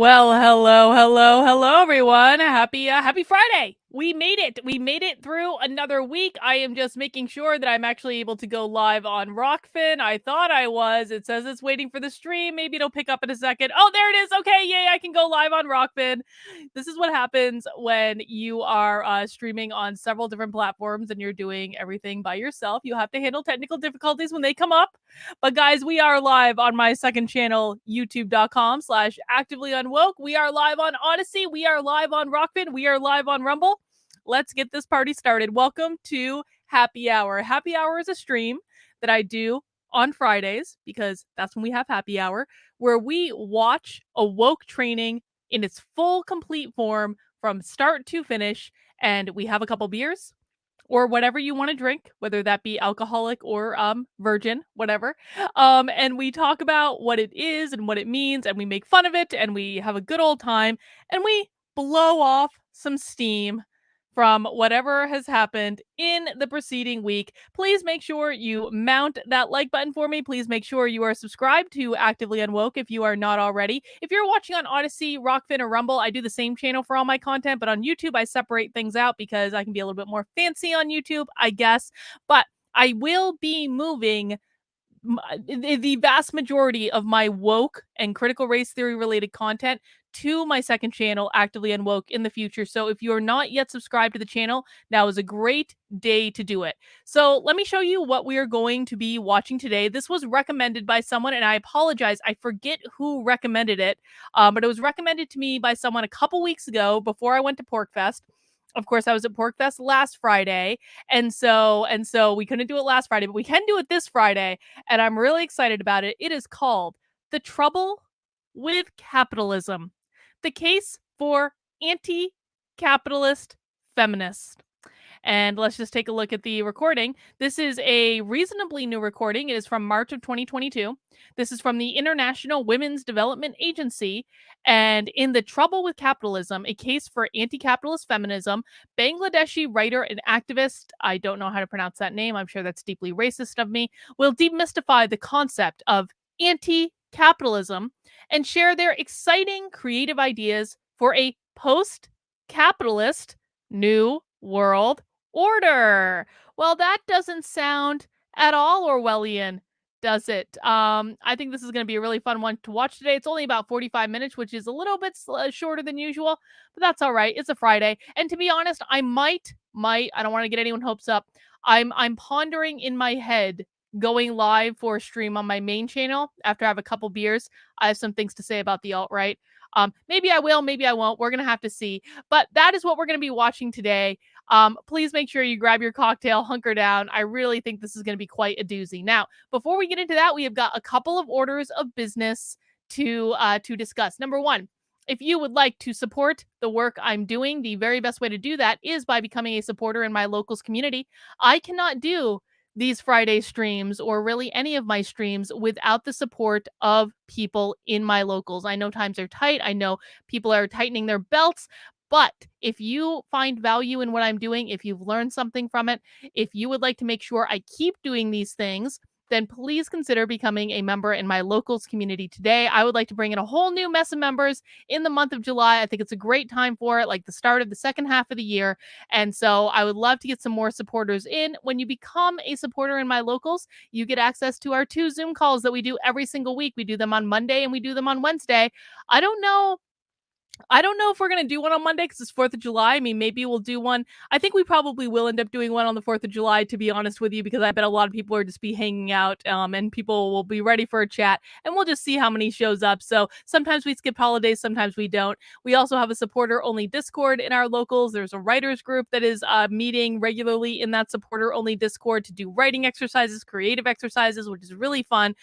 Well, hello, everyone. Happy Friday. We made it. We made it through another week. I am just making sure that I'm actually able to go live on Rockfin. I thought I was. It says it's waiting for the stream. Maybe it'll pick up in a second. Oh, there it is. Okay, yay, I can go live on Rockfin. This is what happens when you are streaming on several different platforms and you're doing everything by yourself. You have to handle technical difficulties when they come up. But guys, we are live on my second channel, youtube.com/actively unwoke. We are live on Odyssey. We are live on Rockfin. We are live on Rumble. Let's get this party started. Welcome to Happy Hour. Happy Hour is a stream that I do on Fridays because that's when we have happy hour, where we watch a woke training in its full complete form from start to finish. And we have a couple beers or whatever you want to drink, whether that be alcoholic or virgin, whatever. And we talk about what it is and what it means, and we make fun of it, and we have a good old time, and we blow off some steam from whatever has happened in the preceding week. Please make sure you mount that like button for me. Please make sure you are subscribed to Actively Unwoke if you are not already. If you're watching on Odyssey, Rockfin, or Rumble, I do the same channel for all my content, but on YouTube, I separate things out because I can be a little bit more fancy on YouTube, I guess. But I will be moving the vast majority of my woke and critical race theory related content to my second channel, Actively Unwoke, in the future. So if you are not yet subscribed to the channel, now is a great day to do it. So let me show you what we are going to be watching today. This was recommended by someone, and I apologize, I forget who recommended it, but it was recommended to me by someone a couple weeks ago before I went to PorkFest. Of course, I was at PorkFest last Friday, and so we couldn't do it last Friday, but we can do it this Friday, and I'm really excited about it. It is called The Trouble with Capitalism: The Case for Anti-Capitalist Feminists. And let's just take a look at the recording. This is a reasonably new recording. It is from March of 2022. This is from the International Women's Development Agency. And in The Trouble with Capitalism, a case for anti-capitalist feminism, Bangladeshi writer and activist, I don't know how to pronounce that name, I'm sure that's deeply racist of me, will demystify the concept of anti-capitalism and share their exciting creative ideas for a post-capitalist new world order. Well, that doesn't sound at all Orwellian, does it? I think this is going to be a really fun one to watch today. It's only about 45 minutes, which is a little bit shorter than usual, but that's all right. It's a Friday. And to be honest, I might, I don't want to get anyone hopes up. I'm pondering in my head going live for a stream on my main channel after I have a couple beers. I have some things to say about the alt-right. Maybe I will, maybe I won't. We're going to have to see. But that is what we're going to be watching today. Please make sure you grab your cocktail, hunker down. I really think this is going to be quite a doozy. Now, before we get into that, we have got a couple of orders of business to discuss. Number one, if you would like to support the work I'm doing, the very best way to do that is by becoming a supporter in my locals community. I cannot do these Friday streams or really any of my streams without the support of people in my locals. I know times are tight. I know people are tightening their belts. But if you find value in what I'm doing, if you've learned something from it, if you would like to make sure I keep doing these things, then please consider becoming a member in my locals community today. I would like to bring in a whole new mess of members in the month of July. I think it's a great time for it, like the start of the second half of the year. And so I would love to get some more supporters in. When you become a supporter in my locals, you get access to our 2 Zoom calls that we do every single week. We do them on Monday and we do them on Wednesday. I don't know if we're going to do one on Monday because it's 4th of July. I mean, maybe we'll do one. I think we probably will end up doing one on the 4th of July, to be honest with you, because I bet a lot of people are just be hanging out and people will be ready for a chat and we'll just see how many shows up. So sometimes we skip holidays, sometimes we don't. We also have a supporter-only Discord in our locals. There's a writers group that is meeting regularly in that supporter-only Discord to do writing exercises, creative exercises, which is really fun.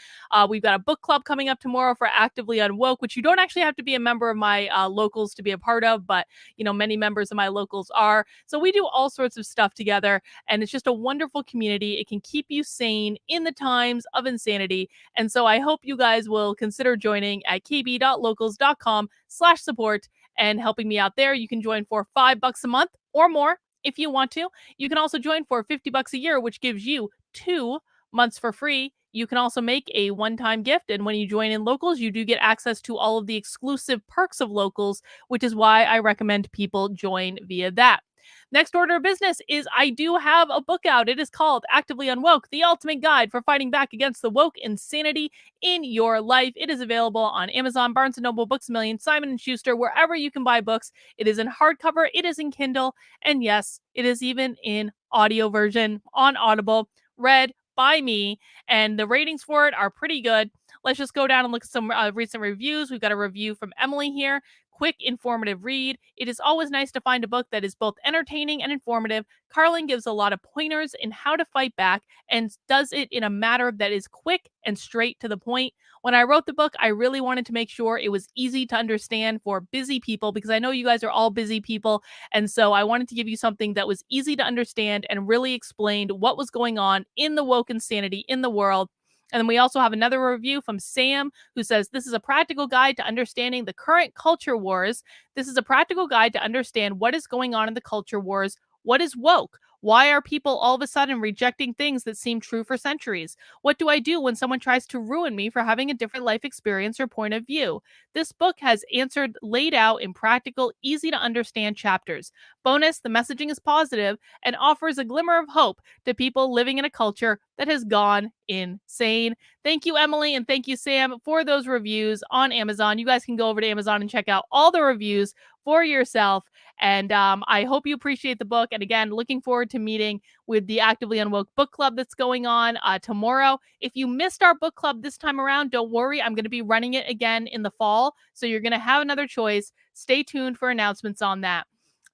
We've got a book club coming up tomorrow for Actively Unwoke, which you don't actually have to be a member of my locals to be a part of, but many members of my locals are. So we do all sorts of stuff together, and it's just a wonderful community. It can keep you sane in the times of insanity. And so I hope you guys will consider joining at kb.locals.com/support and helping me out there. You can join for $5 a month or more if you want to. You can also join for $50 a year, which gives you 2 months for free. You can also make a one-time gift, and when you join in Locals, you do get access to all of the exclusive perks of Locals, which is why I recommend people join via that. Next order of business is I do have a book out. It is called Actively Unwoke, the ultimate guide for fighting back against the woke insanity in your life. It is available on Amazon, Barnes & Noble, Books A Million, Simon & Schuster, wherever you can buy books. It is in hardcover, it is in Kindle, and yes, it is even in audio version on Audible, read by me, and the ratings for it are pretty good. Let's just go down and look at some recent reviews. We've got a review from Emily here. Quick, informative read. It is always nice to find a book that is both entertaining and informative. Karlyn gives a lot of pointers in how to fight back and does it in a manner that is quick and straight to the point. When I wrote the book, I really wanted to make sure it was easy to understand for busy people, because I know you guys are all busy people. And so I wanted to give you something that was easy to understand and really explained what was going on in the woke insanity in the world. And then we also have another review from Sam, who says, this is a practical guide to understanding the current culture wars. This is a practical guide to understand what is going on in the culture wars. What is woke? Why are people all of a sudden rejecting things that seem true for centuries? What do I do when someone tries to ruin me for having a different life experience or point of view? This book has answered laid out in practical, easy to understand chapters. Bonus, the messaging is positive and offers a glimmer of hope to people living in a culture that has gone insane. Thank you, Emily, and thank you, Sam, for those reviews on Amazon. You guys can go over to Amazon and check out all the reviews for yourself. And I hope you appreciate the book. And again, looking forward to meeting with the Actively Unwoke book club that's going on tomorrow. If you missed our book club this time around, don't worry. I'm going to be running it again in the fall. So you're going to have another choice. Stay tuned for announcements on that.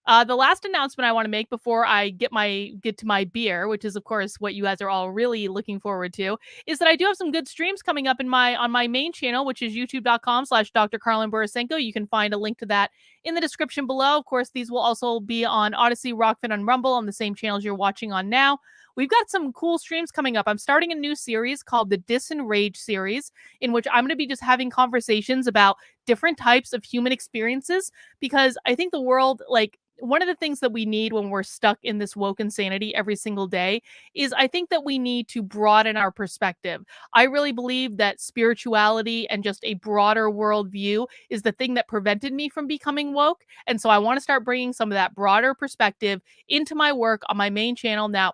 The last announcement I want to make before I get to my beer, which is of course what you guys are all really looking forward to, is that I do have some good streams coming up on my main channel, which is youtube.com/Dr. Karlyn Borysenko. You can find a link to that in the description below. Of course, these will also be on Odyssey, Rockfin, and Rumble on the same channels you're watching on now. We've got some cool streams coming up. I'm starting a new series called the Disenrage series, in which I'm going to be just having conversations about different types of human experiences, because I think the world, like, one of the things that we need when we're stuck in this woke insanity every single day is I think that we need to broaden our perspective. I really believe that spirituality and just a broader worldview is the thing that prevented me from becoming woke. And so I want to start bringing some of that broader perspective into my work on my main channel. Now,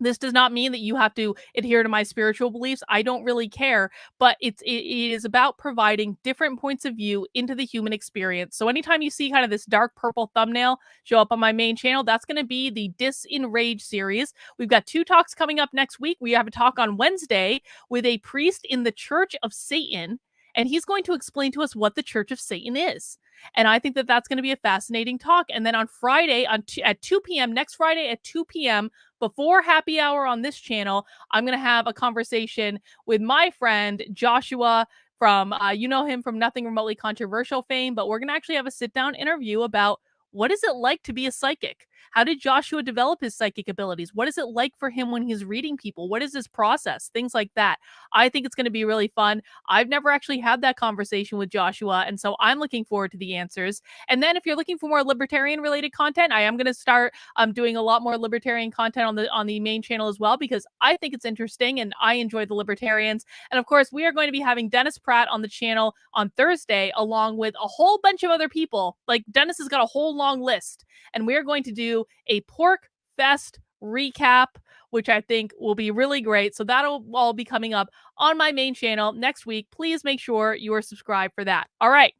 this does not mean that you have to adhere to my spiritual beliefs. I don't really care, but it is about providing different points of view into the human experience. So anytime you see kind of this dark purple thumbnail show up on my main channel, that's going to be the Disenrage series. We've got 2 talks coming up next week. We have a talk on Wednesday with a priest in the Church of Satan, and he's going to explain to us what the Church of Satan is. And I think that that's going to be a fascinating talk. And then on Friday at 2 p.m., next Friday at 2 p.m., before happy hour on this channel, I'm going to have a conversation with my friend Joshua from, you know him from Nothing Remotely Controversial fame, but we're going to actually have a sit-down interview about what is it like to be a psychic? How did Joshua develop his psychic abilities? What is it like for him when he's reading people? What is his process? Things like that. I think it's going to be really fun. I've never actually had that conversation with Joshua, and so I'm looking forward to the answers. And then if you're looking for more libertarian-related content, I am going to start doing a lot more libertarian content on the main channel as well, because I think it's interesting and I enjoy the libertarians. And of course, we are going to be having Dennis Pratt on the channel on Thursday, along with a whole bunch of other people. Like, Dennis has got a whole long list, and we're going to do a Pork Fest recap, which I think will be really great. So that'll all be coming up on my main channel next week. Please make sure you are subscribed for that. All right.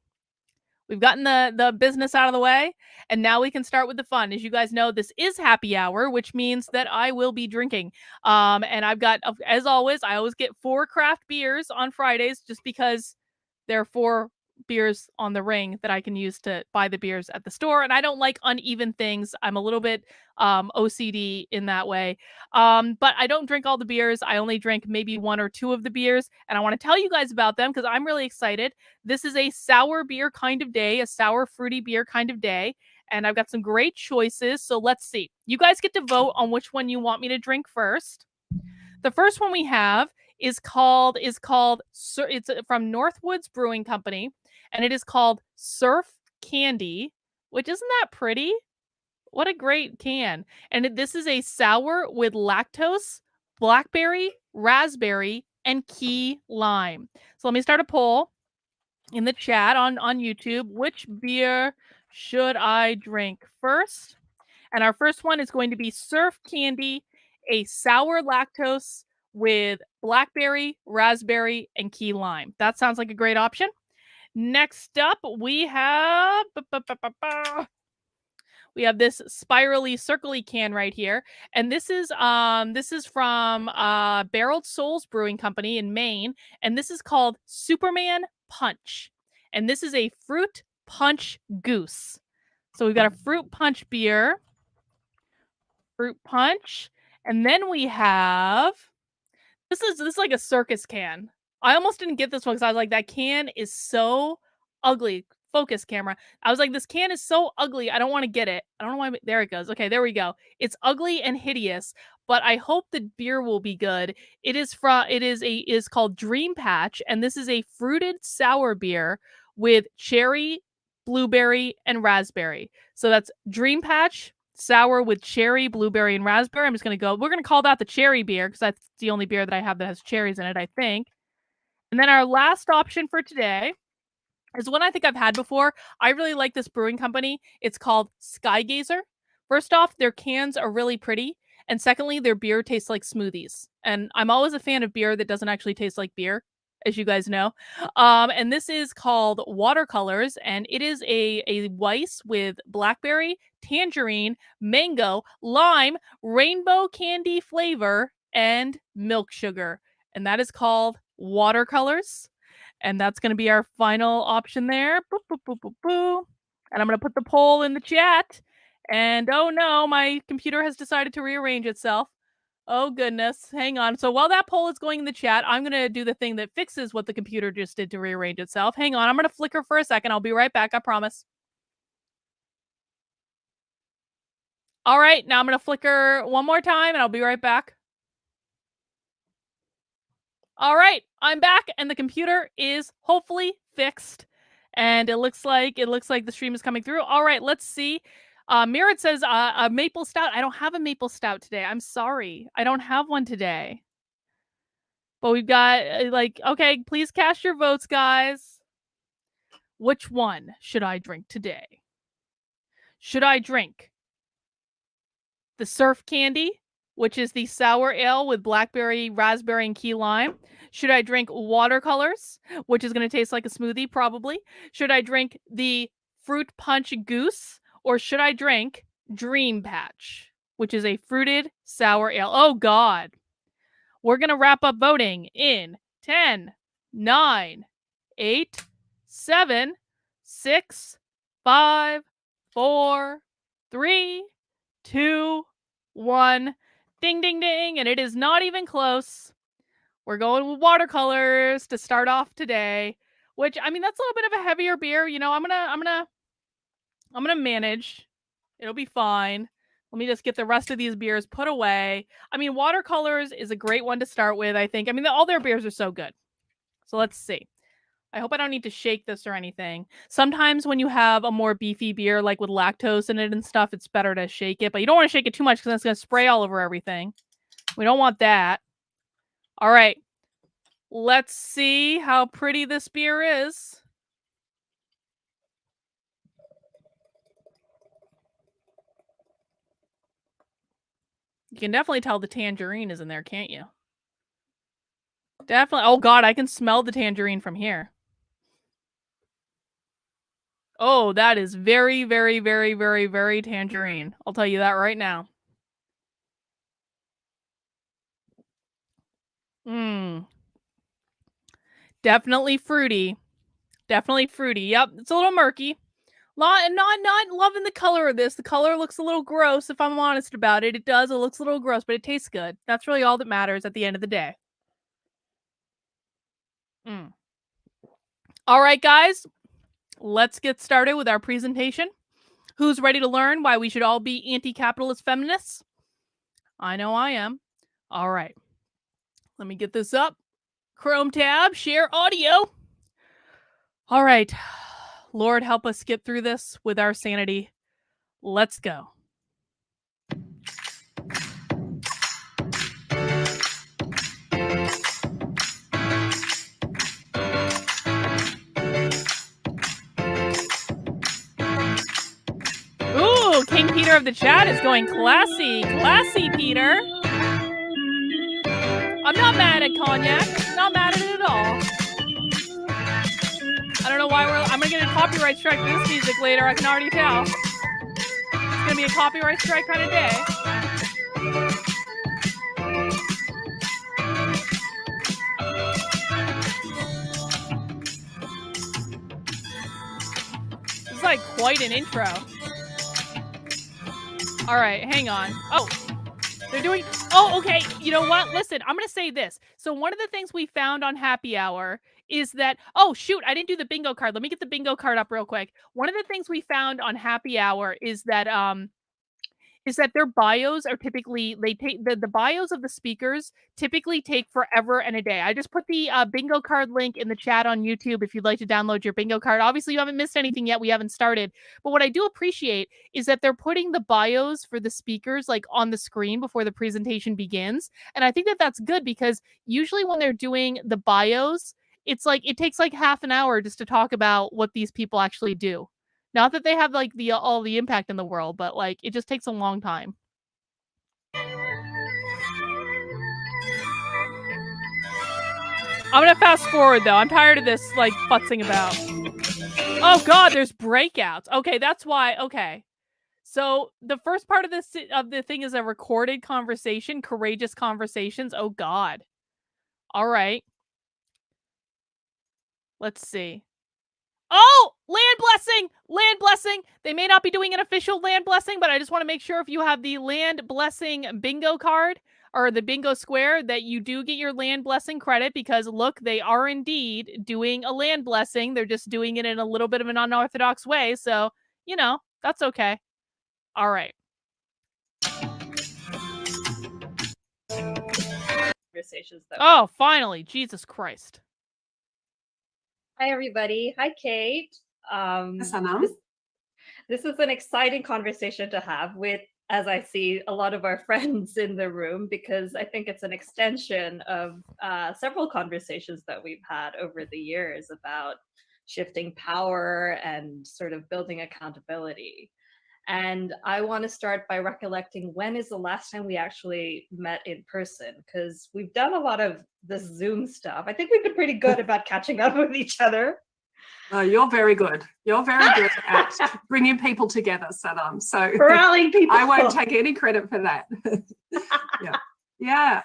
We've gotten the business out of the way, and now we can start with the fun. As you guys know, this is happy hour, which means that I will be drinking. And I've got, as always, I always get 4 craft beers on Fridays, just because there are 4 beers on the ring that I can use to buy the beers at the store. And I don't like uneven things. I'm a little bit OCD in that way. But I don't drink all the beers. I only drink maybe 1 or 2 of the beers. And I want to tell you guys about them because I'm really excited. This is a sour beer kind of day, a sour fruity beer kind of day. And I've got some great choices. So let's see. You guys get to vote on which one you want me to drink first. The first one we have is called it's from Northwoods Brewing Company, and it is called Surf Candy, which, isn't that pretty? What a great can. And this is a sour with lactose, blackberry, raspberry, and key lime. So let me start a poll in the chat on YouTube. Which beer should I drink first? And our first one is going to be Surf Candy, a sour lactose with blackberry, raspberry, and key lime. That sounds like a great option. Next up, we have this spirally circly can right here, and this is from Barreled Souls Brewing Company in Maine, and this is called Superman Punch, and this is a fruit punch goose. So we've got a fruit punch beer, fruit punch, and then we have this is like a circus can. I almost didn't get this one because I was like, that can is so ugly. Focus camera. I was like, this can is so ugly. I don't want to get it. I don't know why. There it goes. Okay, there we go. It's ugly and hideous, but I hope the beer will be good. It is called Dream Patch, and this is a fruited sour beer with cherry, blueberry, and raspberry. So that's Dream Patch sour with cherry, blueberry, and raspberry. We're going to call that the cherry beer because that's the only beer that I have that has cherries in it, I think. And then our last option for today is one I think I've had before. I really like this brewing company. It's called Skygazer. First off, their cans are really pretty. And secondly, their beer tastes like smoothies. And I'm always a fan of beer that doesn't actually taste like beer, as you guys know. And this is called Watercolors, and it is a Weiss with blackberry, tangerine, mango, lime, rainbow candy flavor, and milk sugar. And that is called Watercolors. And that's going to be our final option there. Boop, boop, boop, boop, boop. And I'm going to put the poll in the chat. And oh no, my computer has decided to rearrange itself. Oh goodness, hang on. So while that poll is going in the chat, I'm going to do the thing that fixes what the computer just did to rearrange itself. Hang on, I'm going to flicker for a second. I'll be right back, I promise. All right, now I'm going to flicker one more time and I'll be right back. All right, I'm back and the computer is hopefully fixed. And it looks like the stream is coming through. All right, let's see. Mirror says a maple stout. I don't have a maple stout today. I'm sorry. I don't have one today. But we've got okay, please cast your votes, guys. Which one should I drink today? Should I drink the Surf Candy, which is the sour ale with blackberry, raspberry, and key lime? Should I drink Watercolors, which is going to taste like a smoothie, probably? Should I drink the Fruit Punch Goose, or should I drink Dream Patch, which is a fruited sour ale? Oh, God. We're going to wrap up voting in 10, 9, 8, 7, 6, 5, 4, 3, 2, 1. Ding, ding, ding. And it is not even close. We're going with Watercolors to start off today, which, I mean, that's a little bit of a heavier beer. You know, I'm gonna manage. It'll be fine. Let me just get the rest of these beers put away. I mean, Watercolors is a great one to start with, I think. I mean, all their beers are so good. So let's see. I hope I don't need to shake this or anything. Sometimes when you have a more beefy beer, like with lactose in it and stuff, it's better to shake it. But you don't want to shake it too much because it's going to spray all over everything. We don't want that. All right. Let's see how pretty this beer is. You can definitely tell the tangerine is in there, can't you? Definitely. Oh, God, I can smell the tangerine from here. Oh, that is very, very, very, very, very tangerine. I'll tell you that right now. Definitely fruity. Definitely fruity. Yep, it's a little murky. Not loving the color of this. The color looks a little gross, if I'm honest about it. It does. It looks a little gross, but it tastes good. That's really all that matters at the end of the day. All right, guys. Let's get started with our presentation. Who's ready to learn why we should all be anti-capitalist feminists? I know I am. All right. Let me get this up. Chrome tab, share audio. All right. Lord, help us get through this with our sanity. Let's go. Peter of the chat is going classy. Classy, Peter. I'm not mad at Cognac. Not mad at it at all. I don't know why I'm gonna get a copyright strike for this music later. I can already tell. It's gonna be a copyright strike kind of day. This is like quite an intro. All right, hang on. Oh, they're doing... Oh, okay. You know what? Listen, I'm going to say this. So one of the things we found on Happy Hour is that... Oh, shoot. I didn't do the bingo card. Let me get the bingo card up real quick. One of the things we found on Happy Hour is that their bios are typically... They take the bios of the speakers typically take forever and a day. I just put the bingo card link in the chat on YouTube if you'd like to download your bingo card. Obviously, you haven't missed anything yet. We haven't started. But what I do appreciate is that they're putting the bios for the speakers like on the screen before the presentation begins. And I think that that's good because usually when they're doing the bios, it's like it takes like half an hour just to talk about what these people actually do. Not that they have like all the impact in the world, but like it just takes a long time. I'm gonna fast forward though. I'm tired of this like futzing about. Oh god, there's breakouts. Okay, that's why. Okay. So the first part of the thing is a recorded conversation, courageous conversations. Oh god. All right. Let's see. Oh, land blessing, land blessing. They may not be doing an official land blessing, but I just want to make sure if you have the land blessing bingo card or the bingo square that you do get your land blessing credit because look, they are indeed doing a land blessing. They're just doing it in a little bit of an unorthodox way. So, you know, that's okay. All right. Conversations that oh, finally. Jesus Christ. Hi, everybody. Hi, Kate. This is an exciting conversation to have with, as I see, a lot of our friends in the room, because I think it's an extension of several conversations that we've had over the years about shifting power and sort of building accountability. And I want to start by recollecting when is the last time we actually met in person, because we've done a lot of this Zoom stuff. I think we've been pretty good about catching up with each other. You're very good. You're very good at bringing people together, Saddam. So rallying people. I won't take any credit for that. Yeah.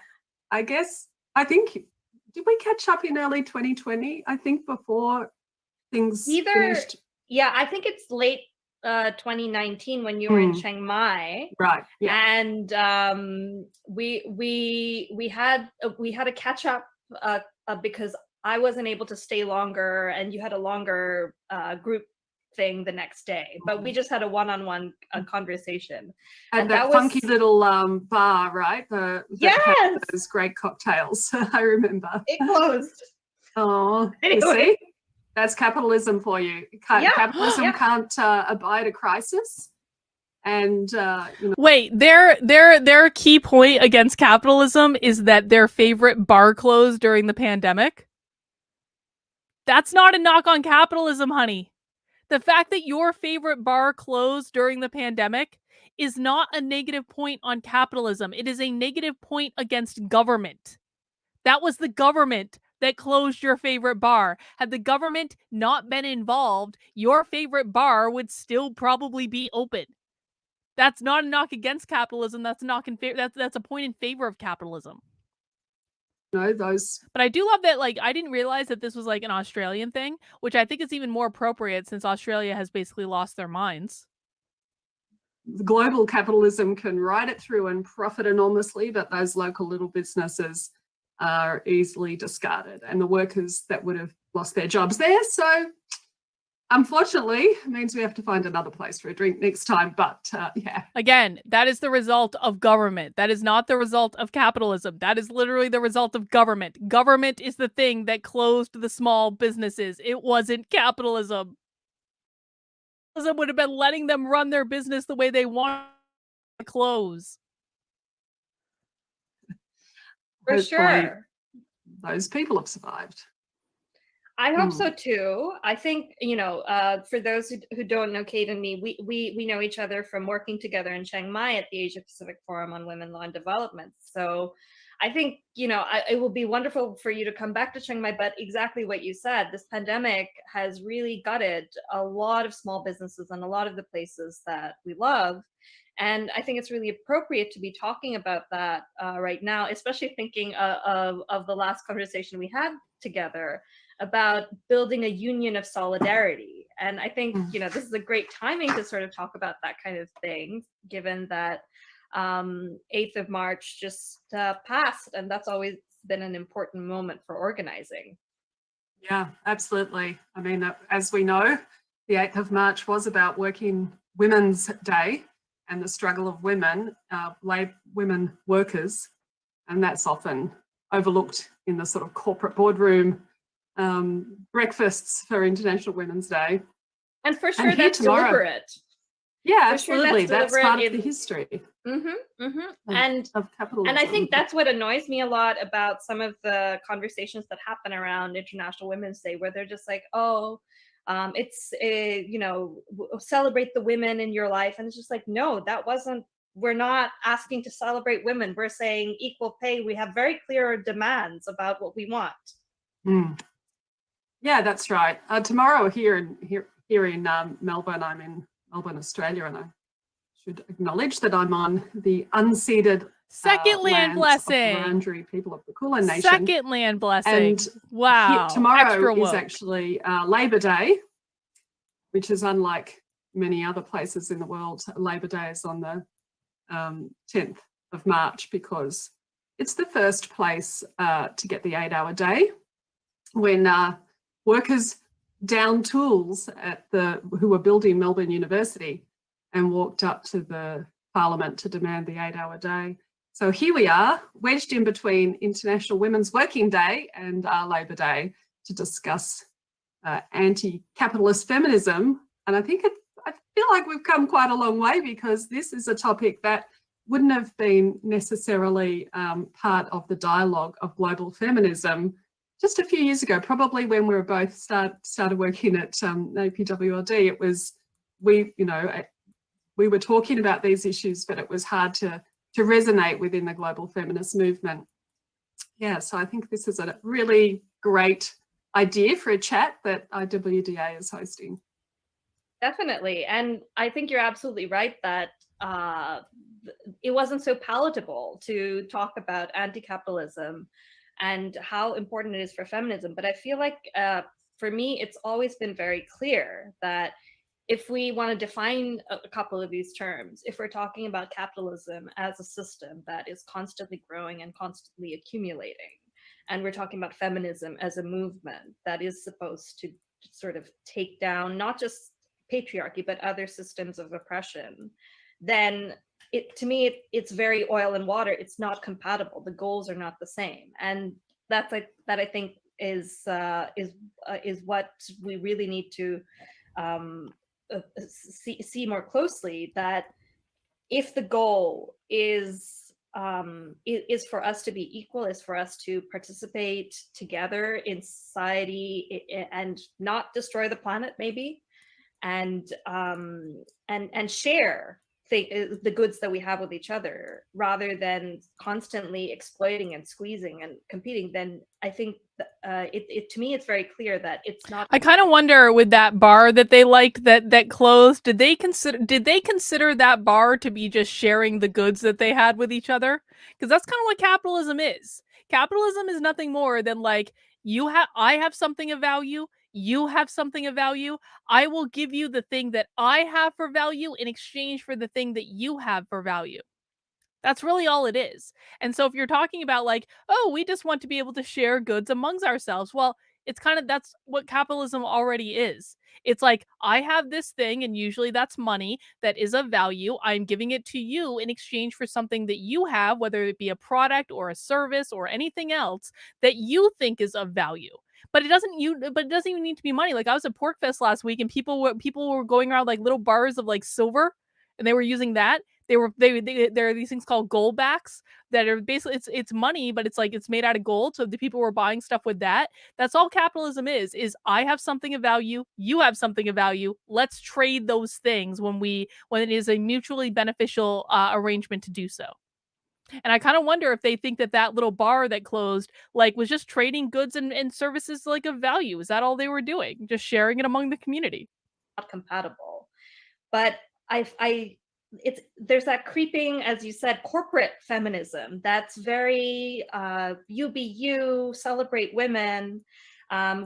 I think, did we catch up in early 2020? I think before things finished. Yeah, I think it's late 2019 when you were in Chiang Mai, right? Yeah, and we had a catch up because I wasn't able to stay longer, and you had a longer group thing the next day, but we just had a one-on-one conversation. And that funky little bar, right? Yes, those great cocktails. I remember. It closed. Oh, anyway. You see? That's capitalism for you. Capitalism can't abide a crisis. And wait, their key point against capitalism is that their favorite bar closed during the pandemic. That's not a knock on capitalism, honey. The fact that your favorite bar closed during the pandemic is not a negative point on capitalism. It is a negative point against government. That was the government that closed your favorite bar. Had the government not been involved, your favorite bar would still probably be open. That's not a knock against capitalism. That's a knock in favor. That's a point in favor of capitalism. No, those. But I do love that. Like, I didn't realize that this was like an Australian thing, which I think is even more appropriate since Australia has basically lost their minds. Global capitalism can ride it through and profit enormously, but those local little businesses are easily discarded, and the workers that would have lost their jobs there. So unfortunately, it means we have to find another place for a drink next time. But yeah. Again, that is the result of government. That is not the result of capitalism. That is literally the result of government. Government is the thing that closed the small businesses. It wasn't capitalism. Capitalism would have been letting them run their business the way they want to close. For sure. Those people have survived. I hope so too. I think, for those who don't know Kate and me, we know each other from working together in Chiang Mai at the Asia Pacific Forum on Women, Law, and Development. So I think, it will be wonderful for you to come back to Chiang Mai, but exactly what you said, this pandemic has really gutted a lot of small businesses and a lot of the places that we love. And I think it's really appropriate to be talking about that right now, especially thinking of the last conversation we had together about building a union of solidarity. And I think, this is a great timing to sort of talk about that kind of thing, given that 8th of March just passed, and that's always been an important moment for organizing. Yeah, absolutely. I mean, as we know, the 8th of March was about Working Women's Day and the struggle of women, women workers, and that's often overlooked in the sort of corporate boardroom breakfasts for International Women's Day. And for sure, that's deliberate. Yeah, absolutely. That's part of the history. And I think that's what annoys me a lot about some of the conversations that happen around International Women's Day, where they're just like, it's celebrate the women in your life. And it's just like, no, we're not asking to celebrate women. We're saying equal pay. We have very clear demands about what we want. Yeah, that's right. Tomorrow here in Melbourne, I'm in Melbourne, Australia, and I should acknowledge that I'm on the unceded second land blessing of the Wurundjeri people of the Kulin Nation. Second land blessing. And wow. Tomorrow is actually Labor Day, which is unlike many other places in the world. Labor Day is on the 10th of March because it's the first place to get the 8-hour day when workers downed tools who were building Melbourne University and walked up to the Parliament to demand the 8-hour day. So here we are, wedged in between International Women's Working Day and Labor Day to discuss anti-capitalist feminism. And I feel like we've come quite a long way because this is a topic that wouldn't have been necessarily part of the dialogue of global feminism just a few years ago, probably when we were both started working at APWLD. It was, we were talking about these issues, but it was hard to resonate within the global feminist movement. Yeah, so I think this is a really great idea for a chat that IWDA is hosting. Definitely. And I think you're absolutely right that it wasn't so palatable to talk about anti-capitalism and how important it is for feminism. But I feel like for me, it's always been very clear that if we want to define a couple of these terms, if we're talking about capitalism as a system that is constantly growing and constantly accumulating, and we're talking about feminism as a movement that is supposed to sort of take down not just patriarchy, but other systems of oppression, then to me, it's very oil and water. It's not compatible. The goals are not the same, and that I think is what we really need to see more closely. That if the goal is for us to be equal, is for us to participate together in society and not destroy the planet, maybe, and share the goods that we have with each other rather than constantly exploiting and squeezing and competing, then I think to me it's very clear that it's not. I kind of wonder with that bar that they liked that closed, did they consider that bar to be just sharing the goods that they had with each other? Because that's kind of what capitalism is. Capitalism is nothing more than like I have something of value, you have something of value. I will give you the thing that I have for value in exchange for the thing that you have for value. That's really all it is. And so if you're talking about like, oh, we just want to be able to share goods amongst ourselves, well, it's kind of, that's what capitalism already is. It's like, I have this thing, and usually that's money that is of value. I'm giving it to you in exchange for something that you have, whether it be a product or a service or anything else that you think is of value. But it doesn't even need to be money. Like I was at Pork Fest last week, and people were going around like little bars of like silver, and they were using that. there are these things called gold backs that are basically it's money, but it's like it's made out of gold. So the people were buying stuff with that. That's all capitalism is I have something of value, you have something of value. Let's trade those things when it is a mutually beneficial arrangement to do so. And I kind of wonder if they think that little bar that closed, like, was just trading goods and services like of value. Is that all they were doing? Just sharing it among the community? Not compatible. But there's that creeping, as you said, corporate feminism that's very you be you, celebrate women.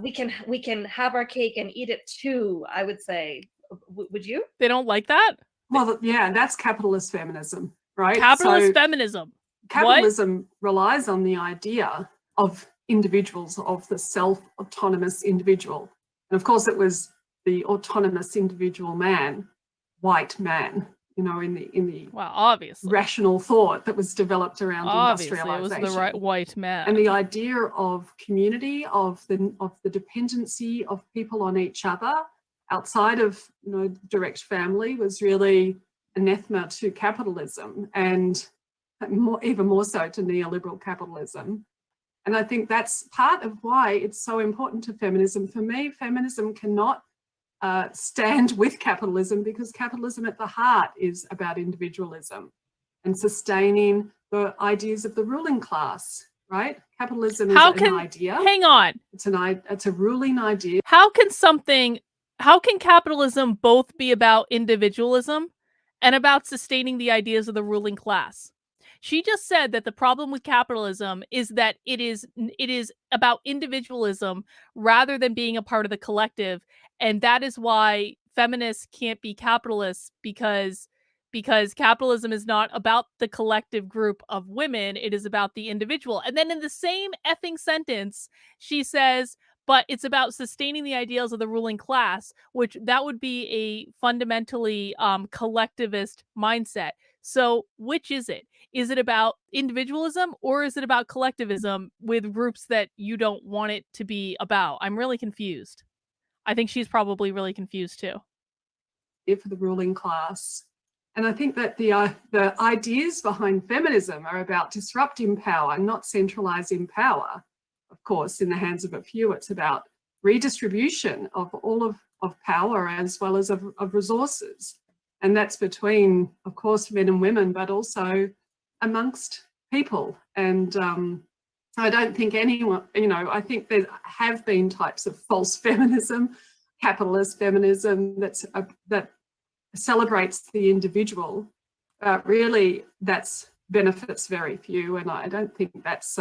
We can have our cake and eat it too, I would say. Would you? They don't like that? Well, yeah, that's capitalist feminism, right? Capitalist feminism. Capitalism relies on the idea of individuals, of the self-autonomous individual. And of course, it was the autonomous individual man, white man, in the obviously rational thought that was developed around industrialization. It was the right white man. And the idea of community, of the dependency of people on each other outside of direct family was really anathema to capitalism, and even more so to neoliberal capitalism. And I think that's part of why it's so important to feminism. For me, feminism cannot stand with capitalism, because capitalism at the heart is about individualism and sustaining the ideas of the ruling class, right? Capitalism is an idea. Hang on. It's a ruling idea. How can capitalism both be about individualism and about sustaining the ideas of the ruling class? She just said that the problem with capitalism is that it is about individualism rather than being a part of the collective. And that is why feminists can't be capitalists, because capitalism is not about the collective group of women. It is about the individual. And then in the same effing sentence, she says, but it's about sustaining the ideals of the ruling class, which that would be a fundamentally collectivist mindset. So which is it? Is it about individualism, or is it about collectivism with groups that you don't want it to be about? I'm really confused. I think she's probably really confused too. For the ruling class. And I think that the ideas behind feminism are about disrupting power, not centralizing power. Of course, in the hands of a few. It's about redistribution of all of power as well as of resources. And that's between, of course, men and women, but also amongst people. And so I don't think anyone, I think there have been types of false feminism, capitalist feminism that celebrates the individual. Really, that's benefits very few. And I don't think that's,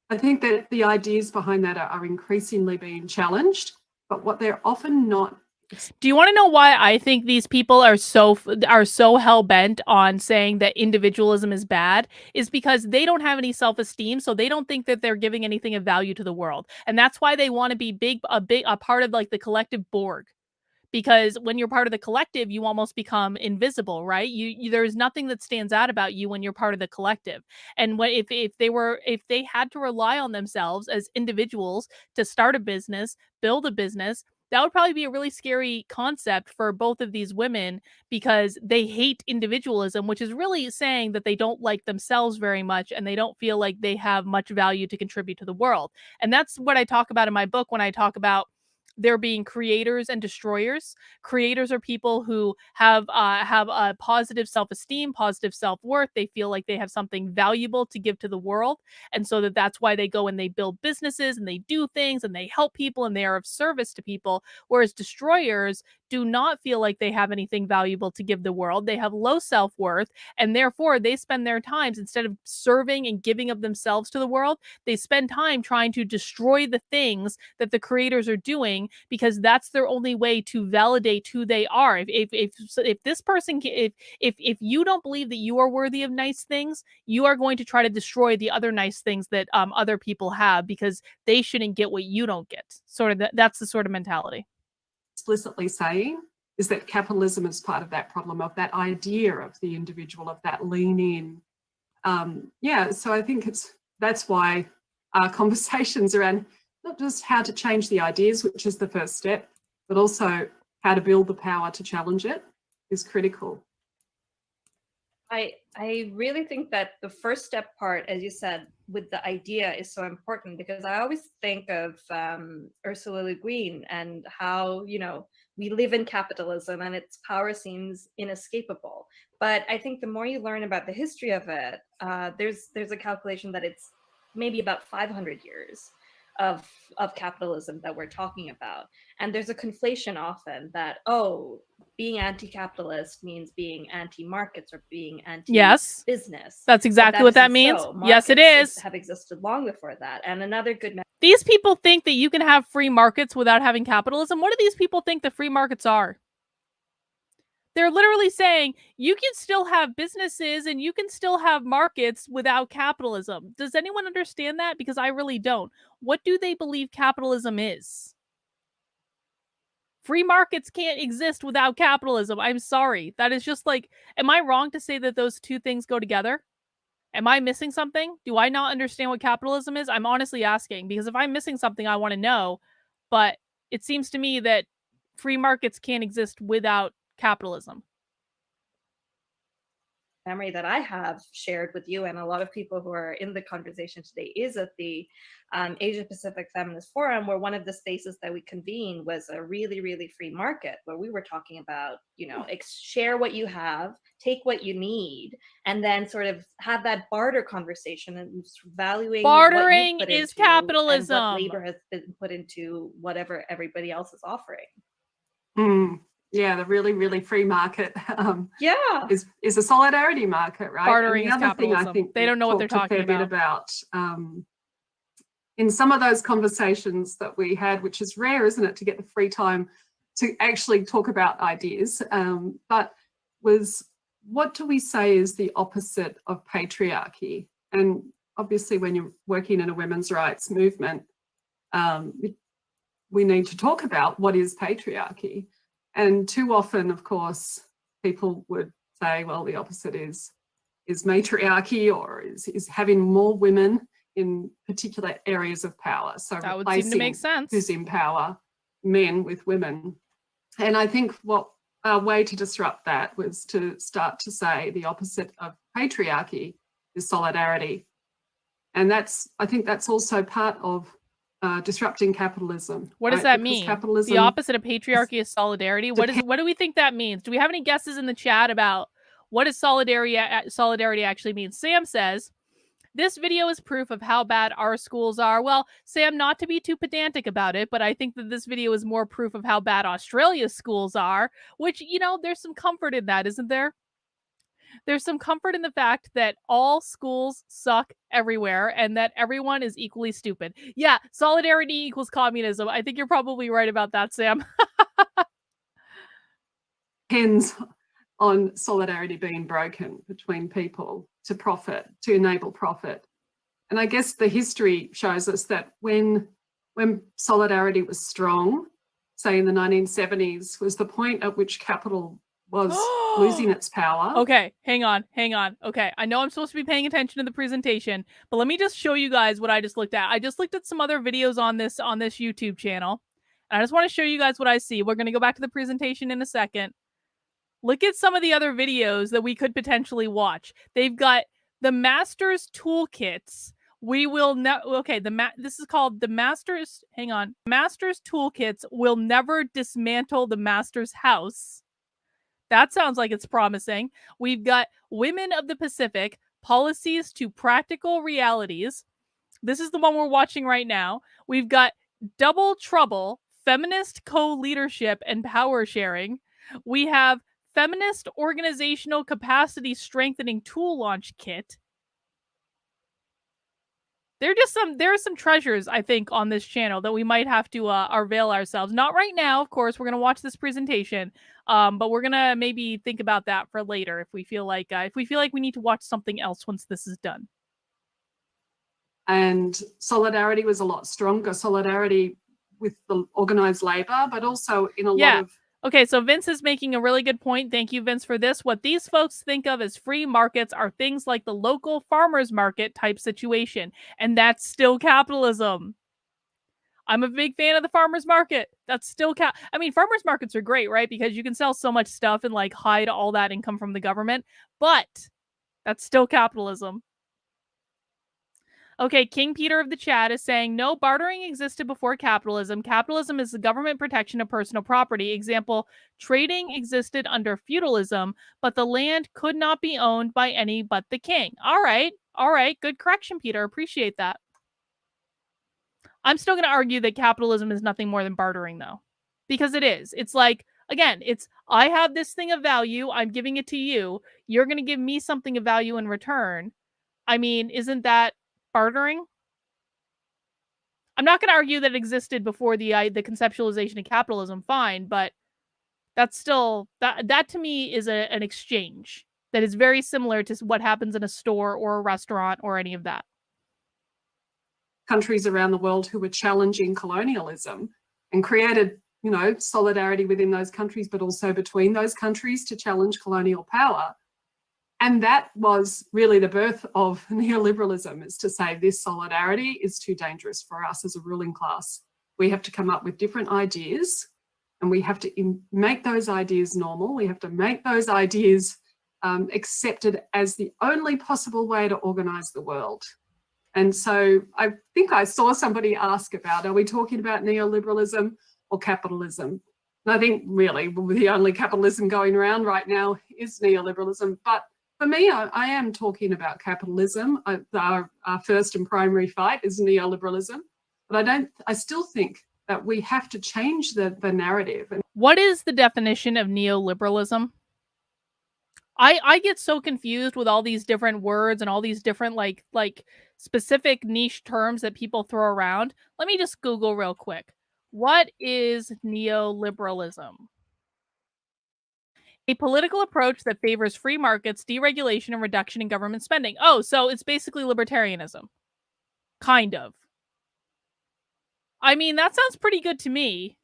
I think that the ideas behind that are increasingly being challenged, but what they're often not. Do you want to know why I think these people are so hell-bent on saying that individualism is bad? Is because they don't have any self-esteem, so they don't think that they're giving anything of value to the world. And that's why they want to be a part of like the collective Borg. Because when you're part of the collective, you almost become invisible, right? There's nothing that stands out about you when you're part of the collective. And if they had to rely on themselves as individuals to start a business, build a business, that would probably be a really scary concept for both of these women, because they hate individualism, which is really saying that they don't like themselves very much and they don't feel like they have much value to contribute to the world. And that's what I talk about in my book when I talk about there being creators and destroyers. Creators are people who have a positive self-esteem, positive self-worth. They feel like they have something valuable to give to the world. And so that's why they go and they build businesses and they do things and they help people and they are of service to people. Whereas destroyers do not feel like they have anything valuable to give the world. They have low self-worth, and therefore they spend their times, instead of serving and giving of themselves to the world, they spend time trying to destroy the things that the creators are doing, because that's their only way to validate who they are. If this person, if you don't believe that you are worthy of nice things, you are going to try to destroy the other nice things that other people have, because they shouldn't get what you don't get. That's the sort of mentality. Explicitly saying is that capitalism is part of that problem, of that idea of the individual, of that lean in. So I think that's why our conversations around not just how to change the ideas, which is the first step, but also how to build the power to challenge it is critical. I really think that the first step part, as you said, with the idea is so important, because I always think of Ursula Le Guin and how, we live in capitalism and its power seems inescapable. But I think the more you learn about the history of it, there's a calculation that it's maybe about 500 years of capitalism that we're talking about. And there's a conflation often that, oh, being anti-capitalist means being anti-markets or being Yes, anti-business. that's exactly what that means. So. Yes, it Markets is. have existed long before that. And another good These people think that you can have free markets without having capitalism. What do these people think the free markets are? They're literally saying you can still have businesses and you can still have markets without capitalism. Does anyone understand that? Because I really don't. What do they believe capitalism is? Free markets can't exist without capitalism. I'm sorry. That is just like, am I wrong to say that those two things go together? Am I missing something? Do I not understand what capitalism is? I'm honestly asking, because if I'm missing something, I want to know. But it seems to me that free markets can't exist without capitalism. memory that I have shared with you and a lot of people who are in the conversation today is at the Asia Pacific Feminist Forum, where one of the spaces that we convened was a really, really free market, where we were talking about, share what you have, take what you need, and then sort of have that barter conversation and valuing bartering what you put is into capitalism. and what labor has been put into whatever everybody else is offering. Yeah, the really, really free market yeah is a solidarity market, right? Bartering and the is other thing I capitalism. think They don't know what they're talking a fair bit about in some of those conversations that we had, which is rare, isn't it, to get the free time to actually talk about ideas, but was, what do we say is the opposite of patriarchy? And obviously when you're working in a women's rights movement, we need to talk about what is patriarchy. And too often, of course, people would say, well, the opposite is matriarchy, or is having more women in particular areas of power. So that would seem to make sense. Who's in power, men with women. And I think what our way to disrupt that was to start to say the opposite of patriarchy is solidarity. And I think that's also part of disrupting capitalism. What does that mean? Capitalism, the opposite of patriarchy is solidarity. What do we think that means? Do we have any guesses in the chat about what does solidarity actually mean? Sam says, this video is proof of how bad our schools are. Well, Sam, not to be too pedantic about it, but I think that this video is more proof of how bad Australia's schools are, which, there's some comfort in that, isn't there? There's some comfort in the fact that all schools suck everywhere and that everyone is equally stupid. Yeah, solidarity equals communism. I think you're probably right about that, Sam. Depends on solidarity being broken between people to enable profit. And I guess the history shows us that when solidarity was strong, say in the 1970s, was the point at which capital was losing its power. Okay, hang on. Okay, I know I'm supposed to be paying attention to the presentation, but let me just show you guys what I just looked at. I just looked at some other videos on this YouTube channel, and I just want to show you guys what I see. We're going to go back to the presentation in a second. Look at some of the other videos that we could potentially watch. They've got the Master's Toolkits. We will this is called the Master's, hang on. Master's Toolkits will never dismantle the Master's house. That sounds like it's promising. We've got Women of the Pacific, Policies to Practical Realities. This is the one we're watching right now. We've got Double Trouble, Feminist Co-Leadership and Power Sharing. We have Feminist Organizational Capacity Strengthening Tool Launch Kit. There are some treasures, I think, on this channel that we might have to avail ourselves. Not right now, of course. We're going to watch this presentation, but we're going to maybe think about that for later if we feel like we need to watch something else once this is done. And solidarity was a lot stronger. Solidarity with the organized labor, but also in a lot of... Okay, so Vince is making a really good point. Thank you, Vince, for this. What these folks think of as free markets are things like the local farmers market type situation, and that's still capitalism. I'm a big fan of the farmers market. That's still I mean, farmers markets are great, right? Because you can sell so much stuff and like hide all that income from the government. But That's still capitalism. Okay, King Peter of the chat is saying, no, bartering existed before capitalism. Capitalism is the government protection of personal property. Example, trading existed under feudalism, but the land could not be owned by any but the king. All right. Good correction, Peter. Appreciate that. I'm still going to argue that capitalism is nothing more than bartering, though, because it is. It's like, again, it's I have this thing of value. I'm giving it to you. You're going to give me something of value in return. I mean, isn't that bartering? I'm not going to argue that it existed before the conceptualization of capitalism. Fine, but that's still that to me is an exchange that is very similar to what happens in a store or a restaurant or any of that. Countries around the world who were challenging colonialism and created, solidarity within those countries, but also between those countries to challenge colonial power. And that was really the birth of neoliberalism, is to say this solidarity is too dangerous for us as a ruling class. We have to come up with different ideas, and we have to make those ideas normal. We have to make those ideas accepted as the only possible way to organise the world. And so I think I saw somebody ask about, are we talking about neoliberalism or capitalism? And I think really the only capitalism going around right now is neoliberalism. But for me, I am talking about capitalism. Our first and primary fight is neoliberalism. But I still think that we have to change the narrative. What is the definition of neoliberalism? I get so confused with all these different words and all these different like specific niche terms that people throw around. Let me just Google real quick. What is neoliberalism? A political approach that favors free markets, deregulation, and reduction in government spending. Oh, so it's basically libertarianism. Kind of. I mean, that sounds pretty good to me.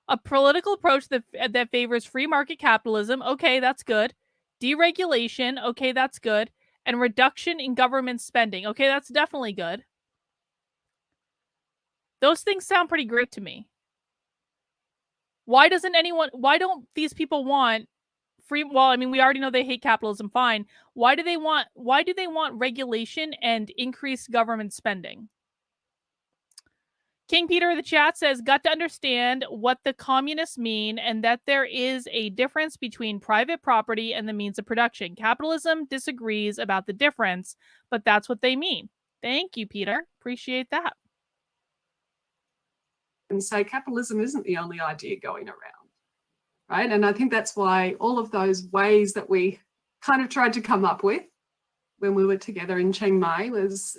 A political approach that favors free market capitalism. Okay, that's good. Deregulation. Okay, that's good. And reduction in government spending. Okay, that's definitely good. Those things sound pretty great to me. Why don't these people want free? Well, I mean, we already know they hate capitalism. Fine. Why do they want regulation and increased government spending? King Peter of the chat says, got to understand what the communists mean and that there is a difference between private property and the means of production. Capitalism disagrees about the difference, but that's what they mean. Thank you, Peter. Appreciate that. And say capitalism isn't the only idea going around, right? And I think that's why all of those ways that we kind of tried to come up with when we were together in Chiang Mai was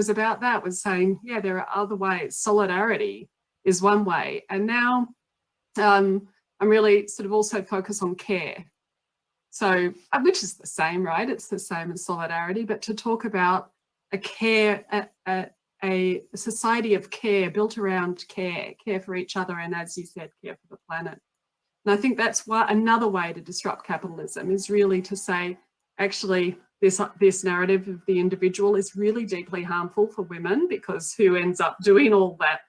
about that, was saying, yeah, there are other ways. Solidarity is one way. And now I'm really sort of also focused on care. So, which is the same, right? It's the same as solidarity, but to talk about a society of care built around care for each other, and as you said, care for the planet. And I think that's another way to disrupt capitalism is really to say, actually, this narrative of the individual is really deeply harmful for women, because who ends up doing all that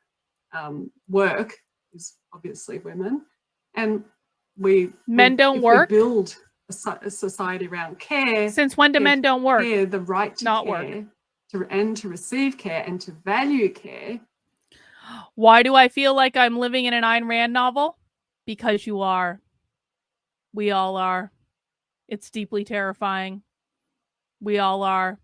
work is obviously women. And men don't work. We build a society around care. Since when do men don't work? Care, the right to not care, work. to receive care and to value care. Why do I feel like I'm living in an Ayn Rand novel? Because you are. We all are. It's deeply terrifying. We all are.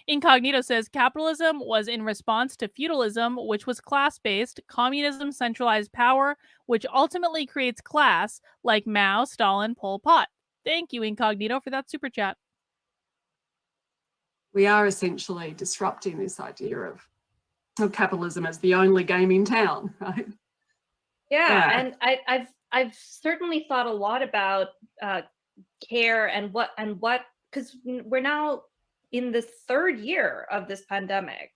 Incognito says capitalism was in response to feudalism, which was class-based. Communism centralized power, which ultimately creates class, like Mao, Stalin, Pol Pot. Thank you, Incognito, for that super chat. We are essentially disrupting this idea of capitalism as the only game in town, right? Yeah. And I've certainly thought a lot about care and what because we're now in the third year of this pandemic,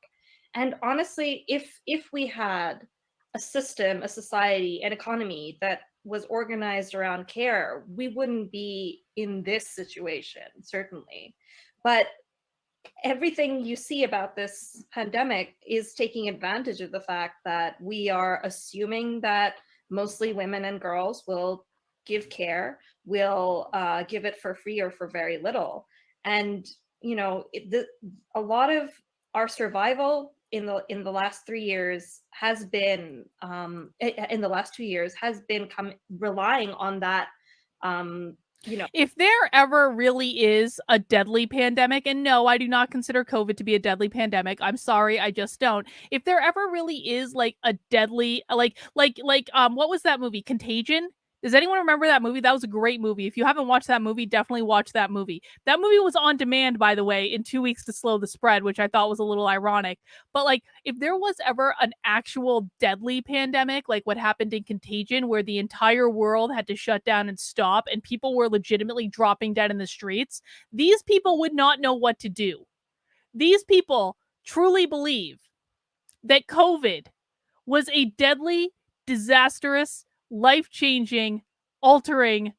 and honestly, if we had a system, a society, an economy that was organized around care, we wouldn't be in this situation, certainly. But everything you see about this pandemic is taking advantage of the fact that we are assuming that mostly women and girls will give care, will give it for free or for very little. And a lot of our survival in the last 3 years has been in the last 2 years has been relying on that. If there ever really is a deadly pandemic, and no, I do not consider COVID to be a deadly pandemic. I'm sorry, I just don't. If there ever really is like a deadly, what was that movie? Contagion? Does anyone remember that movie? That was a great movie. If you haven't watched that movie, definitely watch that movie. That movie was on demand, by the way, in 2 weeks to slow the spread, which I thought was a little ironic. But like, if there was ever an actual deadly pandemic, like what happened in Contagion, where the entire world had to shut down and stop, and people were legitimately dropping dead in the streets, these people would not know what to do. These people truly believe that COVID was a deadly, disastrous, life-changing, altering,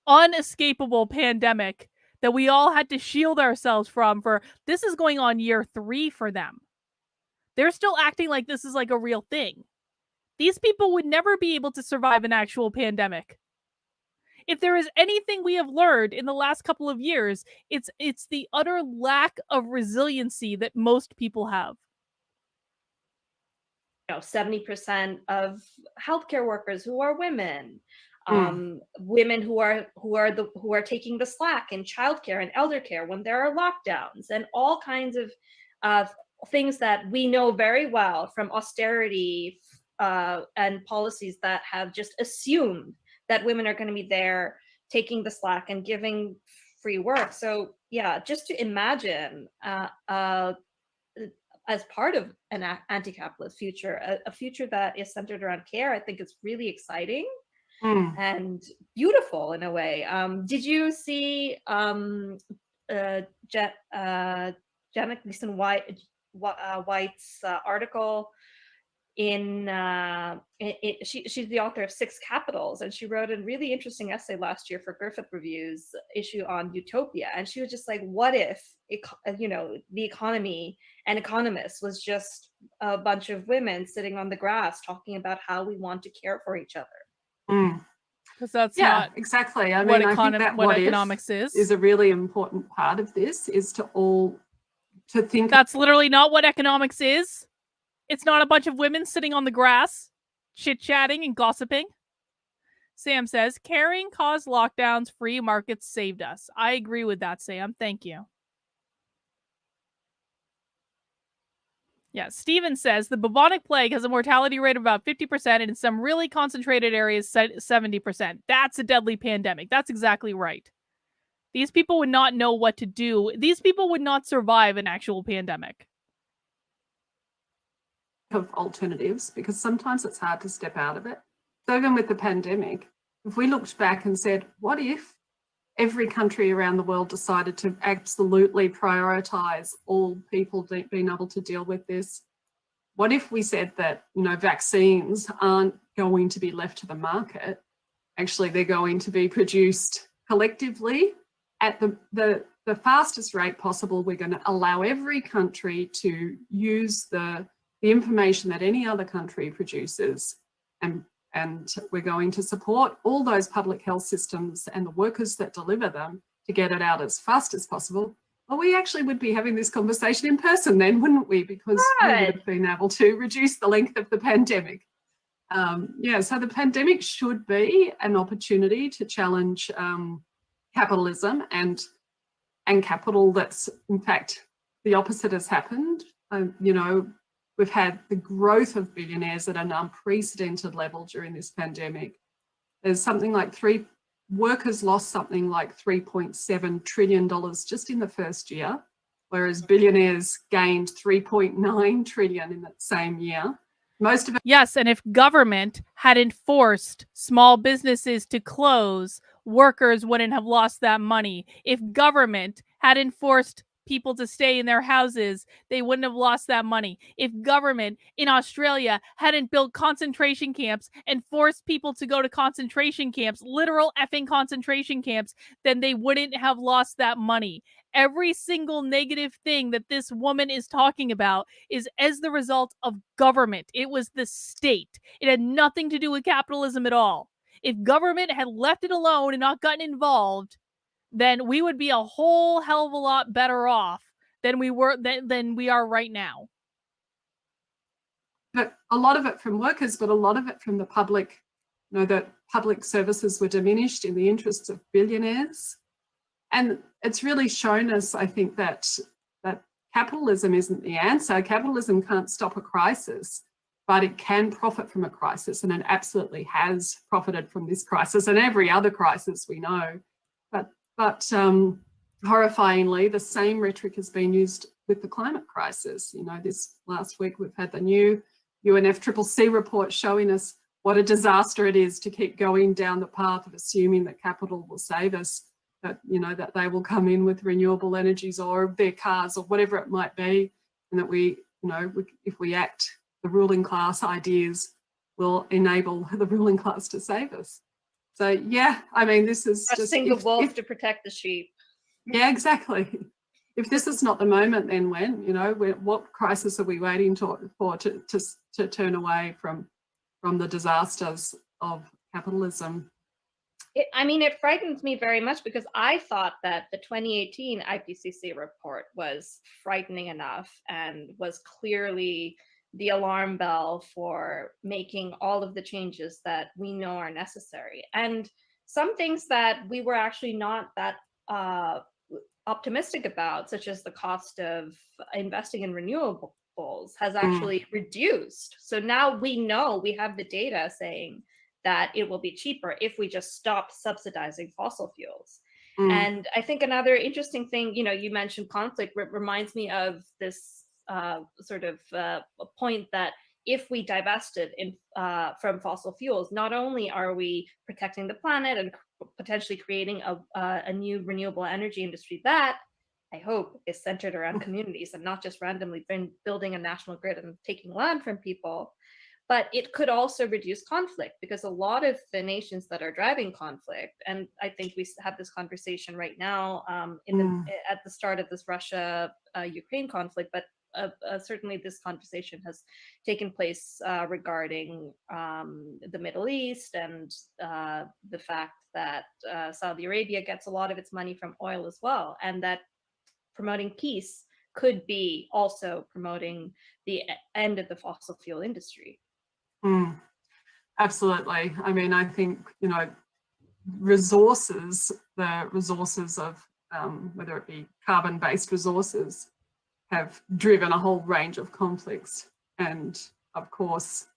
unescapable pandemic that we all had to shield ourselves from. For this is going on year 3 for them. They're still acting like this is like a real thing. These people would never be able to survive an actual pandemic. If there is anything we have learned in the last couple of years, it's the utter lack of resiliency that most people have. 70% of healthcare workers who are women, women who are taking the slack in childcare and elder care when there are lockdowns, and all kinds of things that we know very well from austerity and policies that have just assumed that women are going to be there taking the slack and giving free work. So yeah, just to imagine as part of an anti-capitalist future, a future that is centered around care, I think it's really exciting and beautiful in a way. Did you see Janet Gleason White's article she's the author of 6 Capitals, and she wrote a really interesting essay last year for Griffith Review's issue on utopia. And she was just like, what if the economy and economists was just a bunch of women sitting on the grass talking about how we want to care for each other? Because that's not exactly. I mean, I think that what economics is a really important part of this, is to think. That's literally not what economics is. It's not a bunch of women sitting on the grass, chit-chatting and gossiping. Sam says, caring caused lockdowns, free markets saved us. I agree with that, Sam. Thank you. Yeah, Steven says, the bubonic plague has a mortality rate of about 50%, and in some really concentrated areas, 70%. That's a deadly pandemic. That's exactly right. These people would not know what to do. These people would not survive an actual pandemic. Of alternatives, because sometimes it's hard to step out of it. So even with the pandemic, if we looked back and said, what if every country around the world decided to absolutely prioritize all people being able to deal with this? What if we said that, vaccines aren't going to be left to the market? Actually, they're going to be produced collectively at the fastest rate possible. We're going to allow every country to use the information that any other country produces, and we're going to support all those public health systems and the workers that deliver them to get it out as fast as possible. Well, we actually would be having this conversation in person then, wouldn't we? Because we would have been able to reduce the length of the pandemic. So the pandemic should be an opportunity to challenge capitalism and capital. That's, in fact, the opposite has happened. We've had the growth of billionaires at an unprecedented level during this pandemic. There's something like workers lost something like $3.7 trillion just in the first year, whereas billionaires gained $3.9 trillion in that same year. Most of it. Yes, and if government hadn't forced small businesses to close, workers wouldn't have lost that money. If government hadn't forced people to stay in their houses, they wouldn't have lost that money. If government in Australia hadn't built concentration camps and forced people to go to concentration camps, literal effing concentration camps, then they wouldn't have lost that money. Every single negative thing that this woman is talking about is as the result of government. It was the state. It had nothing to do with capitalism at all. If government had left it alone and not gotten involved, then we would be a whole hell of a lot better off than we are right now. But a lot of it from workers, but a lot of it from the public, that public services were diminished in the interests of billionaires. And it's really shown us, I think, that capitalism isn't the answer. Capitalism can't stop a crisis, but it can profit from a crisis, and it absolutely has profited from this crisis and every other crisis we know. But horrifyingly, the same rhetoric has been used with the climate crisis. This last week we've had the new UNFCCC report showing us what a disaster it is to keep going down the path of assuming that capital will save us, that they will come in with renewable energies or their cars or whatever it might be, and that if we act, the ruling class ideas will enable the ruling class to save us. So yeah, I mean, this is trusting the wolf to protect the sheep. Yeah, exactly. If this is not the moment, then when? What crisis are we waiting for to turn away from the disasters of capitalism? It frightens me very much, because I thought that the 2018 IPCC report was frightening enough and was clearly the alarm bell for making all of the changes that we know are necessary. And some things that we were actually not that optimistic about, such as the cost of investing in renewables, has actually reduced. So now we know, we have the data saying that it will be cheaper if we just stop subsidizing fossil fuels. And I think another interesting thing, you mentioned conflict, reminds me of this sort of point that if we divested from fossil fuels, not only are we protecting the planet and potentially creating a new renewable energy industry that I hope is centered around communities and not just randomly building a national grid and taking land from people, but it could also reduce conflict, because a lot of the nations that are driving conflict, and I think we have this conversation right now at the start of this Russia-Ukraine conflict, but certainly this conversation has taken place regarding the Middle East and the fact that Saudi Arabia gets a lot of its money from oil as well, and that promoting peace could be also promoting the end of the fossil fuel industry. Absolutely. I mean, I think, the resources of whether it be carbon-based resources have driven a whole range of conflicts. And of course,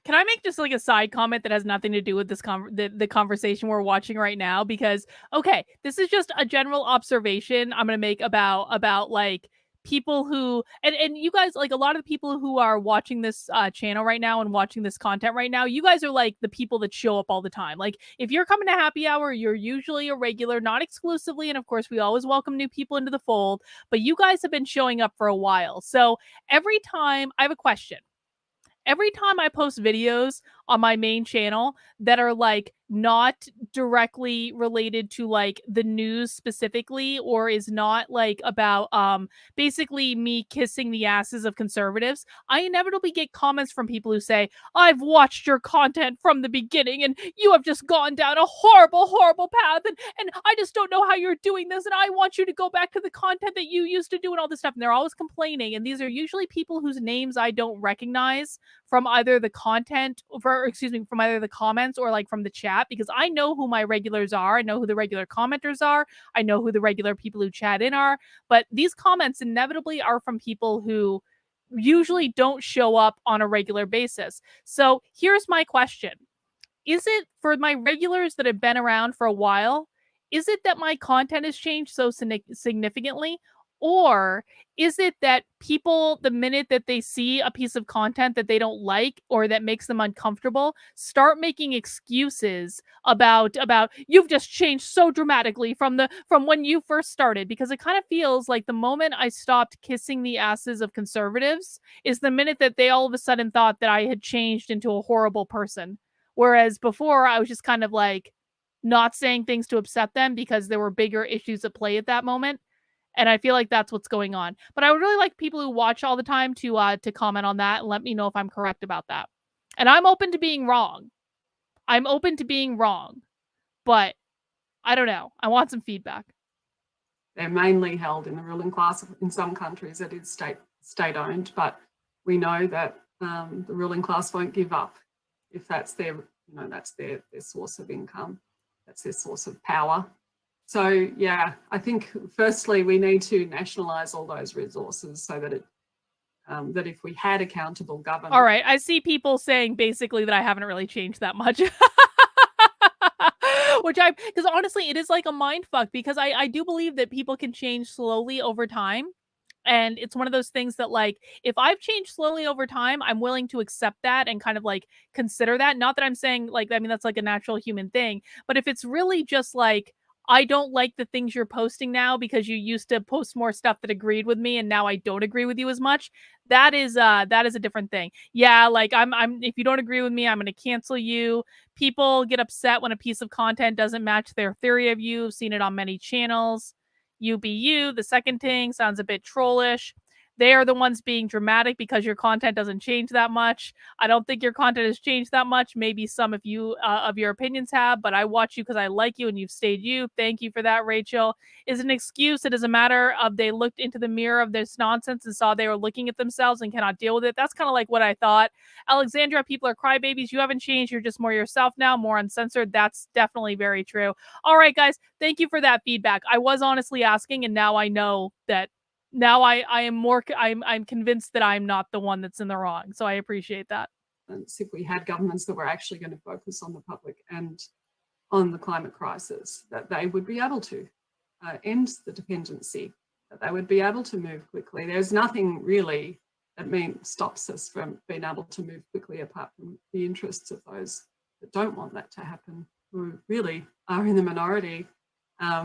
can I make just like a side comment that has nothing to do with this the conversation we're watching right now? Because, okay, this is just a general observation I'm going to make about like people who, and you guys, like a lot of the people who are watching this channel right now and watching this content right now, you guys are like the people that show up all the time. Like if you're coming to happy hour, you're usually a regular, not exclusively. And of course, we always welcome new people into the fold, but you guys have been showing up for a while. So every time, I have a question. Every time I post videos on my main channel that are like not directly related to like the news specifically, or is not like about basically me kissing the asses of conservatives, I inevitably get comments from people who say, I've watched your content from the beginning and you have just gone down a horrible, horrible path, and I just don't know how you're doing this, and I want you to go back to the content that you used to do and all this stuff. And they're always complaining, and these are usually people whose names I don't recognize from either the content, from either the comments or like from the chat, because I know who my regulars are. I know who the regular commenters are. I know who the regular people who chat in are. But these comments inevitably are from people who usually don't show up on a regular basis. So here's my question. Is it, for my regulars that have been around for a while, is it that my content has changed so significantly? Or is it that people, the minute that they see a piece of content that they don't like or that makes them uncomfortable, start making excuses about you've just changed so dramatically from when you first started? Because it kind of feels like the moment I stopped kissing the asses of conservatives is the minute that they all of a sudden thought that I had changed into a horrible person. Whereas before I was just kind of like not saying things to upset them because there were bigger issues at play at that moment. And I feel like that's what's going on. But I would really like people who watch all the time to comment on that and let me know if I'm correct about that. And I'm open to being wrong. But I don't know. I want some feedback. They're mainly held in the ruling class. In some countries, it is state-owned, but we know that the ruling class won't give up if that's their, that's their source of income, that's their source of power. So yeah, I think firstly we need to nationalise all those resources so that that if we had accountable government. All right, I see people saying basically that I haven't really changed that much. Because honestly, it is like a mind fuck, because I do believe that people can change slowly over time. And it's one of those things that, like, if I've changed slowly over time, I'm willing to accept that and kind of like consider that. Not that I'm saying, like, I mean, that's like a natural human thing. But if it's really just like, I don't like the things you're posting now because you used to post more stuff that agreed with me and now I don't agree with you as much, that is a different thing. Yeah, like I'm if you don't agree with me, I'm gonna cancel you. People get upset when a piece of content doesn't match their theory of you. I've seen it on many channels. You be you. The second thing sounds a bit trollish. They are the ones being dramatic because your content doesn't change that much. I don't think your content has changed that much. Maybe some of you of your opinions have, but I watch you because I like you and you've stayed you. Thank you for that, Rachel. Is an excuse. It is a matter of they looked into the mirror of this nonsense and saw they were looking at themselves and cannot deal with it. That's kind of like what I thought. Alexandra, people are crybabies. You haven't changed. You're just more yourself now, more uncensored. That's definitely very true. All right, guys. Thank you for that feedback. I was honestly asking, and now I know that now I am more, I'm convinced that I'm not the one that's in the wrong. So I appreciate that. If we had governments that were actually going to focus on the public and on the climate crisis, that they would be able to end the dependency, that they would be able to move quickly. There's nothing really that stops us from being able to move quickly, apart from the interests of those that don't want that to happen, who really are in the minority. I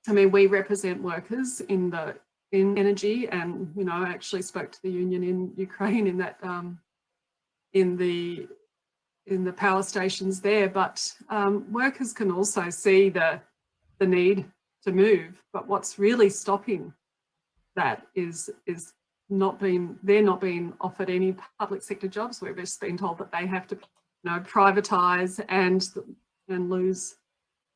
mean, we represent workers in energy, and I actually spoke to the union in Ukraine in that in the power stations there. But workers can also see the need to move. But what's really stopping that is they're not being offered any public sector jobs. We've just been told that they have to privatise and lose.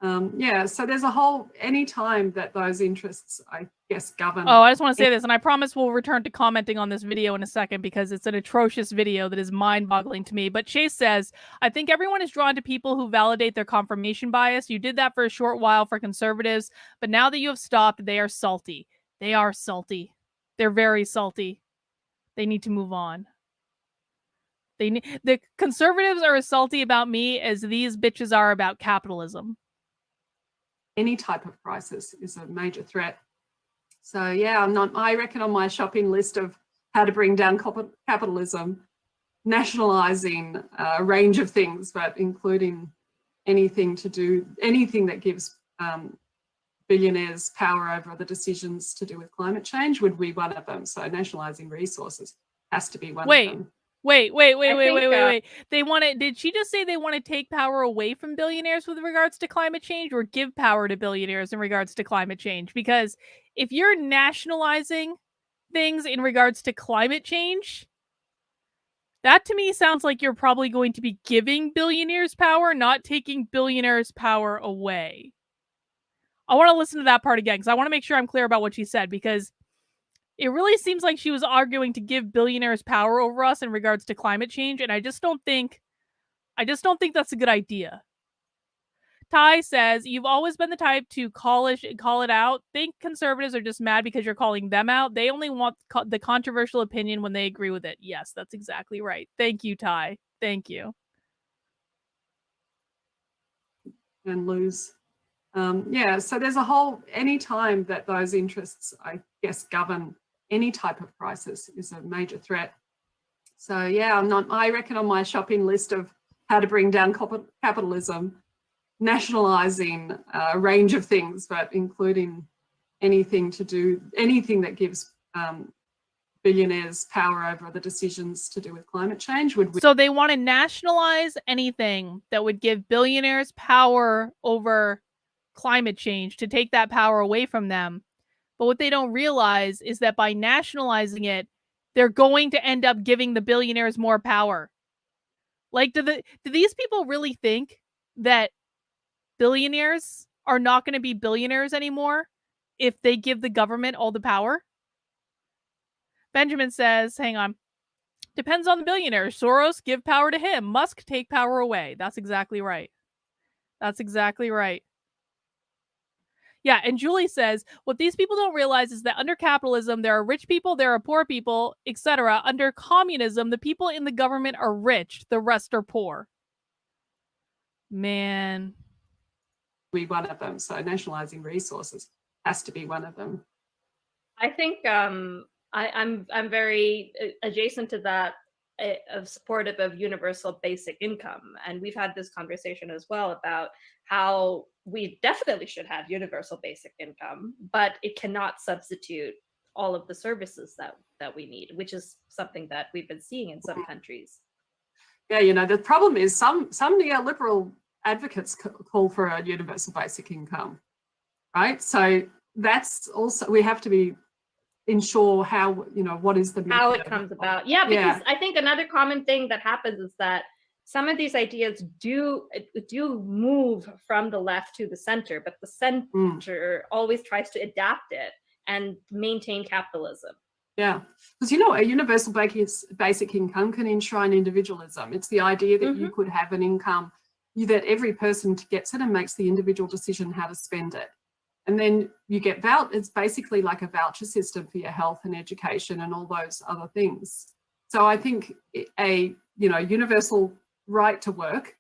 So there's a whole, any time that those interests, I guess, govern. Oh, I just want to say this, and I promise we'll return to commenting on this video in a second because it's an atrocious video that is mind-boggling to me. But Chase says, I think everyone is drawn to people who validate their confirmation bias. You did that for a short while for conservatives, but now that you have stopped, they are salty. They are salty. They're very salty. They need to move on. The conservatives are as salty about me as these bitches are about capitalism. Any type of crisis is a major threat. So yeah, I reckon on my shopping list of how to bring down capitalism, nationalising a range of things, but including anything that gives billionaires power over the decisions to do with climate change would be one of them. So nationalising resources has to be one of them. Wait. They want to, did she just say they want to take power away from billionaires with regards to climate change, or give power to billionaires in regards to climate change? Because if you're nationalizing things in regards to climate change, that to me sounds like you're probably going to be giving billionaires power, not taking billionaires power away. I want to listen to that part again because I want to make sure I'm clear about what she said, because it really seems like she was arguing to give billionaires power over us in regards to climate change, and I just don't think that's a good idea. Ty says, you've always been the type to call it out. Think conservatives are just mad because you're calling them out. They only want the controversial opinion when they agree with it. Yes, that's exactly right. Thank you, Ty. Thank you. And lose. So there's a whole, any time that those interests, I guess, govern any type of crisis is a major threat. So yeah, I reckon on my shopping list of how to bring down capitalism, nationalising a range of things, but including anything that gives billionaires power over the decisions to do with climate change would. So they want to nationalize anything that would give billionaires power over climate change, to take that power away from them. But what they don't realize is that by nationalizing it, they're going to end up giving the billionaires more power. Like, do these people really think that billionaires are not going to be billionaires anymore if they give the government all the power? Benjamin says, hang on. Depends on the billionaire. Soros, give power to him. Musk, take power away. That's exactly right. That's exactly right. Yeah, and Julie says, what these people don't realize is that under capitalism, there are rich people, there are poor people, etc. Under communism, the people in the government are rich, the rest are poor. Man. Be one of them. So nationalizing resources has to be one of them. I think I'm very adjacent to that, of supportive of universal basic income, and we've had this conversation as well about how we definitely should have universal basic income, but it cannot substitute all of the services that we need, which is something that we've been seeing in some countries. Yeah, you know, the problem is some neoliberal advocates call for a universal basic income, right? So that's also, we have to be ensure how, you know, what is the how it comes about. Yeah, because I think another common thing that happens is that some of these ideas do move from the left to the center, but the center always tries to adapt it and maintain capitalism. Yeah, because, you know, a universal basic income can enshrine individualism. It's the idea that you could have an income, that every person gets it and makes the individual decision how to spend it. And then you get it's basically like a voucher system for your health and education and all those other things. So I think a, you know, universal right to work,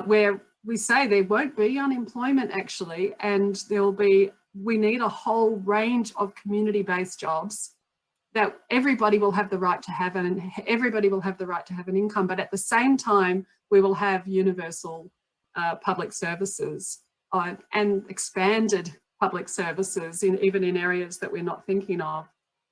where we say there won't be unemployment actually, and we need a whole range of community-based jobs that everybody will have the right to have, and everybody will have the right to have an income. But at the same time, we will have universal public services and expanded public services even in areas that we're not thinking of,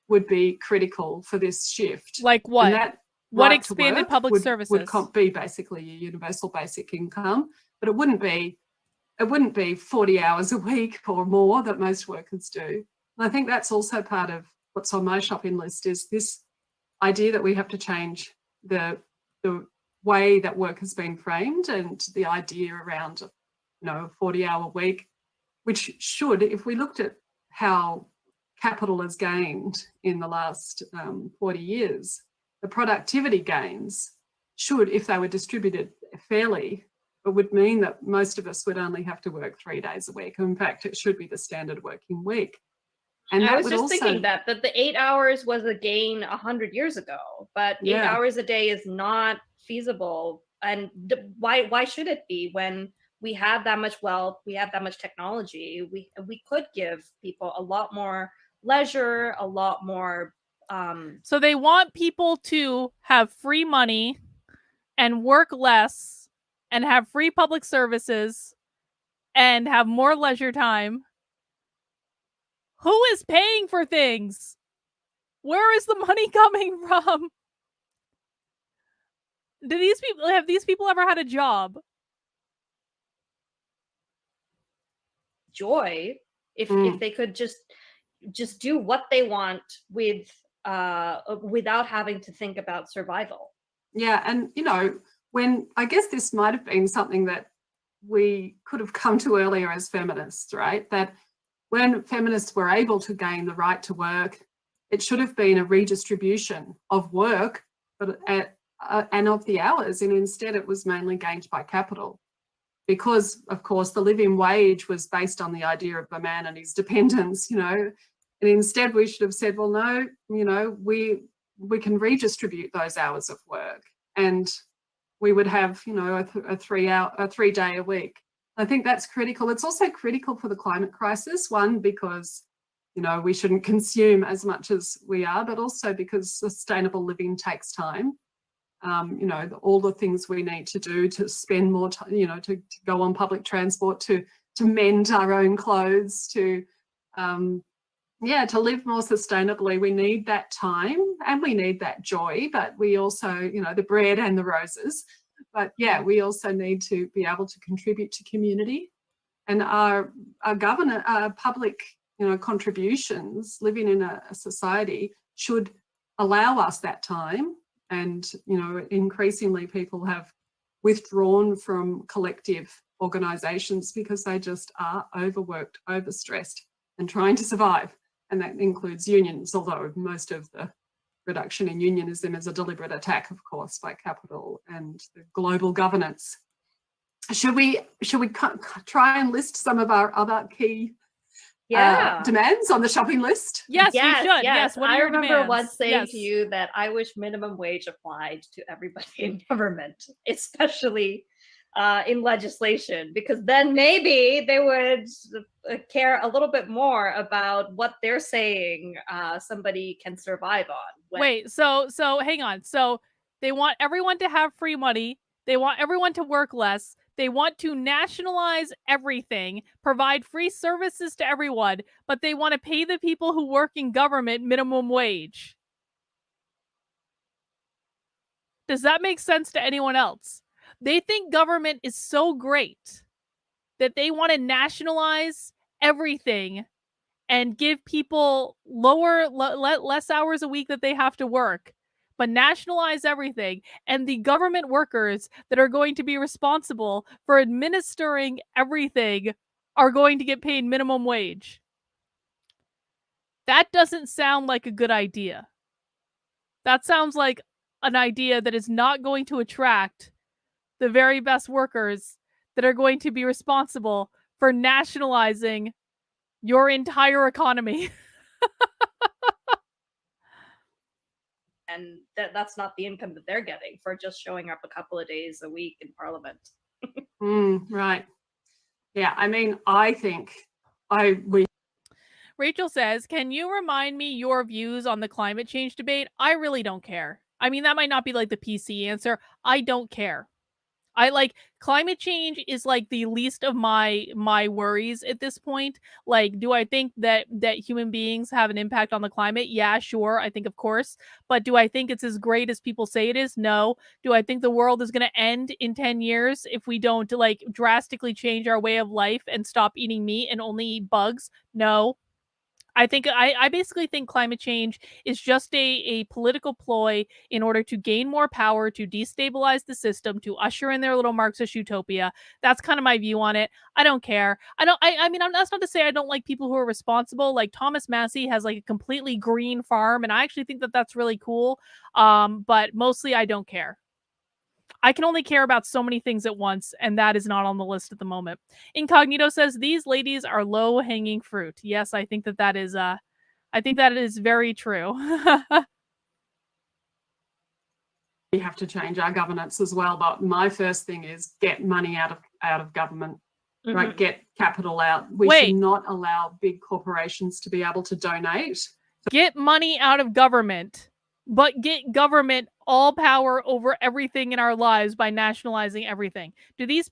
would be critical for this shift. Like what? And that what right expanded public services would be basically a universal basic income, but it wouldn't be 40 hours a week or more that most workers do. And I think that's also part of what's on my shopping list, is this idea that we have to change the way that work has been framed, and the idea around, you know, a 40-hour week, which should, if we looked at how capital has gained in the last 40 years, the productivity gains should, if they were distributed fairly, it would mean that most of us would only have to work 3 days a week. In fact, it should be the standard working week. And I was just thinking that the 8 hours was a gain 100 years ago, but 8 hours a day is not feasible. And why should it be when we have that much wealth, we have that much technology? We could give people a lot more leisure, a lot more. So they want people to have free money and work less and have free public services and have more leisure time. Who is paying for things? Where is the money coming from? Have these people ever had a job? Joy, if they could just do what they want without having to think about survival. Yeah, and you know, when I guess this might have been something that we could have come to earlier as feminists, right? That when feminists were able to gain the right to work, it should have been a redistribution of work, but and of the hours, and instead it was mainly gained by capital. Because, of course, the living wage was based on the idea of the man and his dependents, you know, and instead we should have said, well, no, you know, we can redistribute those hours of work, and we would have, you know, a 3 day a week. I think that's critical. It's also critical for the climate crisis, one, because, you know, we shouldn't consume as much as we are, but also because sustainable living takes time. You know, all the things we need to do to spend more time, you know, to go on public transport, to mend our own clothes, to live more sustainably. We need that time and we need that joy, but we also, you know, the bread and the roses. But yeah, we also need to be able to contribute to community, and our public, you know, contributions, living in a society, should allow us that time. And, you know, increasingly people have withdrawn from collective organisations because they just are overworked, overstressed. and trying to survive. And that includes unions, although most of the reduction in unionism is a deliberate attack, of course, by capital and the global governance. Should we try and list some of our other key demands on the shopping list? Yes, we should. Yes. What are your remember demands? once saying to you that I wish minimum wage applied to everybody in government, especially in legislation, because then maybe they would care a little bit more about what they're saying somebody can survive on. Wait, so hang on. So they want everyone to have free money. They want everyone to work less. They want to nationalize everything, provide free services to everyone, but they want to pay the people who work in government minimum wage. Does that make sense to anyone else? They think government is so great that they want to nationalize everything and give people less hours a week that they have to work, but nationalize everything. And the government workers that are going to be responsible for administering everything are going to get paid minimum wage. That doesn't sound like a good idea. That sounds like an idea that is not going to attract the very best workers that are going to be responsible for nationalizing your entire economy. And that's not the income that they're getting for just showing up a couple of days a week in Parliament. Right. Yeah, I mean, I think Rachel says, can you remind me your views on the climate change debate? I really don't care. I mean, that might not be like the PC answer. I don't care. I like climate change is like the least of my worries at this point. Like, do I think that human beings have an impact on the climate? Yeah, sure. I think, of course. But do I think it's as great as people say it is? No. Do I think the world is going to end in 10 years if we don't like drastically change our way of life and stop eating meat and only eat bugs? No. I think I basically think climate change is just a political ploy in order to gain more power, to destabilize the system, to usher in their little Marxist utopia. That's kind of my view on it. I don't care. I mean, that's not to say I don't like people who are responsible. Like Thomas Massey has like a completely green farm, and I actually think that that's really cool. But mostly I don't care. I can only care about so many things at once, and that is not on the list at the moment. Incognito says these ladies are low-hanging fruit. Yes, I think that is I think that is very true. we have to change our governance as well. But my first thing is get money out of government, right? Get capital out. We should not allow big corporations to be able to donate. Get money out of government, but get government all power over everything in our lives by nationalizing everything. Do these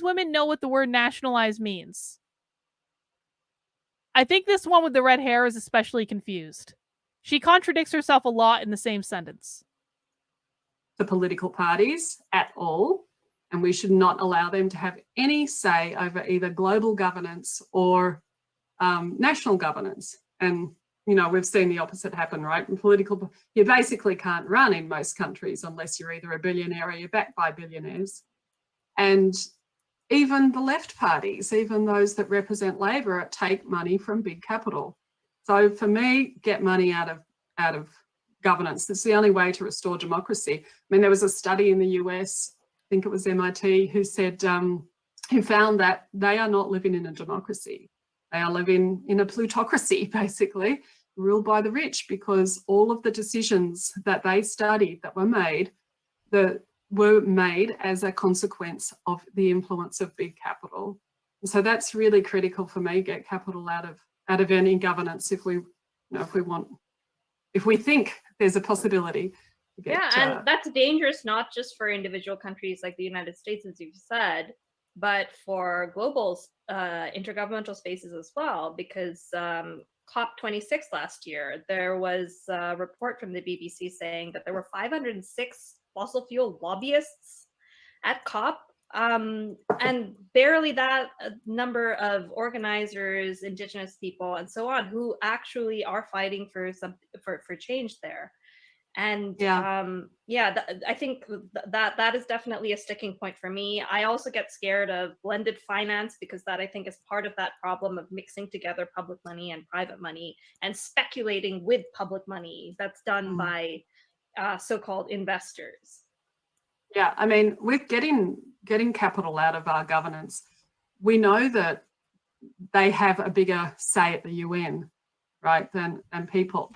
women know what the word nationalize means? I think this one with the red hair is especially confused. She contradicts herself a lot in the same sentence. The political parties at all, and we should not allow them to have any say over either global governance or national governance. And you know, we've seen the opposite happen, right? In political, you basically can't run in most countries unless you're either a billionaire or you're backed by billionaires. And even the left parties, even those that represent Labor, take money from big capital. So for me, get money out of governance. It's the only way to restore democracy. I mean, there was a study in the US, I think it was MIT, who said, who found that they are not living in a democracy. They are living in a plutocracy, basically, ruled by the rich, because all of the decisions that they studied that were made as a consequence of the influence of big capital. And so that's really critical for me. Get capital out of any governance if we think there's a possibility. And that's dangerous not just for individual countries like the United States, as you've said, but for global intergovernmental spaces as well, because COP26 last year, there was a report from the BBC saying that there were 506 fossil fuel lobbyists at COP, and barely that number of organizers, Indigenous people, and so on, who actually are fighting for change there. And I think that is definitely a sticking point for me. I also get scared of blended finance, because that, I think, is part of that problem of mixing together public money and private money and speculating with public money that's done by so-called investors. Yeah, I mean, with getting capital out of our governance, we know that they have a bigger say at the UN, right, than people.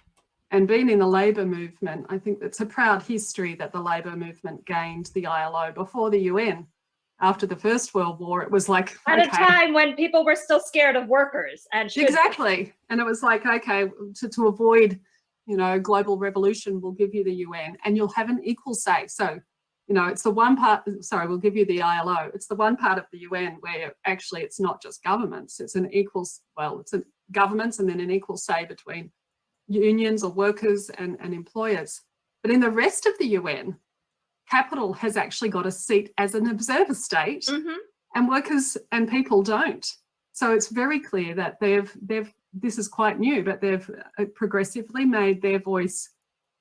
And being in the labour movement, I think it's a proud history that the labour movement gained the ILO before the UN. After the First World War, it was like at a time when people were still scared of workers, and exactly, and it was like, okay, to avoid, global revolution, we'll give you the UN, and you'll have an equal say. So, it's the one part. Sorry, we'll give you the ILO. It's the one part of the UN where actually it's not just governments. It's an equal. Well, it's governments, and then an equal say between unions or workers and employers. But in the rest of the UN, capital has actually got a seat as an observer state, and workers and people don't. So it's very clear that they've this is quite new, but they've progressively made their voice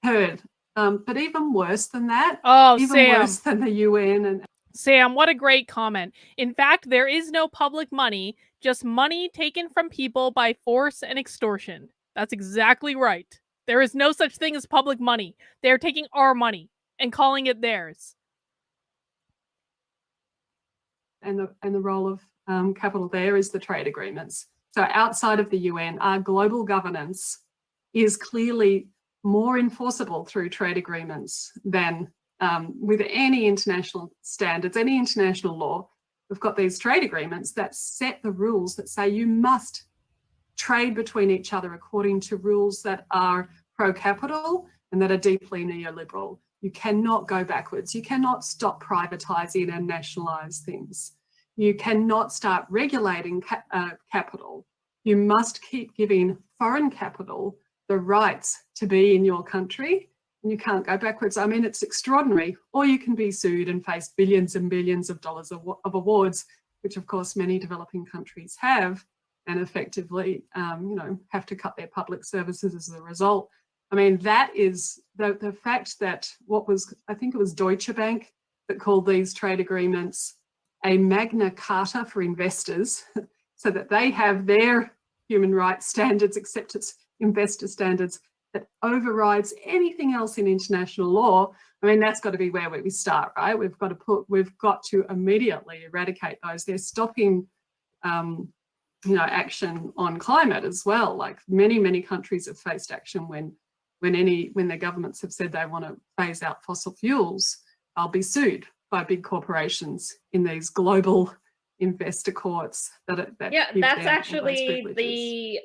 heard. But even worse than that, worse than the UN. And Sam, what a great comment. In fact, there is no public money, just money taken from people by force and extortion. That's exactly right. There is no such thing as public money. They're taking our money and calling it theirs. And the role of capital there is the trade agreements. So outside of the UN, our global governance is clearly more enforceable through trade agreements than with any international standards, any international law. We've got these trade agreements that set the rules that say you must trade between each other according to rules that are pro-capital and that are deeply neoliberal. You cannot go backwards. You cannot stop privatizing and nationalize things. You cannot start regulating capital. You must keep giving foreign capital the rights to be in your country, and you can't go backwards. I mean, it's extraordinary. Or you can be sued and face billions and billions of dollars of awards, which of course many developing countries have, and effectively, have to cut their public services as a result. I mean, that is the fact that I think it was Deutsche Bank that called these trade agreements a Magna Carta for investors, so that they have their human rights standards, except it's investor standards, that overrides anything else in international law. I mean, that's got to be where we start, right? We've got to immediately eradicate those. They're stopping action on climate as well. Like many countries have faced action when their governments have said they want to phase out fossil fuels. They'll be sued by big corporations in these global investor courts. That's actually the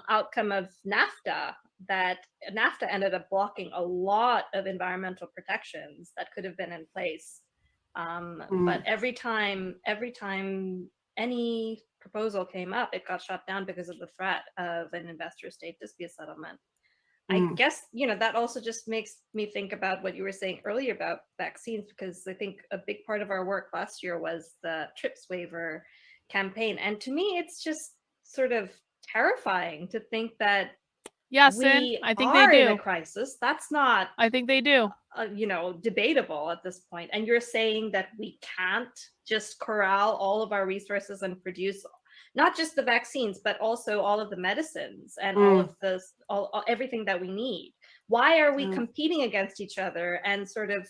outcome of NAFTA. That NAFTA ended up blocking a lot of environmental protections that could have been in place. But every time any proposal came up, it got shut down because of the threat of an investor-state dispute settlement. I guess, that also just makes me think about what you were saying earlier about vaccines, because I think a big part of our work last year was the TRIPS waiver campaign. And to me, it's just sort of terrifying to think that I think are they do. in a crisis. That's not, I think they do. Debatable at this point. And you're saying that we can't just corral all of our resources and produce not just the vaccines, but also all of the medicines and all of this, everything that we need. Why are we competing against each other and sort of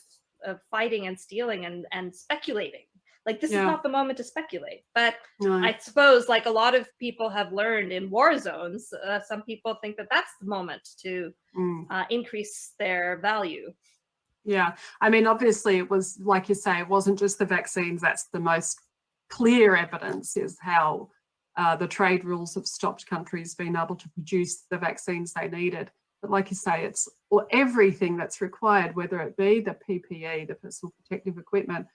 fighting and stealing and speculating? Like, this is not the moment to speculate. But I suppose, like a lot of people have learned in war zones, some people think that that's the moment to increase their value. Yeah, I mean, obviously it was, like you say, it wasn't just the vaccines. That's the most clear evidence, is how the trade rules have stopped countries being able to produce the vaccines they needed. But like you say, it's everything that's required, whether it be the PPE, the personal protective equipment,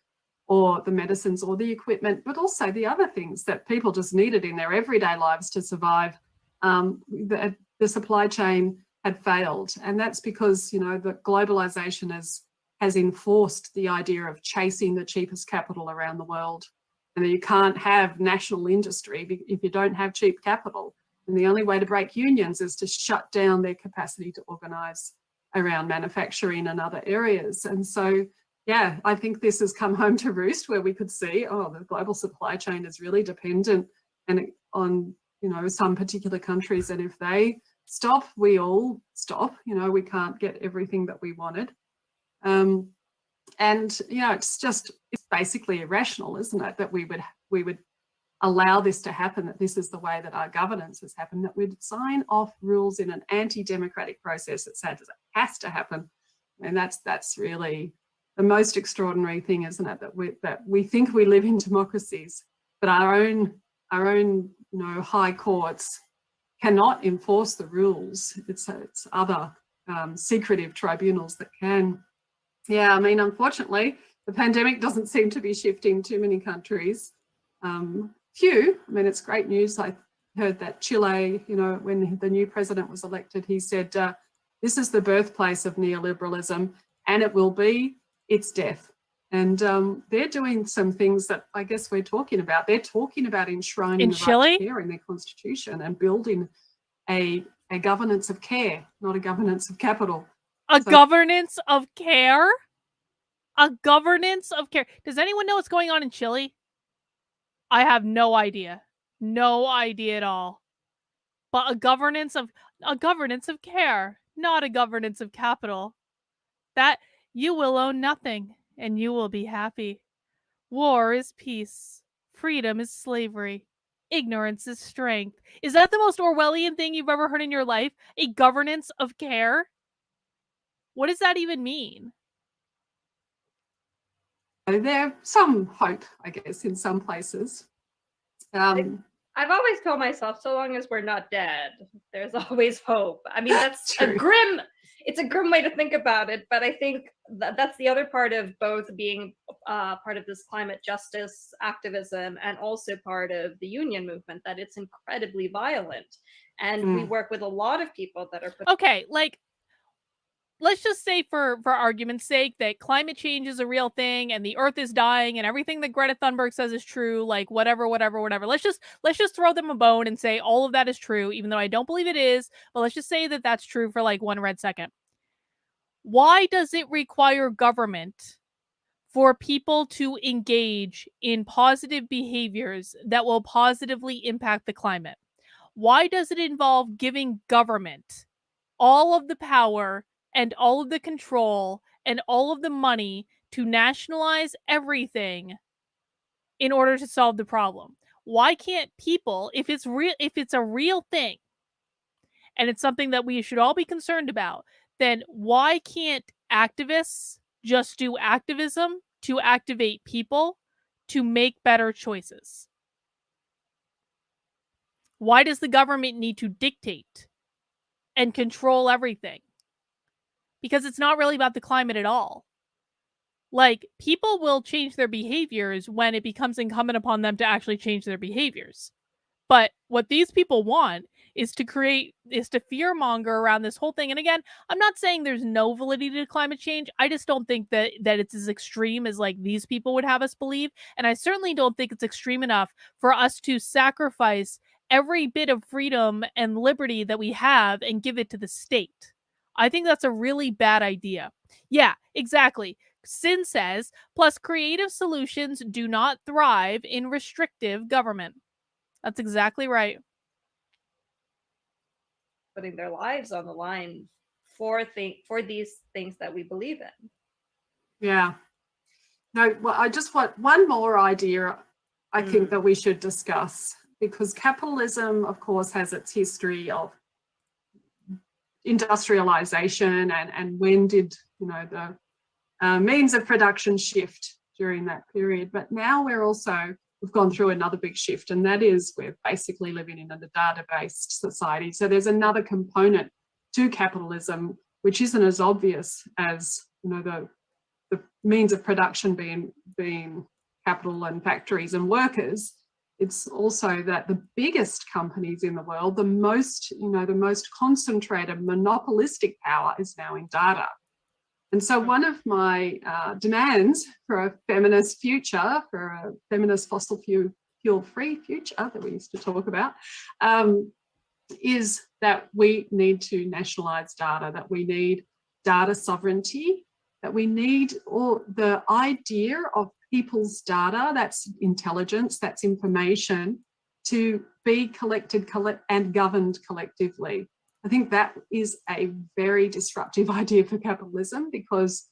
or the medicines or the equipment, but also the other things that people just needed in their everyday lives to survive. The supply chain had failed. And that's because, the globalization has enforced the idea of chasing the cheapest capital around the world. And you can't have national industry if you don't have cheap capital. And the only way to break unions is to shut down their capacity to organise around manufacturing and other areas. And so, yeah, I think this has come home to roost, where we could see, oh, the global supply chain is really dependent on, you know, some particular countries. And if they stop, we all stop. You know, we can't get everything that we wanted. And, you know, it's basically irrational, isn't it, that we would allow this to happen, that this is the way that our governance has happened, that we'd sign off rules in an anti-democratic process that says it has to happen. And that's really the most extraordinary thing, isn't it, that we think we live in democracies, but our own you know, high courts cannot enforce the rules. It's other secretive tribunals that can. Yeah, I mean, unfortunately, the pandemic doesn't seem to be shifting too many countries. Few. I mean, it's great news. I heard that Chile, you know, when the new president was elected, he said, this is the birthplace of neoliberalism, and it will be its death. And they're doing some things that I guess we're talking about. They're talking about enshrining the right to care in their constitution and building a governance of care, not a governance of capital. Governance of care? A governance of care. Does anyone know what's going on in Chile? I have no idea. No idea at all. But a governance of care, not a governance of capital. That you will own nothing and you will be happy. War is peace. Freedom is slavery. Ignorance is strength. Is that the most Orwellian thing you've ever heard in your life? A governance of care? What does that even mean? There's some hope, I guess, in some places. I've always told myself, so long as we're not dead, there's always hope. I mean, that's it's a grim way to think about it, but I think that's the other part of both being part of this climate justice activism and also part of the union movement, that it's incredibly violent. And we work with a lot of people that are... Okay, like, let's just say for argument's sake that climate change is a real thing and the earth is dying and everything that Greta Thunberg says is true, like whatever. Let's just throw them a bone and say all of that is true, even though I don't believe it is, but let's just say that that's true for like 1 red second. Why does it require government for people to engage in positive behaviors that will positively impact the climate? Why does it involve giving government all of the power and all of the control and all of the money to nationalize everything in order to solve the problem? Why can't people, if it's a real thing and it's something that we should all be concerned about, then why can't activists just do activism to activate people to make better choices? Why does the government need to dictate and control everything? Because it's not really about the climate at all. Like, people will change their behaviors when it becomes incumbent upon them to actually change their behaviors. But what these people want is to fearmonger around this whole thing. And again, I'm not saying there's no validity to climate change. I just don't think that it's as extreme as like these people would have us believe. And I certainly don't think it's extreme enough for us to sacrifice every bit of freedom and liberty that we have and give it to the state. I think that's a really bad idea. Yeah, exactly. Sin says, plus creative solutions do not thrive in restrictive government. That's exactly right. Putting their lives on the line for these things that we believe in. Yeah. No, well, I just want one more idea I think that we should discuss, because capitalism, of course, has its history of industrialization and when did, you know, the means of production shift during that period. But now we've gone through another big shift, and that is we're basically living in a data-based society. So there's another component to capitalism which isn't as obvious as, you know, the means of production being capital and factories and workers. It's also that the biggest companies in the world, the most concentrated monopolistic power is now in data. And so one of my demands for a feminist future, for a feminist fossil fuel-free future that we used to talk about, is that we need to nationalise data, that we need data sovereignty, that we need all the idea of people's data, that's intelligence, that's information, to be collected and governed collectively. I think that is a very disruptive idea for capitalism, because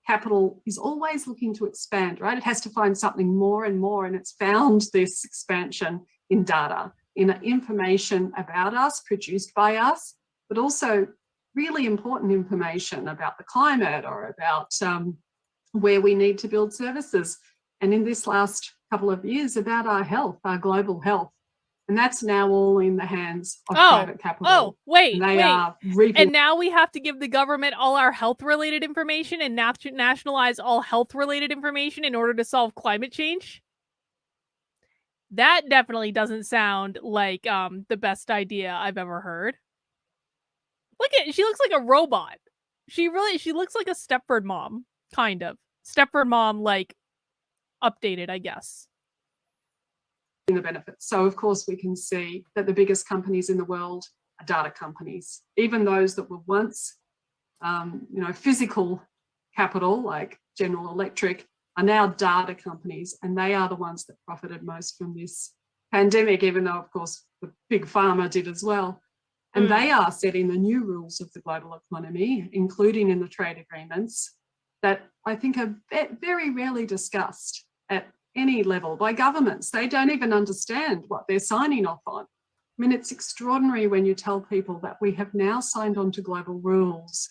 capital is always looking to expand, right? It has to find something more and more, and it's found this expansion in data, in information about us, produced by us, but also really important information about the climate or about where we need to build services. And in this last couple of years, about our health, our global health. And that's now all in the hands of private capital. Oh, wait, and they are reaping. And now we have to give the government all our health-related information and nationalize all health-related information in order to solve climate change? That definitely doesn't sound like the best idea I've ever heard. She looks like a robot. She looks like a Stepford mom, kind of. Stepford mom, like, updated, I guess. The benefits. So of course we can see that the biggest companies in the world are data companies. Even those that were once, physical capital like General Electric are now data companies, and they are the ones that profited most from this pandemic, even though of course the big pharma did as well. And they are setting the new rules of the global economy, including in the trade agreements that I think are very rarely discussed at any level by governments. They don't even understand what they're signing off on. I mean, it's extraordinary when you tell people that we have now signed on to global rules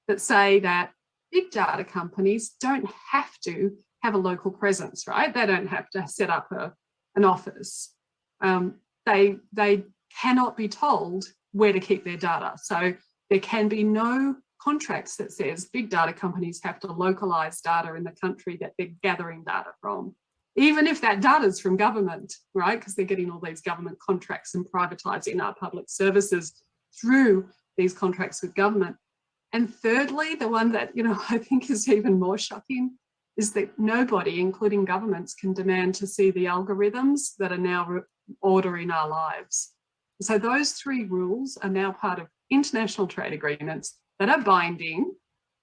that say that big data companies don't have to have a local presence, right? They don't have to set up an office. They cannot be told where to keep their data. So there can be no contracts that says big data companies have to localize data in the country that they're gathering data from, even if that data is from government, right? Because they're getting all these government contracts and privatizing our public services through these contracts with government. And thirdly, the one that, I think is even more shocking is that nobody, including governments, can demand to see the algorithms that are now ordering our lives. So those three rules are now part of international trade agreements that are binding,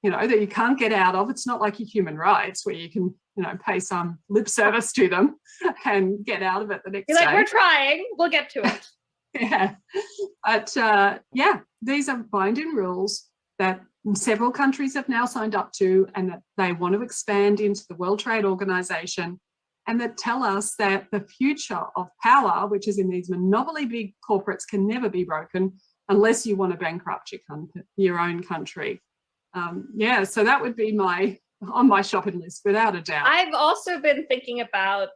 that you can't get out of. It's not like your human rights where you can, pay some lip service to them and get out of it the next day. We're trying, we'll get to it. Yeah. But these are binding rules that several countries have now signed up to, and that they want to expand into the World Trade Organization, and that tell us that the future of power, which is in these monopoly big corporates, can never be broken unless you want to bankrupt your own country. So that would be on my shopping list without a doubt. I've also been thinking about,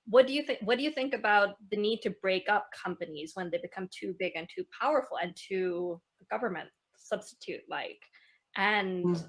what do you think about the need to break up companies when they become too big and too powerful and too government substitute like? And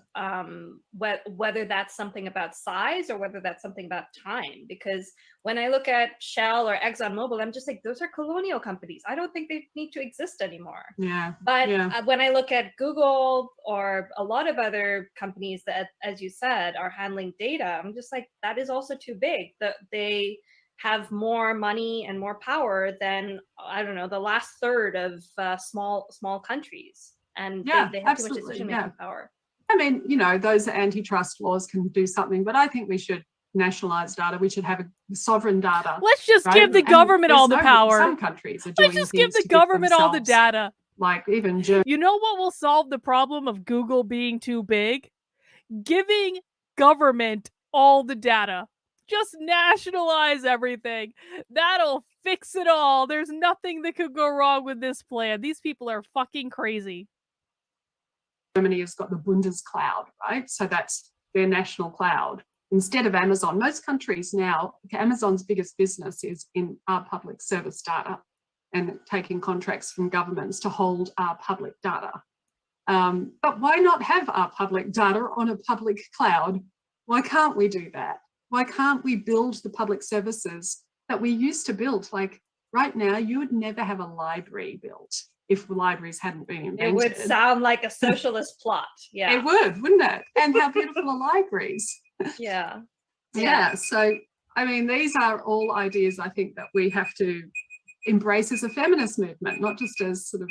whether that's something about size or whether that's something about time, because when I look at Shell or ExxonMobil, I'm just like, those are colonial companies. I don't think they need to exist anymore. Yeah. But when I look at Google or a lot of other companies that, as you said, are handling data, I'm just like, that is also too big. That they have more money and more power than, I don't know, the last third of small countries. And they have too much decision-making power. I mean, those antitrust laws can do something, but I think we should nationalize data. We should have a sovereign data. Let's just give the government all the power. Some countries are doing Let's just give the government all the data. Like even Germany. You know what will solve the problem of Google being too big? Giving government all the data. Just nationalize everything. That'll fix it all. There's nothing that could go wrong with this plan. These people are fucking crazy. Germany has got the Bundescloud, right? So that's their national cloud. Instead of Amazon, most countries now, Amazon's biggest business is in our public service data and taking contracts from governments to hold our public data. But why not have our public data on a public cloud? Why can't we do that? Why can't we build the public services that we used to build? Like right now, you would never have a library built if libraries hadn't been invented. It would sound like a socialist plot. Yeah. It would, wouldn't it? And how beautiful are libraries? Yeah. So, I mean, these are all ideas I think that we have to embrace as a feminist movement, not just as sort of,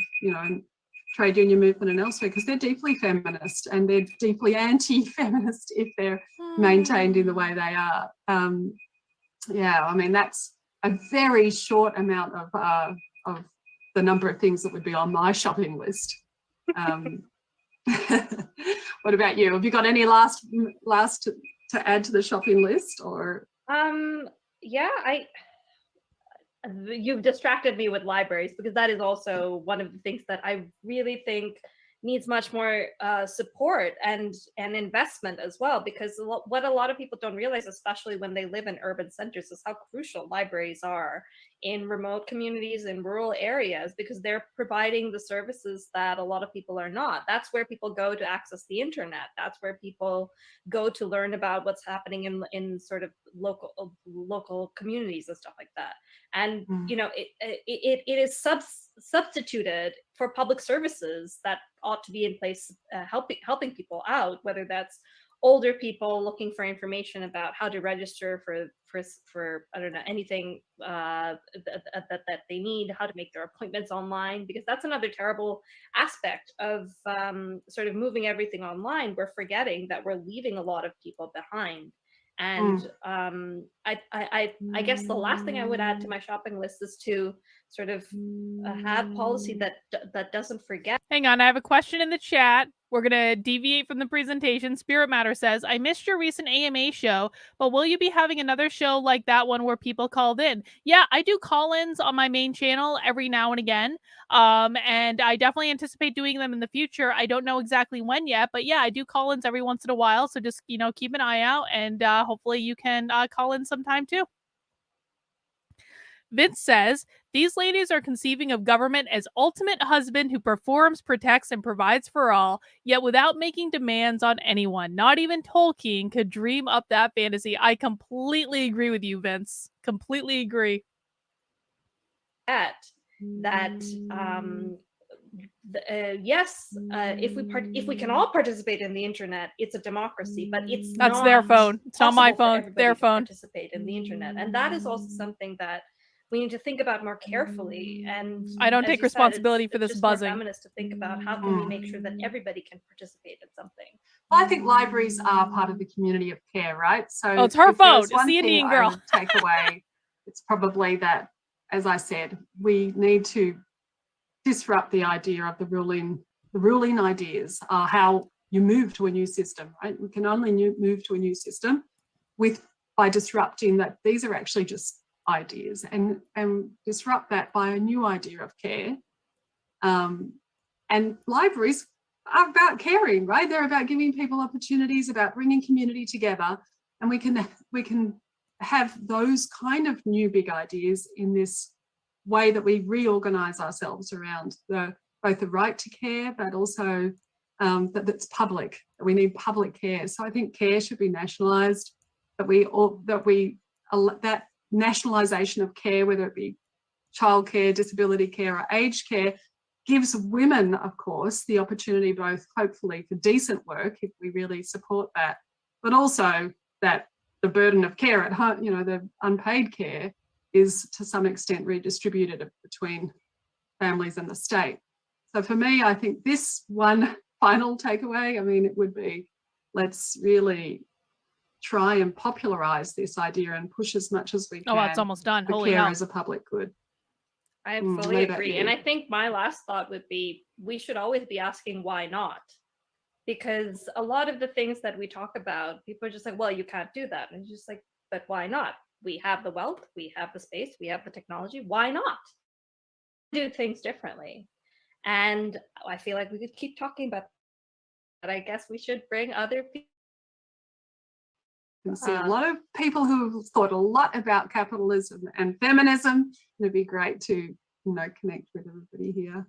trade union movement and elsewhere, because they're deeply feminist and they're deeply anti-feminist if they're maintained in the way they are. Yeah, I mean, that's a very short amount of the number of things that would be on my shopping list. What about you? Have you got any last to add to the shopping list, or? Yeah, you've distracted me with libraries, because that is also one of the things that I really think needs much more support and investment as well, because what a lot of people don't realize, especially when they live in urban centers, is how crucial libraries are in remote communities and rural areas, because they're providing the services that a lot of people are not. That's where people go to access the internet. That's where people go to learn about what's happening in sort of local communities and stuff like that. And you know, it is substituted for public services that ought to be in place, helping people out, whether that's older people looking for information about how to register for I don't know, anything that they need, how to make their appointments online, because that's another terrible aspect of sort of moving everything online. We're forgetting that we're leaving a lot of people behind. And I guess the last thing I would add to my shopping list is to sort of have policy that doesn't forget. Hang on, I have a question in the chat. We're going to deviate from the presentation. Spirit Matter says, I missed your recent AMA show, but will you be having another show like that one where people called in? Yeah, I do call-ins on my main channel every now and again. And I definitely anticipate doing them in the future. I don't know exactly when yet, but yeah, I do call-ins every once in a while. So just, you know, keep an eye out, and hopefully you can call in sometime too. Vince says, these ladies are conceiving of government as ultimate husband who performs, protects, and provides for all, yet without making demands on anyone. Not even Tolkien could dream up that fantasy. I completely agree with you, Vince. Completely agree. Yes, if we can all participate in the internet, it's a democracy, but that's their phone. It's not my phone. Their phone. Participate in the internet, and that is also something that we need to think about more carefully. And I don't take responsibility for this buzzing. Feminists to think about how can we make sure that everybody can participate in something. I think libraries are part of the community of care, right? So it's her phone. It's the Indian girl. I would take away, it's probably that, as I said, we need to disrupt the idea of the ruling ideas, how you move to a new system, right? We can only move to a new system by disrupting that these are actually just ideas, and disrupt that by a new idea of care. And libraries are about caring, right? They're about giving people opportunities, about bringing community together, and we can have those kind of new big ideas in this way that we reorganize ourselves around both the right to care, but also that's public. We need public care. So I think care should be nationalized. That nationalisation of care, whether it be childcare, disability care, or aged care, gives women, of course, the opportunity both hopefully for decent work, if we really support that, but also that the burden of care at home, you know, the unpaid care, is to some extent redistributed between families and the state. So for me, I think this one final takeaway, I mean, it would be, let's really try and popularize this idea and push as much as we can. Oh, it's almost done. Holy care as a public good. I fully agree. And I think my last thought would be, we should always be asking why not? Because a lot of the things that we talk about, people are just like, well, you can't do that. And it's just like, but why not? We have the wealth, we have the space, we have the technology. Why not do things differently? And I feel like we could keep talking about that, but I guess we should bring other people. I can see a lot of people who thought a lot about capitalism and feminism. It'd be great to, you know, connect with everybody here.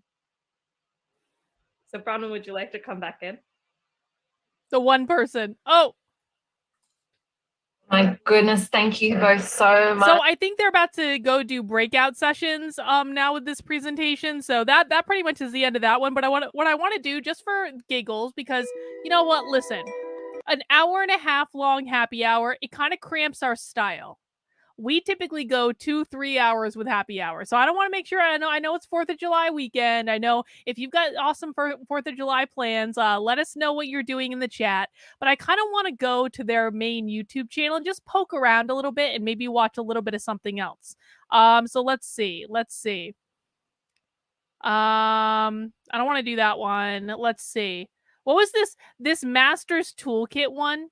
So Bronwyn, would you like to come back in? The one person. Oh, my goodness, thank you both so much. So I think they're about to go do breakout sessions now with this presentation. So that pretty much is the end of that one. But what I want to do, just for giggles, because you know what? Listen, an hour and a half long happy hour, it kind of cramps our style. we typically go 2-3 hours with happy hour. So I don't want to make sure I know it's 4th of July weekend. I know if you've got awesome 4th of July plans, let us know what you're doing in the chat. But I kind of want to go to their main YouTube channel and just poke around a little bit and maybe watch a little bit of something else. So let's see. I don't want to do that one. Let's see. What was this Master's Toolkit one?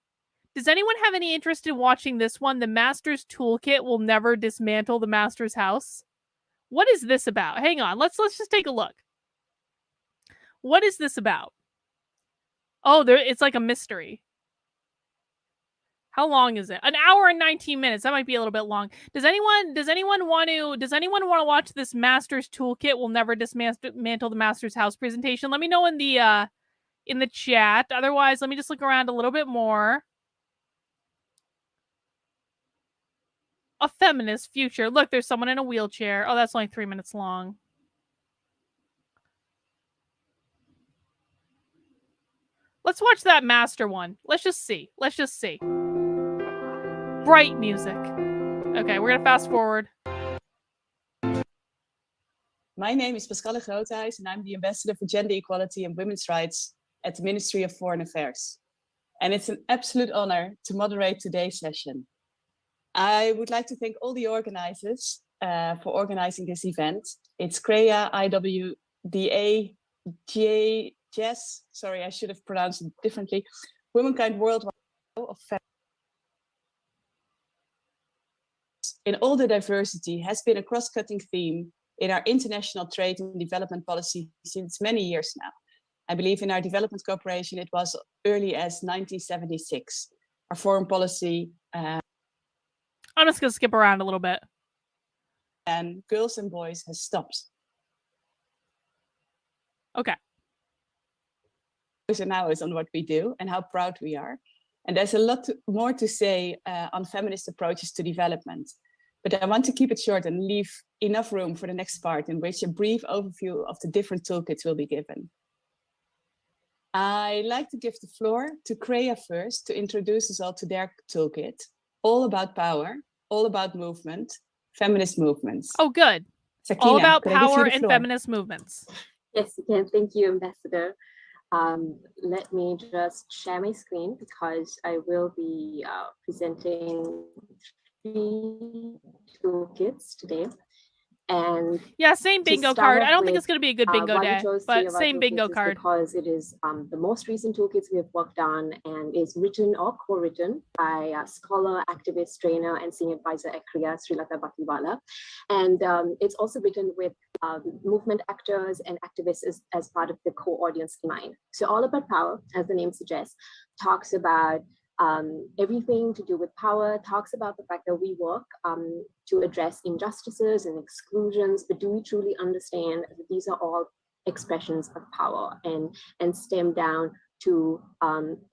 Does anyone have any interest in watching this one? The Master's Toolkit will never dismantle the Master's house. What is this about? Hang on. Let's just take a look. What is this about? Oh, it's like a mystery. How long is it? An hour and 19 minutes. That might be a little bit long. Does anyone want to watch this Master's Toolkit will never dismantle the Master's house presentation? Let me know in the chat. Otherwise, let me just look around a little bit more. A feminist future. Look, there's someone in a wheelchair. Oh, that's only 3 minutes long. Let's watch that master one. Let's just see. Bright music. Okay, we're gonna fast forward. My name is Pascale Groothuis and I'm the Ambassador for Gender Equality and Women's Rights at the Ministry of Foreign Affairs. And it's an absolute honor to moderate today's session. I would like to thank all the organizers for organizing this event. It's CREA, IWDA, GES, sorry, I should have pronounced it differently, Womankind Worldwide of in all the diversity has been a cross-cutting theme in our international trade and development policy since many years now. I believe in our development cooperation, it was early as 1976. Our foreign policy I'm just going to skip around a little bit. And girls and boys has stopped. Okay. And now is on what we do and how proud we are. And there's a lot more to say on feminist approaches to development. But I want to keep it short and leave enough room for the next part in which a brief overview of the different toolkits will be given. I like to give the floor to CREA first to introduce us all to their toolkit, all about power, all about movement, feminist movements. Oh, good. Sakina, all about power and feminist movements. Yes, you can. Thank you, Ambassador. Let me just share my screen because I will be presenting 3 toolkits today. And yeah, same bingo card. I don't think it's going to be a good bingo day, but same bingo card. Because it is the most recent toolkits we have worked on and is written or co-written by a scholar, activist, trainer, and senior advisor at CREA, Srilata Batiwala. And it's also written with movement actors and activists as part of the core audience in mind. So All About Power, as the name suggests, talks about everything to do with power, talks about the fact that we work to address injustices and exclusions, but do we truly understand that these are all expressions of power and stem down to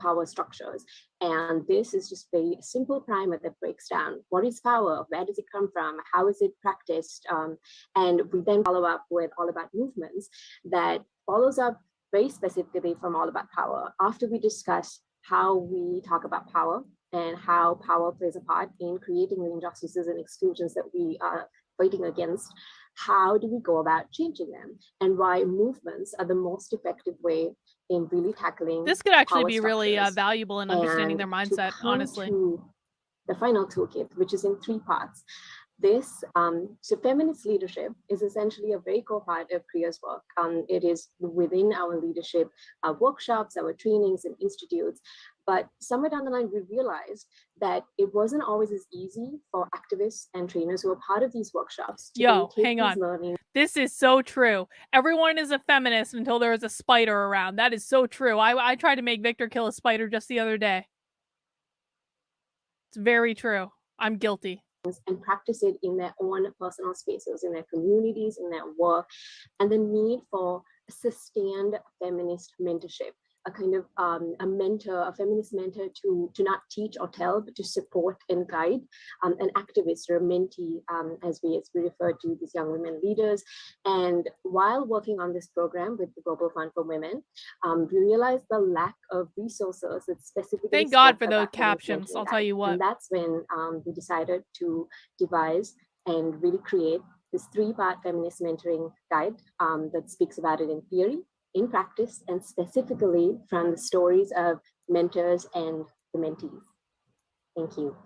power structures? And this is just a simple primer that breaks down what is power, where does it come from, how is it practiced, and we then follow up with All About Movements that follows up very specifically from All About Power. After we discuss how we talk about power and how power plays a part in creating the injustices and exclusions that we are fighting against, how do we go about changing them, and why movements are the most effective way in really tackling this could actually be really valuable in understanding their mindset, honestly. The final toolkit, which is in 3 parts. This, so feminist leadership is essentially a very core part of CREA's work. It is within our leadership workshops, our trainings and institutes. But somewhere down the line, we realized that it wasn't always as easy for activists and trainers who are part of these workshops to hang on. This is so true. Everyone is a feminist until there is a spider around. That is so true. I tried to make Victor kill a spider just the other day. It's very true. I'm guilty. And practice it in their own personal spaces, in their communities, in their work, and the need for sustained feminist mentorship. a kind of a mentor, a feminist mentor to not teach or tell, but to support and guide, an activist or a mentee, as we refer to these young women leaders. And while working on this program with the Global Fund for Women, we realized the lack of resources that specifically. Thank God for those captions, I'll tell you what. And that's when we decided to devise and really create this 3-part feminist mentoring guide that speaks about it in theory, in practice, and specifically from the stories of mentors and the mentees. Thank you.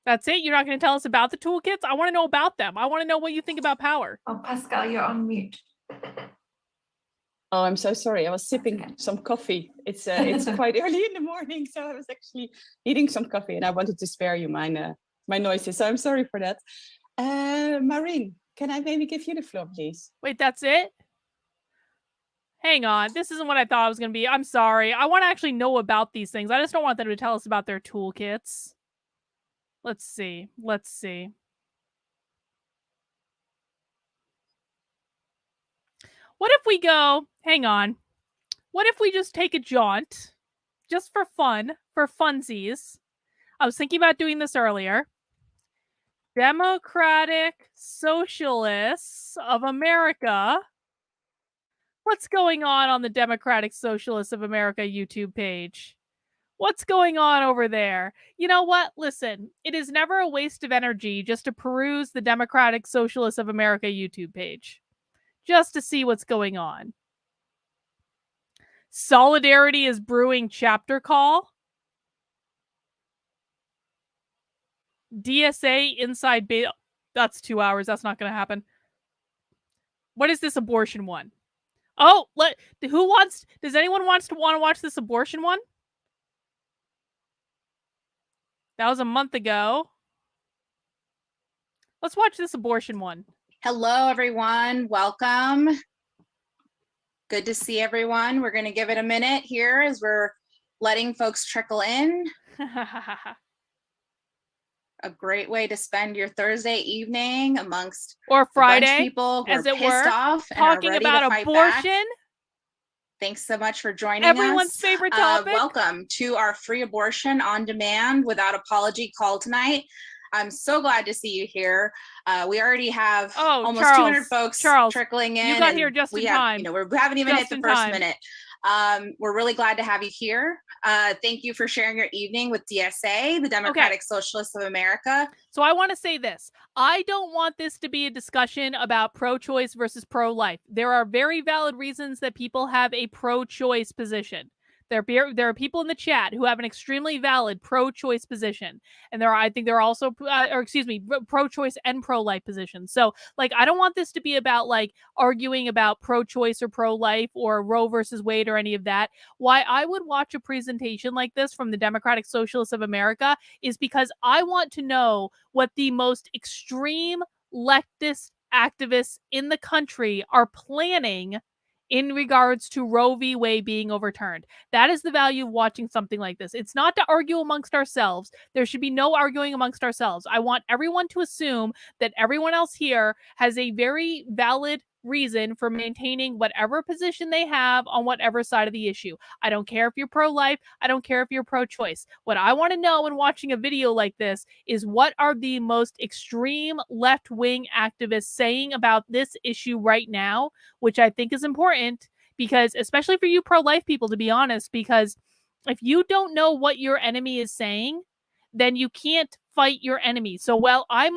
That's it? You're not going to tell us about the toolkits? I want to know about them. I want to know what you think about power. Oh, Pascal, you're on mute. Oh, I'm so sorry. I was sipping some coffee. It's quite early in the morning, so I was actually eating some coffee, and I wanted to spare you my noises. So I'm sorry for that. Marine, can I maybe give you the floor, please? Wait, that's it? Hang on. This isn't what I thought it was going to be. I'm sorry. I want to actually know about these things. I just don't want them to tell us about their toolkits. Let's see. Let's see. What if we go, hang on. What if we just take a jaunt, just for fun, for funsies? I was thinking about doing this earlier. Democratic Socialists of America. What's going on the Democratic Socialists of America YouTube page? What's going on over there? You know what? Listen, it is never a waste of energy just to peruse the Democratic Socialists of America YouTube page, just to see what's going on. Solidarity is brewing chapter call. DSA inside beta. That's 2 hours. That's not going to happen. What is this abortion one? Oh, does anyone want to watch this abortion one? That was a month ago. Let's watch this abortion one. Hello, everyone. Welcome. Good to see everyone. We're going to give it a minute here as we're letting folks trickle in. A great way to spend your Thursday evening amongst or Friday, a bunch of people who as are it pissed were, off and talking are ready about to fight abortion. Back. Thanks so much for joining Everyone's us. favorite topic. Welcome to our free abortion on demand without apology call tonight. I'm so glad to see you here. We already have almost Charles, 200 folks trickling in. You got here just in time. We haven't even hit the first minute. We're really glad to have you here. Thank you for sharing your evening with DSA, the Democratic Socialists of America. So I want to say this. I don't want this to be a discussion about pro-choice versus pro-life. There are very valid reasons that people have a pro-choice position. There are people in the chat who have an extremely valid pro-choice position. And I think there are also, pro-choice and pro-life positions. So, I don't want this to be about, arguing about pro-choice or pro-life or Roe versus Wade or any of that. Why I would watch a presentation like this from the Democratic Socialists of America is because I want to know what the most extreme leftist activists in the country are planning in regards to Roe v. Wade being overturned. That is the value of watching something like this. It's not to argue amongst ourselves. There should be no arguing amongst ourselves. I want everyone to assume that everyone else here has a very valid reason for maintaining whatever position they have on whatever side of the issue. I don't care if you're pro-life. I don't care if you're pro-choice. What I want to know when watching a video like this is what are the most extreme left-wing activists saying about this issue right now, which I think is important because, especially for you pro-life people, to be honest, because if you don't know what your enemy is saying, then you can't fight your enemy. So while I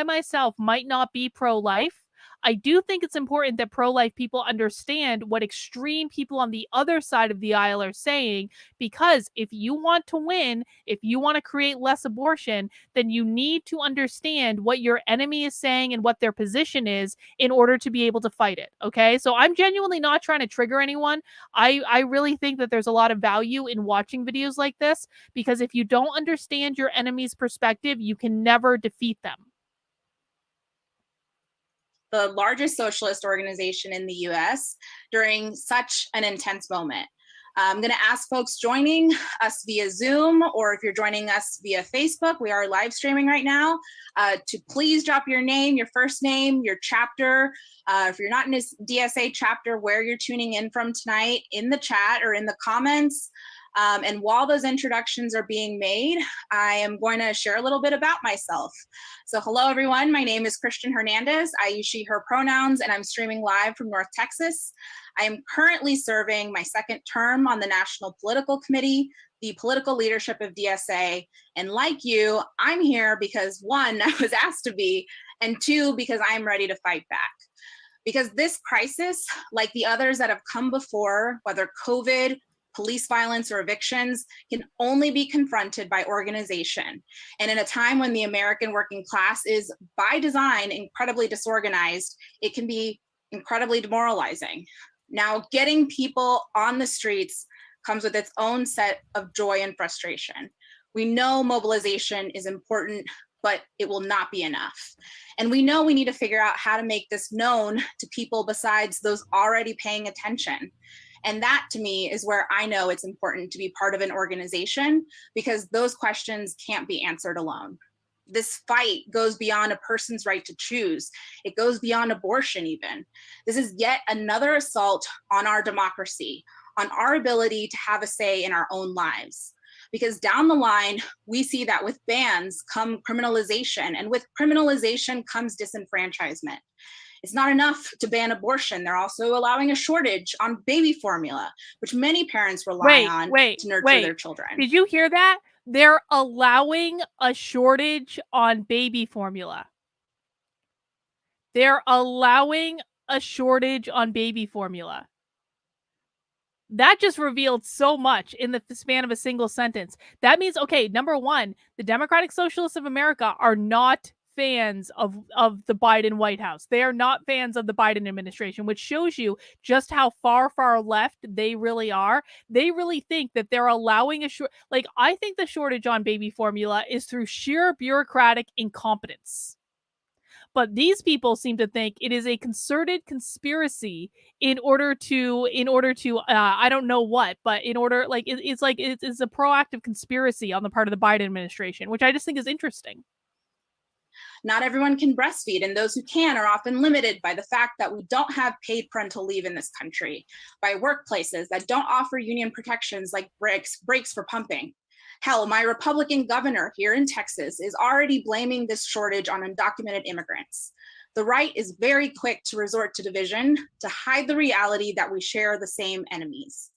myself might not be pro-life, I do think it's important that pro-life people understand what extreme people on the other side of the aisle are saying, because if you want to win, if you want to create less abortion, then you need to understand what your enemy is saying and what their position is in order to be able to fight it, okay? So I'm genuinely not trying to trigger anyone. I really think that there's a lot of value in watching videos like this, because if you don't understand your enemy's perspective, you can never defeat them. The largest socialist organization in the US during such an intense moment. I'm going to ask folks joining us via Zoom, or if you're joining us via Facebook, we are live streaming right now, to please drop your name, your first name, your chapter. If you're not in this DSA chapter, where you're tuning in from tonight, in the chat or in the comments. And while those introductions are being made, I am going to share a little bit about myself. So hello, everyone. My name is Christian Hernandez. I use she, her pronouns, and I'm streaming live from North Texas. I am currently serving my second term on the National Political Committee, the political leadership of DSA. And like you, I'm here because one, I was asked to be, and two, because I'm ready to fight back. Because this crisis, like the others that have come before, whether COVID, police violence, or evictions, can only be confronted by organization. And in a time when the American working class is, by design, incredibly disorganized, it can be incredibly demoralizing. Now, getting people on the streets comes with its own set of joy and frustration. We know mobilization is important, but it will not be enough. And we know we need to figure out how to make this known to people besides those already paying attention. And that, to me, is where I know it's important to be part of an organization, because those questions can't be answered alone. This fight goes beyond a person's right to choose. It goes beyond abortion even. This is yet another assault on our democracy, on our ability to have a say in our own lives. Because down the line, we see that with bans come criminalization, and with criminalization comes disenfranchisement. It's not enough to ban abortion. They're also allowing a shortage on baby formula, which many parents rely on to nurture their children. Did you hear that? They're allowing a shortage on baby formula. They're allowing a shortage on baby formula. That just revealed so much in the span of a single sentence. That means, okay, number one, the Democratic Socialists of America are not fans of the Biden White House. They are not fans of the Biden administration, which shows you just how far left they really are. They really think that they're allowing I think the shortage on baby formula is through sheer bureaucratic incompetence. But these people seem to think it is a concerted conspiracy in order to I don't know what, but in order, it's a proactive conspiracy on the part of the Biden administration, which I just think is interesting. Not everyone can breastfeed, and those who can are often limited by the fact that we don't have paid parental leave in this country, by workplaces that don't offer union protections like breaks for pumping. Hell, my Republican governor here in Texas is already blaming this shortage on undocumented immigrants. The right is very quick to resort to division to hide the reality that we share the same enemies.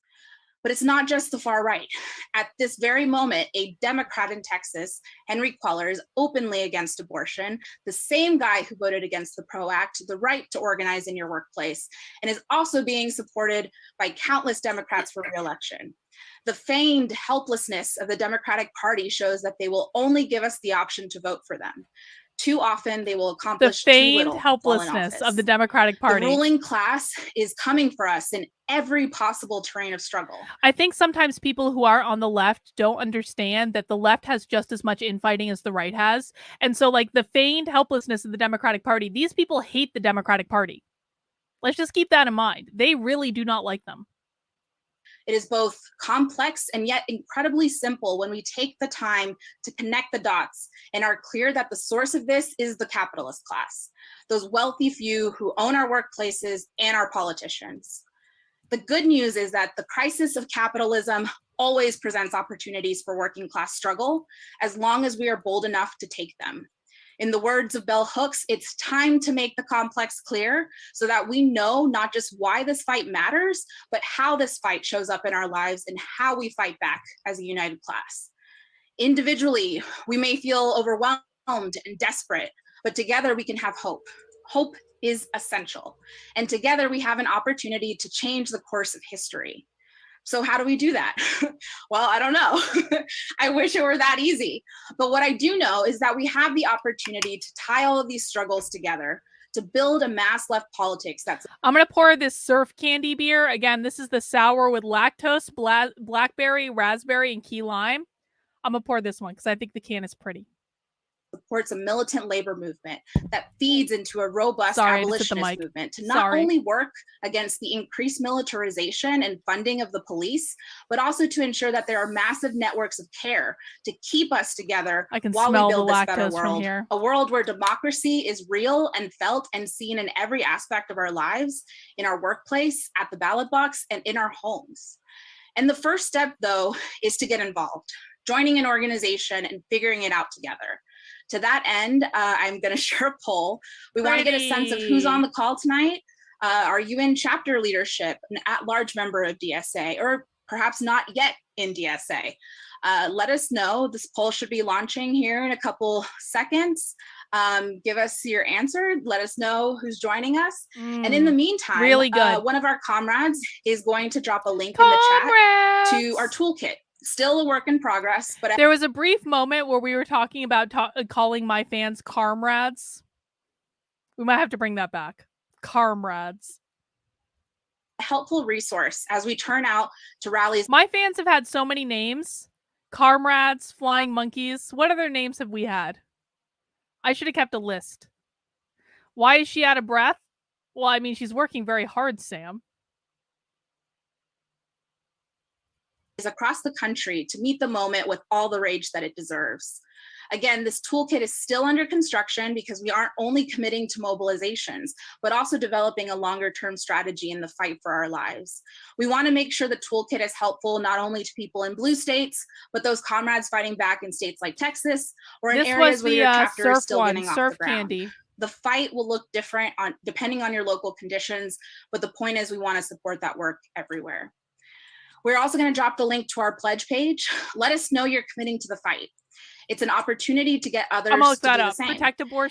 But it's not just the far right. At this very moment, a Democrat in Texas, Henry Cuellar, is openly against abortion, the same guy who voted against the PRO Act, the right to organize in your workplace, and is also being supported by countless Democrats for re-election. The feigned helplessness of the Democratic Party shows that they will only give us the option to vote for them. Too often, they will accomplish the feigned too little helplessness of the Democratic Party. The ruling class is coming for us in every possible terrain of struggle. I think sometimes people who are on the left don't understand that the left has just as much infighting as the right has. And so, the feigned helplessness of the Democratic Party, these people hate the Democratic Party. Let's just keep that in mind. They really do not like them. It is both complex and yet incredibly simple when we take the time to connect the dots and are clear that the source of this is the capitalist class, those wealthy few who own our workplaces and our politicians. The good news is that the crisis of capitalism always presents opportunities for working class struggle, as long as we are bold enough to take them. In the words of Bell Hooks, it's time to make the complex clear so that we know not just why this fight matters, but how this fight shows up in our lives and how we fight back as a united class. Individually, we may feel overwhelmed and desperate, but together we can have hope. Hope is essential. And together we have an opportunity to change the course of history. So how do we do that? Well, I don't know. I wish it were that easy. But what I do know is that we have the opportunity to tie all of these struggles together to build a mass left politics that's... I'm going to pour this Surf Candy beer. Again, this is the sour with lactose, blackberry, raspberry, and key lime. I'm going to pour this one because I think the can is pretty. supports a militant labor movement that feeds into a robust Sorry, I just hit the abolitionist mic. movement to not Sorry. only work against the increased militarization and funding of the police, but also to ensure that there are massive networks of care to keep us together I can while we smell build the this better lactose from world. here. A world where democracy is real and felt and seen in every aspect of our lives, in our workplace, at the ballot box, and in our homes. And the first step, though, is to get involved, joining an organization and figuring it out together. To that end, I'm going to share a poll. We want to get a sense of who's on the call tonight. Are you in chapter leadership, an at-large member of DSA, or perhaps not yet in DSA? Let us know. This poll should be launching here in a couple seconds. Give us your answer. Let us know who's joining us. And in the meantime, really good. One of our comrades is going to drop a link in the chat to our toolkit. Still a work in progress, but there was a brief moment where we were talking about calling my fans comrades. We might have to bring that back. Comrades. a helpful resource as we turn out to rallies. My fans have had so many names. Comrades, flying monkeys. What other names have we had? I should have kept a list. Why is she out of breath? Well, I mean, she's working very hard, Sam. Across the country to meet the moment with all the rage that it deserves. Again, this toolkit is still under construction because we aren't only committing to mobilizations, but also developing a longer-term strategy in the fight for our lives. We want to make sure the toolkit is helpful not only to people in blue states, but those comrades fighting back in states like Texas or in areas where your chapter is still getting off the ground. Candy. The fight will look different depending on your local conditions, but the point is we want to support that work everywhere. We're also going to drop the link to our pledge page. Let us know you're committing to the fight. It's an opportunity to get others to do the same.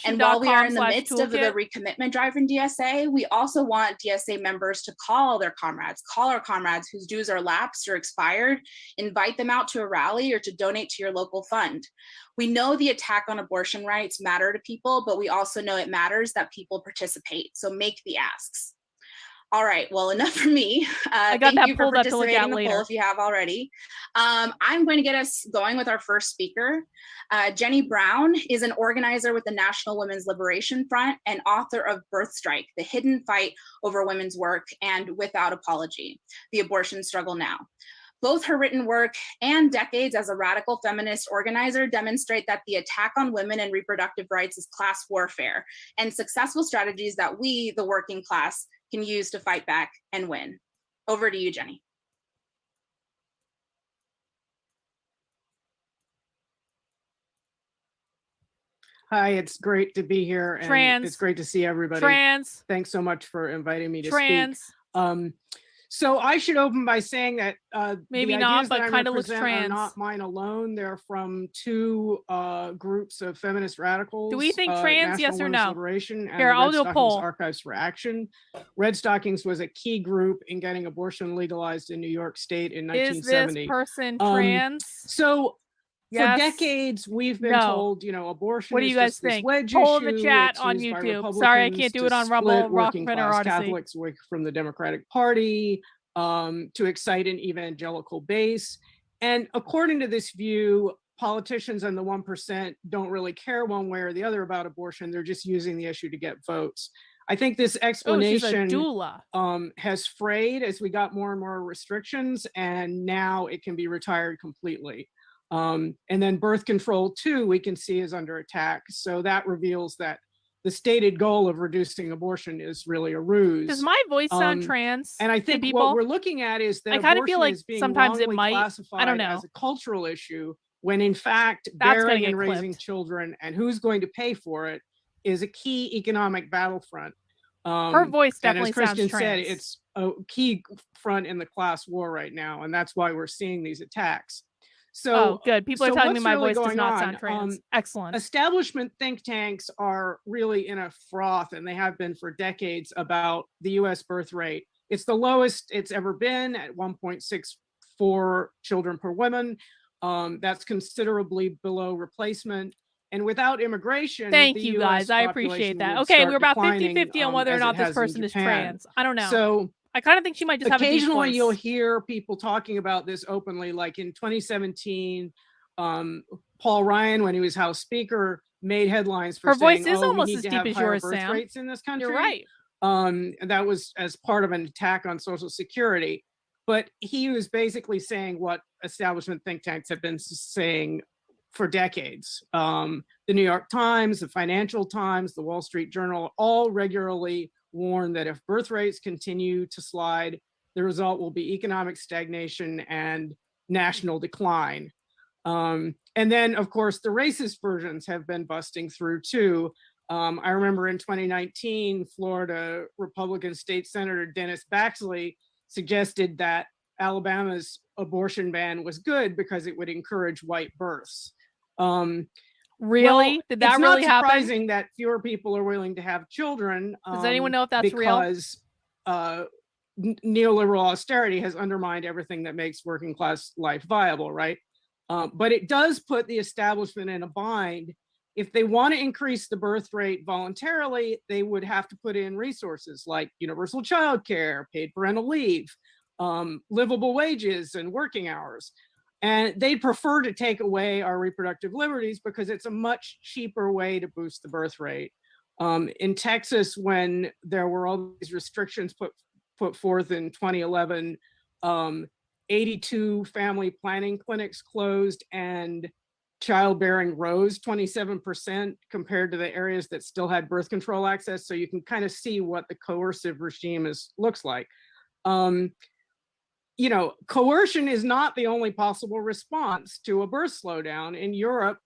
And while we are in the midst of the recommitment drive in DSA, we also want DSA members to call their comrades, call our comrades whose dues are lapsed or expired, invite them out to a rally or to donate to your local fund. We know the attack on abortion rights matter to people, but we also know it matters that people participate. So make the asks. All right, well, enough for me. I got thank that you for pulled up to look participating at in the later. poll if you have already. I'm going to get us going with our first speaker. Jenny Brown is an organizer with the National Women's Liberation Front and author of Birth Strike, The Hidden Fight Over Women's Work and Without Apology, The Abortion Struggle Now. Both her written work and decades as a radical feminist organizer demonstrate that the attack on women and reproductive rights is class warfare and successful strategies that we, the working class, can use to fight back and win. Over to you, Jenny. Hi, it's great to be here, and it's great to see everybody. Thanks so much for inviting me to speak. So I should open by saying that maybe the not, ideas but that I kind of looks represent trans. are not mine alone. They're from two groups of feminist radicals. Do we think trans? National Yes or Women's no? Liberation and Here, I'll Red do a poll. Archives for Action. Red Stockings was a key group in getting abortion legalized in New York State in 1970. Is this person trans? So yes. for decades, we've been told, you know, abortion what do you guys think? Poll in the chat on YouTube. Sorry, I can't do it on Rumble, working Rockfin, or class Odyssey. Catholics away from the Democratic Party, to excite an evangelical base. And according to this view, politicians and the 1% don't really care one way or the other about abortion. They're just using the issue to get votes. I think this explanation has frayed as we got more and more restrictions, and now it can be retired completely. And then birth control too, we can see is under attack. So that reveals that the stated goal of reducing abortion is really a ruse. Does my voice sound trans? And I think what we're looking at is that I kind of feel like is being sometimes it might. classified I don't know. as a cultural issue, when in fact, That's bearing and raising children and who's going to pay for it is a key economic battlefront. Her voice definitely sounds trans. And as Christian said, it's a key front in the class war right now, and that's why we're seeing these attacks. So, good. People are telling me my voice does not on? sound trans. Excellent. Establishment think tanks are really in a froth, and they have been for decades, about the US birth rate. It's the lowest it's ever been at 1.64 children per woman. That's considerably below replacement. And without immigration, thank you guys. I appreciate that. Okay, we're about 50-50 on whether or not this person is trans. I don't know. So I kind of think she might just have a deep voice. Occasionally you'll hear people talking about this openly, like in 2017, Paul Ryan, when he was House Speaker, made headlines for Her saying, voice is "Oh, we almost need as to deep have as higher yours, birth Sam. rates in this country." You're right. And that was as part of an attack on Social Security. But he was basically saying what establishment think tanks have been saying for decades. The New York Times, the Financial Times, the Wall Street Journal all regularly warn that if birth rates continue to slide, the result will be economic stagnation and national decline. And then, of course, the racist versions have been busting through too. I remember in 2019, Florida Republican State Senator Dennis Baxley suggested that Alabama's abortion ban was good because it would encourage white births. Really? Well, Did that it's really not happen? surprising that fewer people are willing to have children. Does anyone know if that's real? Because neoliberal austerity has undermined everything that makes working class life viable, right? But it does put the establishment in a bind. If they want to increase the birth rate voluntarily, they would have to put in resources like universal childcare, paid parental leave, livable wages, and working hours. And they'd prefer to take away our reproductive liberties because it's a much cheaper way to boost the birth rate. In Texas, when there were all these restrictions put forth in 2011, 82 family planning clinics closed and childbearing rose 27% compared to the areas that still had birth control access. So you can kind of see what the coercive regime looks like. Coercion is not the only possible response to a birth slowdown. In Europe,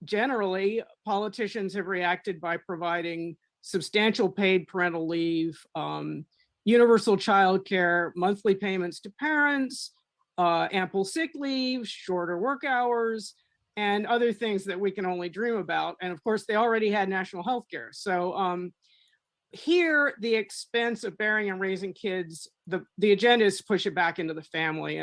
generally, politicians have reacted by providing substantial paid parental leave, universal childcare, monthly payments to parents, ample sick leave, shorter work hours, and other things that we can only dream about. And of course, they already had national health care. So here, the expense of bearing and raising kids, the agenda is to push it back into the family.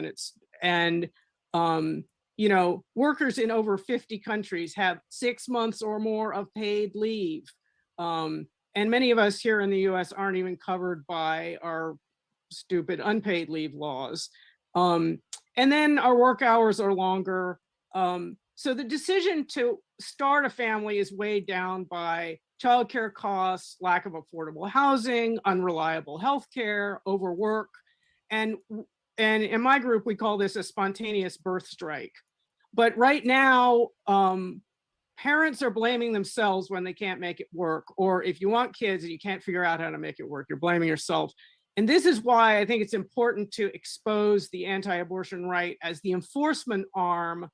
Workers in over 50 countries have 6 months or more of paid leave. And many of us here in the US aren't even covered by our stupid unpaid leave laws. And then our work hours are longer. So the decision to start a family is weighed down by childcare costs, lack of affordable housing, unreliable healthcare, overwork. And in my group, we call this a spontaneous birth strike. But right now, parents are blaming themselves when they can't make it work. Or if you want kids and you can't figure out how to make it work, you're blaming yourself. And this is why I think it's important to expose the anti-abortion right as the enforcement arm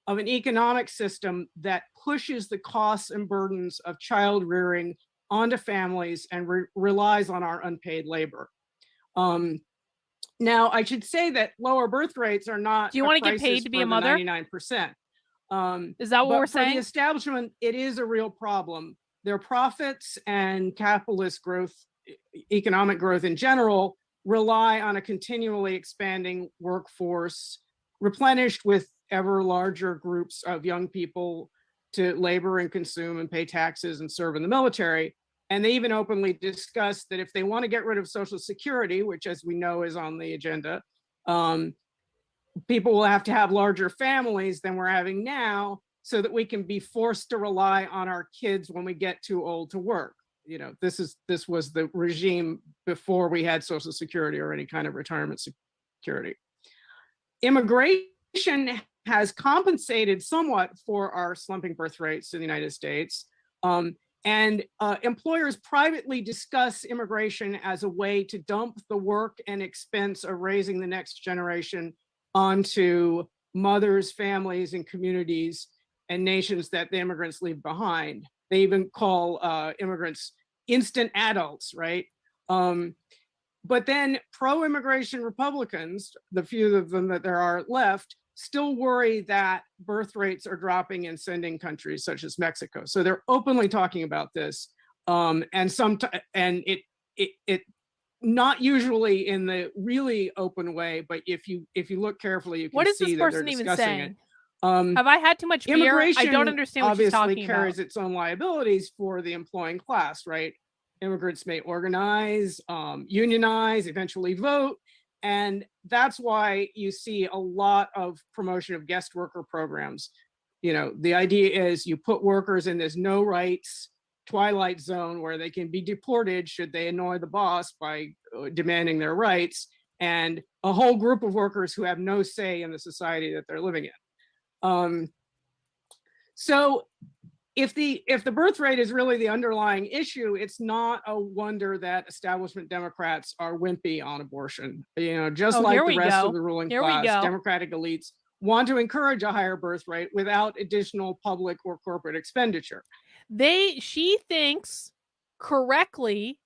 of an economic system that pushes the costs and burdens of child rearing onto families and relies on our unpaid labor. Now, I should say that lower birth rates are not. Do you want to get paid to be a mother? 99%. Is that what we're saying? For the establishment, it is a real problem. Their profits and capitalist growth, economic growth in general, rely on a continually expanding workforce replenished with ever larger groups of young people to labor and consume and pay taxes and serve in the military. And they even openly discuss that if they want to get rid of Social Security, which as we know is on the agenda, people will have to have larger families than we're having now so that we can be forced to rely on our kids when we get too old to work. This was the regime before we had Social Security or any kind of retirement security. Immigration has compensated somewhat for our slumping birth rates in the United States. And employers privately discuss immigration as a way to dump the work and expense of raising the next generation onto mothers, families, and communities and nations that the immigrants leave behind. They even call immigrants instant adults, right? But then pro-immigration Republicans, the few of them that there are left, still worry that birth rates are dropping in sending countries such as Mexico. So they're openly talking about this, and it not usually in the really open way, but if you look carefully, you can what is see this that they're person even discussing saying? it. Have I had too much beer? I don't understand what she's talking obviously carries about. its own liabilities for the employing class, right? Immigrants may organize, unionize, eventually vote. And that's why you see a lot of promotion of guest worker programs. The idea is you put workers in this no rights twilight zone where they can be deported should they annoy the boss by demanding their rights, and a whole group of workers who have no say in the society that they're living in. So if the birth rate is really the underlying issue, it's not a wonder that establishment Democrats are wimpy on abortion. Just like the rest of the ruling class, Democratic elites want to encourage a higher birth rate without additional public or corporate expenditure. She thinks correctly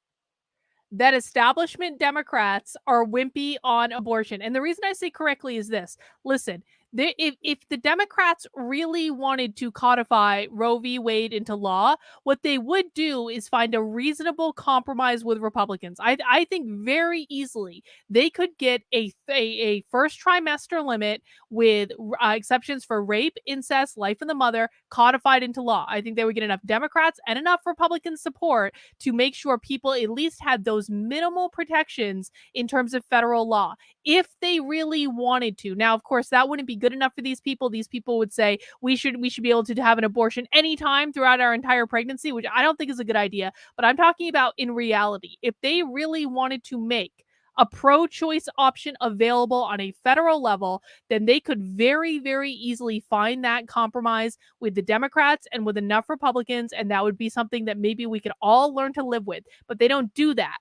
that establishment Democrats are wimpy on abortion. And the reason I say correctly is this. Listen, if the Democrats really wanted to codify Roe v. Wade into law, what they would do is find a reasonable compromise with Republicans. I think very easily they could get a first trimester limit with exceptions for rape, incest, life in the mother codified into law. I think they would get enough Democrats and enough Republican support to make sure people at least had those minimal protections in terms of federal law, if they really wanted to. Now, of course, that wouldn't be good enough for these people. These people would say we should be able to have an abortion anytime throughout our entire pregnancy, which I don't think is a good idea. But I'm talking about in reality, if they really wanted to make a pro-choice option available on a federal level, then they could very, very easily find that compromise with the Democrats and with enough Republicans, and that would be something that maybe we could all learn to live with. But they don't do that.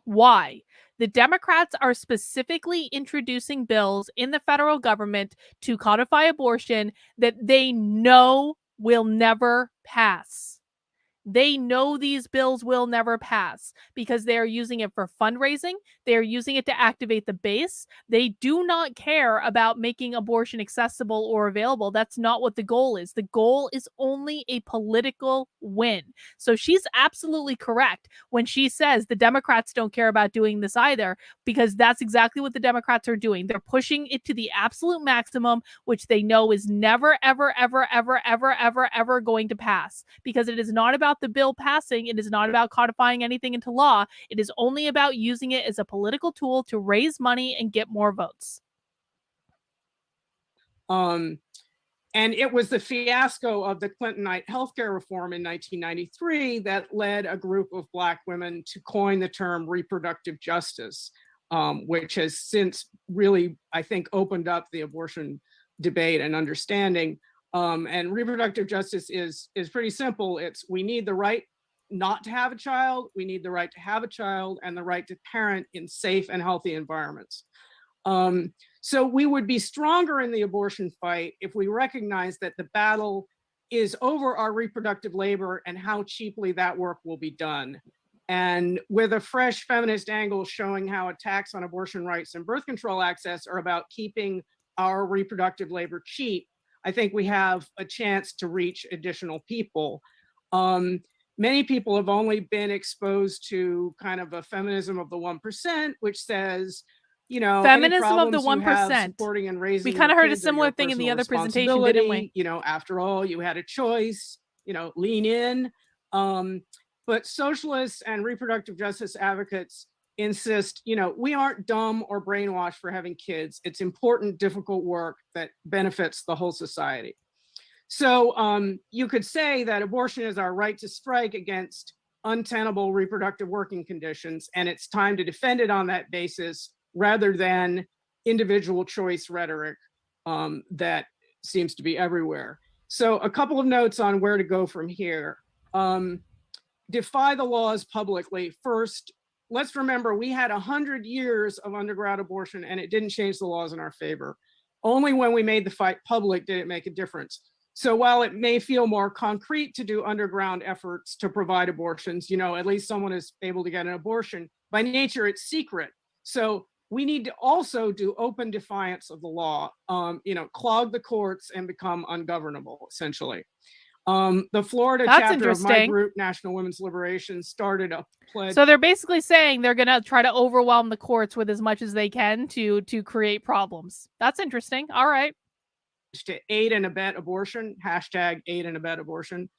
Why? The Democrats are specifically introducing bills in the federal government to codify abortion that they know will never pass. They know these bills will never pass because they are using it for fundraising. They are using it to activate the base. They do not care about making abortion accessible or available. That's not what the goal is. The goal is only a political win. So she's absolutely correct when she says the Democrats don't care about doing this either, because that's exactly what the Democrats are doing. They're pushing it to the absolute maximum, which they know is never, ever, ever, ever, ever, ever, ever going to pass, because it is not about the bill passing. It is not about codifying anything into law. It is only about using it as a political tool to raise money and get more votes. And it was the fiasco of the Clintonite healthcare reform in 1993 that led a group of Black women to coin the term reproductive justice, which has since really, I think, opened up the abortion debate and understanding. And reproductive justice is pretty simple. It's we need the right not to have a child, we need the right to have a child, and the right to parent in safe and healthy environments. So we would be stronger in the abortion fight if we recognize that the battle is over our reproductive labor and how cheaply that work will be done. And with a fresh feminist angle showing how attacks on abortion rights and birth control access are about keeping our reproductive labor cheap, I think we have a chance to reach additional people. Many people have only been exposed to kind of a feminism of the 1%, which says, feminism of the 1%. Supporting and raising. We kind of heard a similar thing in the other presentation, didn't we? After all, you had a choice, lean in. But socialists and reproductive justice advocates insist, we aren't dumb or brainwashed for having kids. It's important, difficult work that benefits the whole society. So you could say that abortion is our right to strike against untenable reproductive working conditions, and it's time to defend it on that basis rather than individual choice rhetoric that seems to be everywhere. So a couple of notes on where to go from here. Defy the laws publicly. First, let's remember we had 100 years of underground abortion and it didn't change the laws in our favor. Only when we made the fight public did it make a difference. So while it may feel more concrete to do underground efforts to provide abortions, at least someone is able to get an abortion, by nature it's secret. So we need to also do open defiance of the law, clog the courts and become ungovernable, essentially. The Florida chapter of my group, National Women's Liberation, started a pledge. So they're basically saying they're going to try to overwhelm the courts with as much as they can to create problems. That's interesting. All right. To aid and abet abortion, hashtag aid and abet abortion,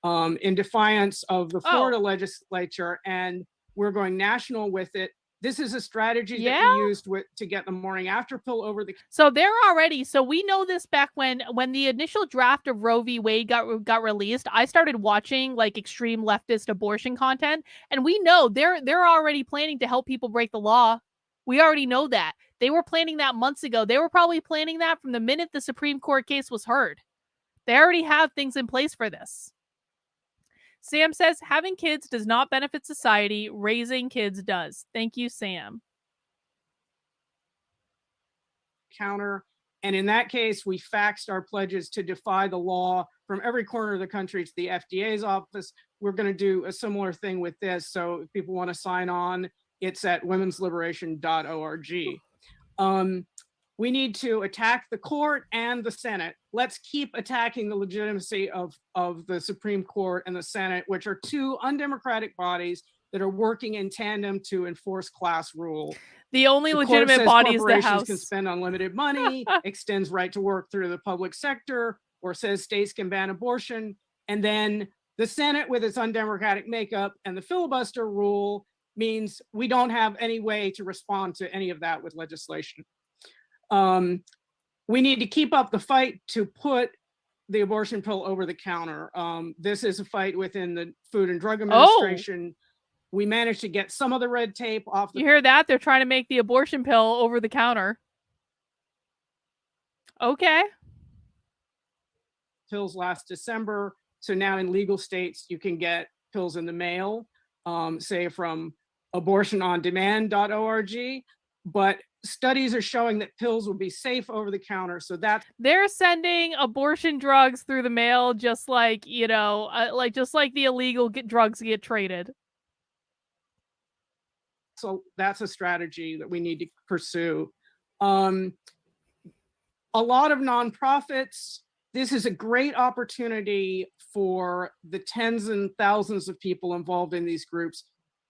in defiance of the Florida legislature. And we're going national with it. This is a strategy that we used to get the morning after pill over the. So they're already. So we know this back when the initial draft of Roe v. Wade got released. I started watching like extreme leftist abortion content, and we know they're already planning to help people break the law. We already know that. They were planning that months ago. They were probably planning that from the minute the Supreme Court case was heard. They already have things in place for this. Sam says, having kids does not benefit society. Raising kids does. Thank you, Sam. Counter. And in that case, we faxed our pledges to defy the law from every corner of the country to the FDA's office. We're going to do a similar thing with this. So if people want to sign on, it's at womensliberation.org. We need to attack the court and the Senate. Let's keep attacking the legitimacy of the Supreme Court and the Senate, which are two undemocratic bodies that are working in tandem to enforce class rule. The only legitimate body is the House. Can spend unlimited money, extends right to work through the public sector, or says states can ban abortion. And then the Senate, with its undemocratic makeup and the filibuster rule, means we don't have any way to respond to any of that with legislation. We need to keep up the fight to put the abortion pill over the counter. This is a fight within the Food and Drug Administration. We managed to get some of the red tape off. You hear that? They're trying to make the abortion pill over the counter. Okay. Pills last December. So now in legal states, you can get pills in the mail, say from abortionondemand.org. But studies are showing that pills will be safe over the counter. So that they're sending abortion drugs through the mail, just like, just like the illegal drugs get traded. So that's a strategy that we need to pursue. A lot of nonprofits, this is a great opportunity for the tens and thousands of people involved in these groups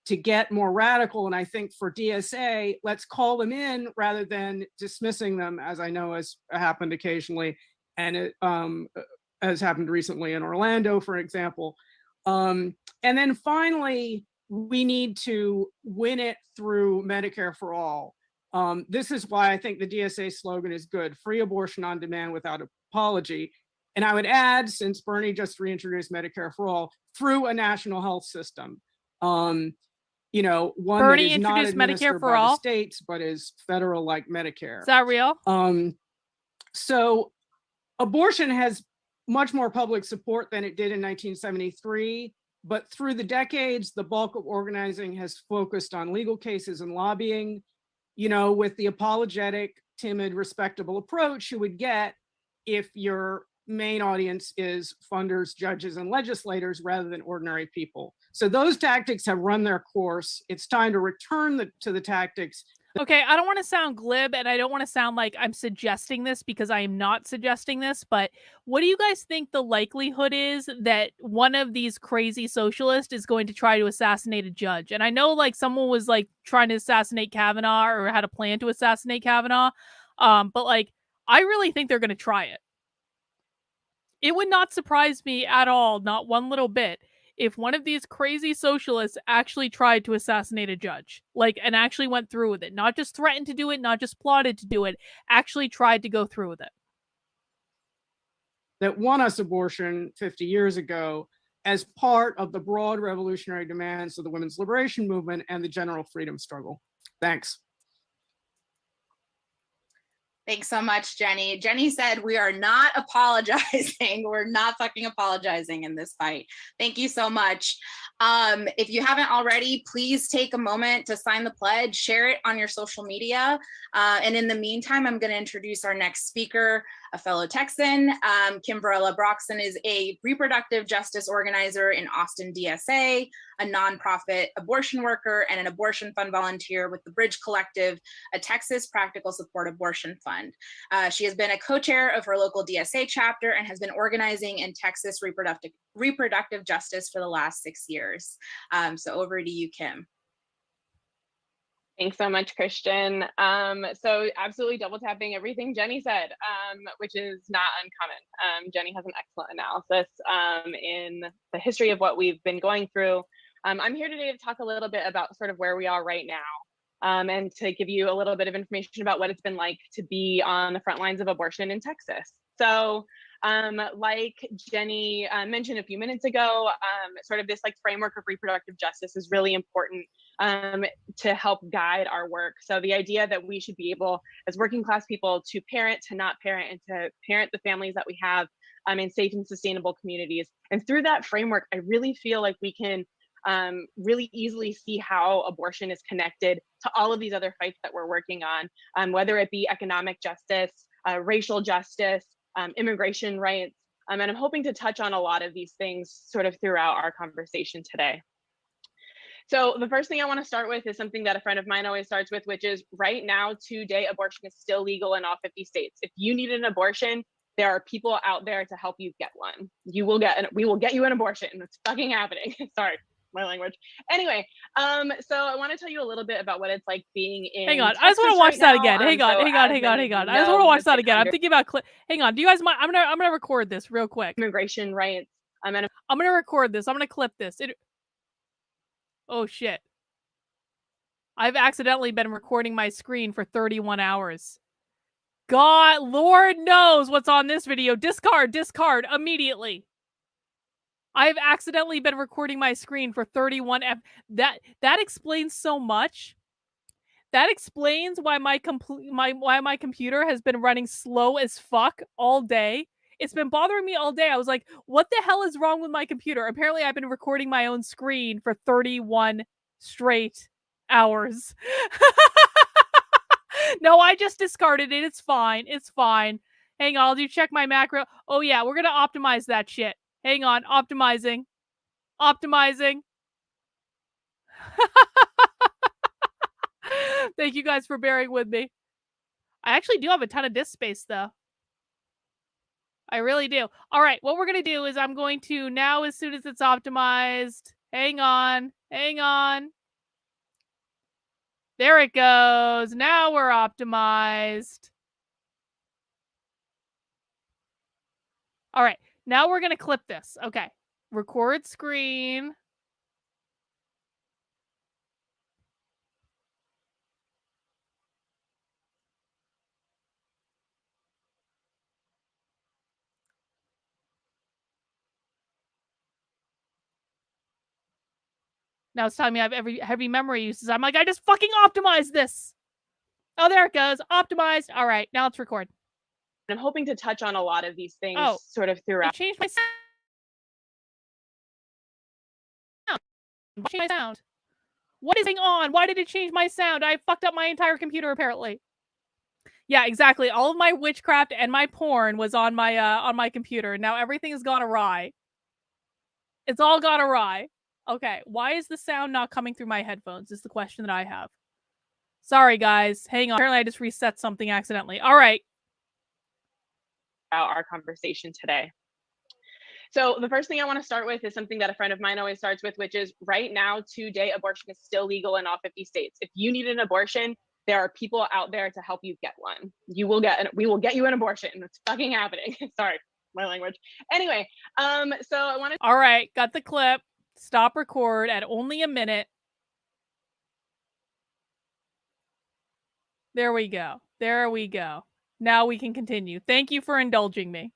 to get more radical. And I think for DSA, let's call them in rather than dismissing them, as I know has happened occasionally. And it has happened recently in Orlando, for example. And then finally, we need to win it through Medicare for all. This is why I think the DSA slogan is good: free abortion on demand without apology. And I would add, since Bernie just reintroduced Medicare for all, through a national health system. One Bernie that is not administered Medicare for by all? the states, but is federal like Medicare. Is that real? So abortion has much more public support than it did in 1973. But through the decades, the bulk of organizing has focused on legal cases and lobbying. With the apologetic, timid, respectable approach you would get if your main audience is funders, judges, and legislators rather than ordinary people. So those tactics have run their course. It's time to return to the tactics. Okay, I don't want to sound glib, and I don't want to sound like I'm suggesting this, because I am not suggesting this, but what do you guys think the likelihood is that one of these crazy socialists is going to try to assassinate a judge? And I know like someone was like trying to assassinate Kavanaugh or had a plan to assassinate Kavanaugh, but like I really think they're going to try it. It would not surprise me at all, not one little bit, if one of these crazy socialists actually tried to assassinate a judge, and actually went through with it, not just threatened to do it, not just plotted to do it, actually tried to go through with it. That won us abortion 50 years ago as part of the broad revolutionary demands of the women's liberation movement and the general freedom struggle. Thanks. Thanks so much, Jenny. Jenny said, we are not apologizing. We're not fucking apologizing in this fight. Thank you so much. If you haven't already, please take a moment to sign the pledge, share it on your social media. And in the meantime, I'm going to introduce our next speaker, a fellow Texan. Kimberella Broxson is a reproductive justice organizer in Austin DSA, a nonprofit abortion worker, and an abortion fund volunteer with the Bridge Collective, a Texas practical support abortion fund. She has been a co-chair of her local DSA chapter and has been organizing in Texas reproductive justice for the last 6 years. So over to you, Kim. Thanks so much, Christian. So absolutely double tapping everything Jenny said, which is not uncommon. Jenny has an excellent analysis in the history of what we've been going through. I'm here today to talk a little bit about sort of where we are right now. and to give you a little bit of information about what it's been like to be on the front lines of abortion in Texas. So like Jenny mentioned a few minutes ago, sort of this like framework of reproductive justice is really important to help guide our work. So the idea that we should be able, as working class people, to parent, to not parent, and to parent the families that we have in safe and sustainable communities. And through that framework, I really feel like we can really easily see how abortion is connected to all of these other fights that we're working on, whether it be economic justice, racial justice, immigration rights. And I'm hoping to touch on a lot of these things sort of throughout our conversation today. So the first thing I want to start with is something that a friend of mine always starts with, which is right now, today, abortion is still legal in all 50 states. If you need an abortion, there are people out there to help you get one. We will get you an abortion. It's fucking happening. Sorry, my language. Anyway, so I want to tell you a little bit about what it's like being in Hang on, Texas I just want to watch right that now. again. Hang on. So I just want to watch that again. I'm thinking about hang on. Do you guys mind? I'm gonna record this real quick. Immigration rights. I'm gonna record this. I'm gonna clip this. Oh shit. I've accidentally been recording my screen for 31 hours. God, Lord knows what's on this video. Discard immediately. I've accidentally been recording my screen for 31 that explains so much. That explains why my computer has been running slow as fuck all day. It's been bothering me all day. I was like, what the hell is wrong with my computer? Apparently I've been recording my own screen for 31 straight hours. No, I just discarded it. It's fine. It's fine. Hang on, I'll do check my macro. Oh yeah, we're gonna optimize that shit. Hang on, optimizing. Thank you guys for bearing with me. I actually do have a ton of disk space though. I really do. All right, what we're going to do is I'm going to now, as soon as it's optimized, hang on. There it goes. Now we're optimized. All right, now we're going to clip this. Okay, record screen. Now it's telling me I have every heavy memory uses. I'm like, I just fucking optimized this. Oh, there it goes. Optimized. All right, now let's record. I'm hoping to touch on a lot of these things sort of I throughout. changed my sound. What is going on? Why did it change my sound? I fucked up my entire computer apparently. Yeah, exactly. All of my witchcraft and my porn was on my computer. Now everything has gone awry. It's all gone awry. Okay, why is the sound not coming through my headphones? Is the question that I have. Sorry, guys. Hang on. Apparently, I just reset something accidentally. All right. Our conversation today. So the first thing I want to start with is something that a friend of mine always starts with, which is right now, today, abortion is still legal in all 50 states. If you need an abortion, there are people out there to help you get one. We will get you an abortion. It's fucking happening. Sorry, my language. Anyway, so I want to. All right, got the clip. Stop record at only a minute. There we go. Now we can continue. Thank you for indulging me.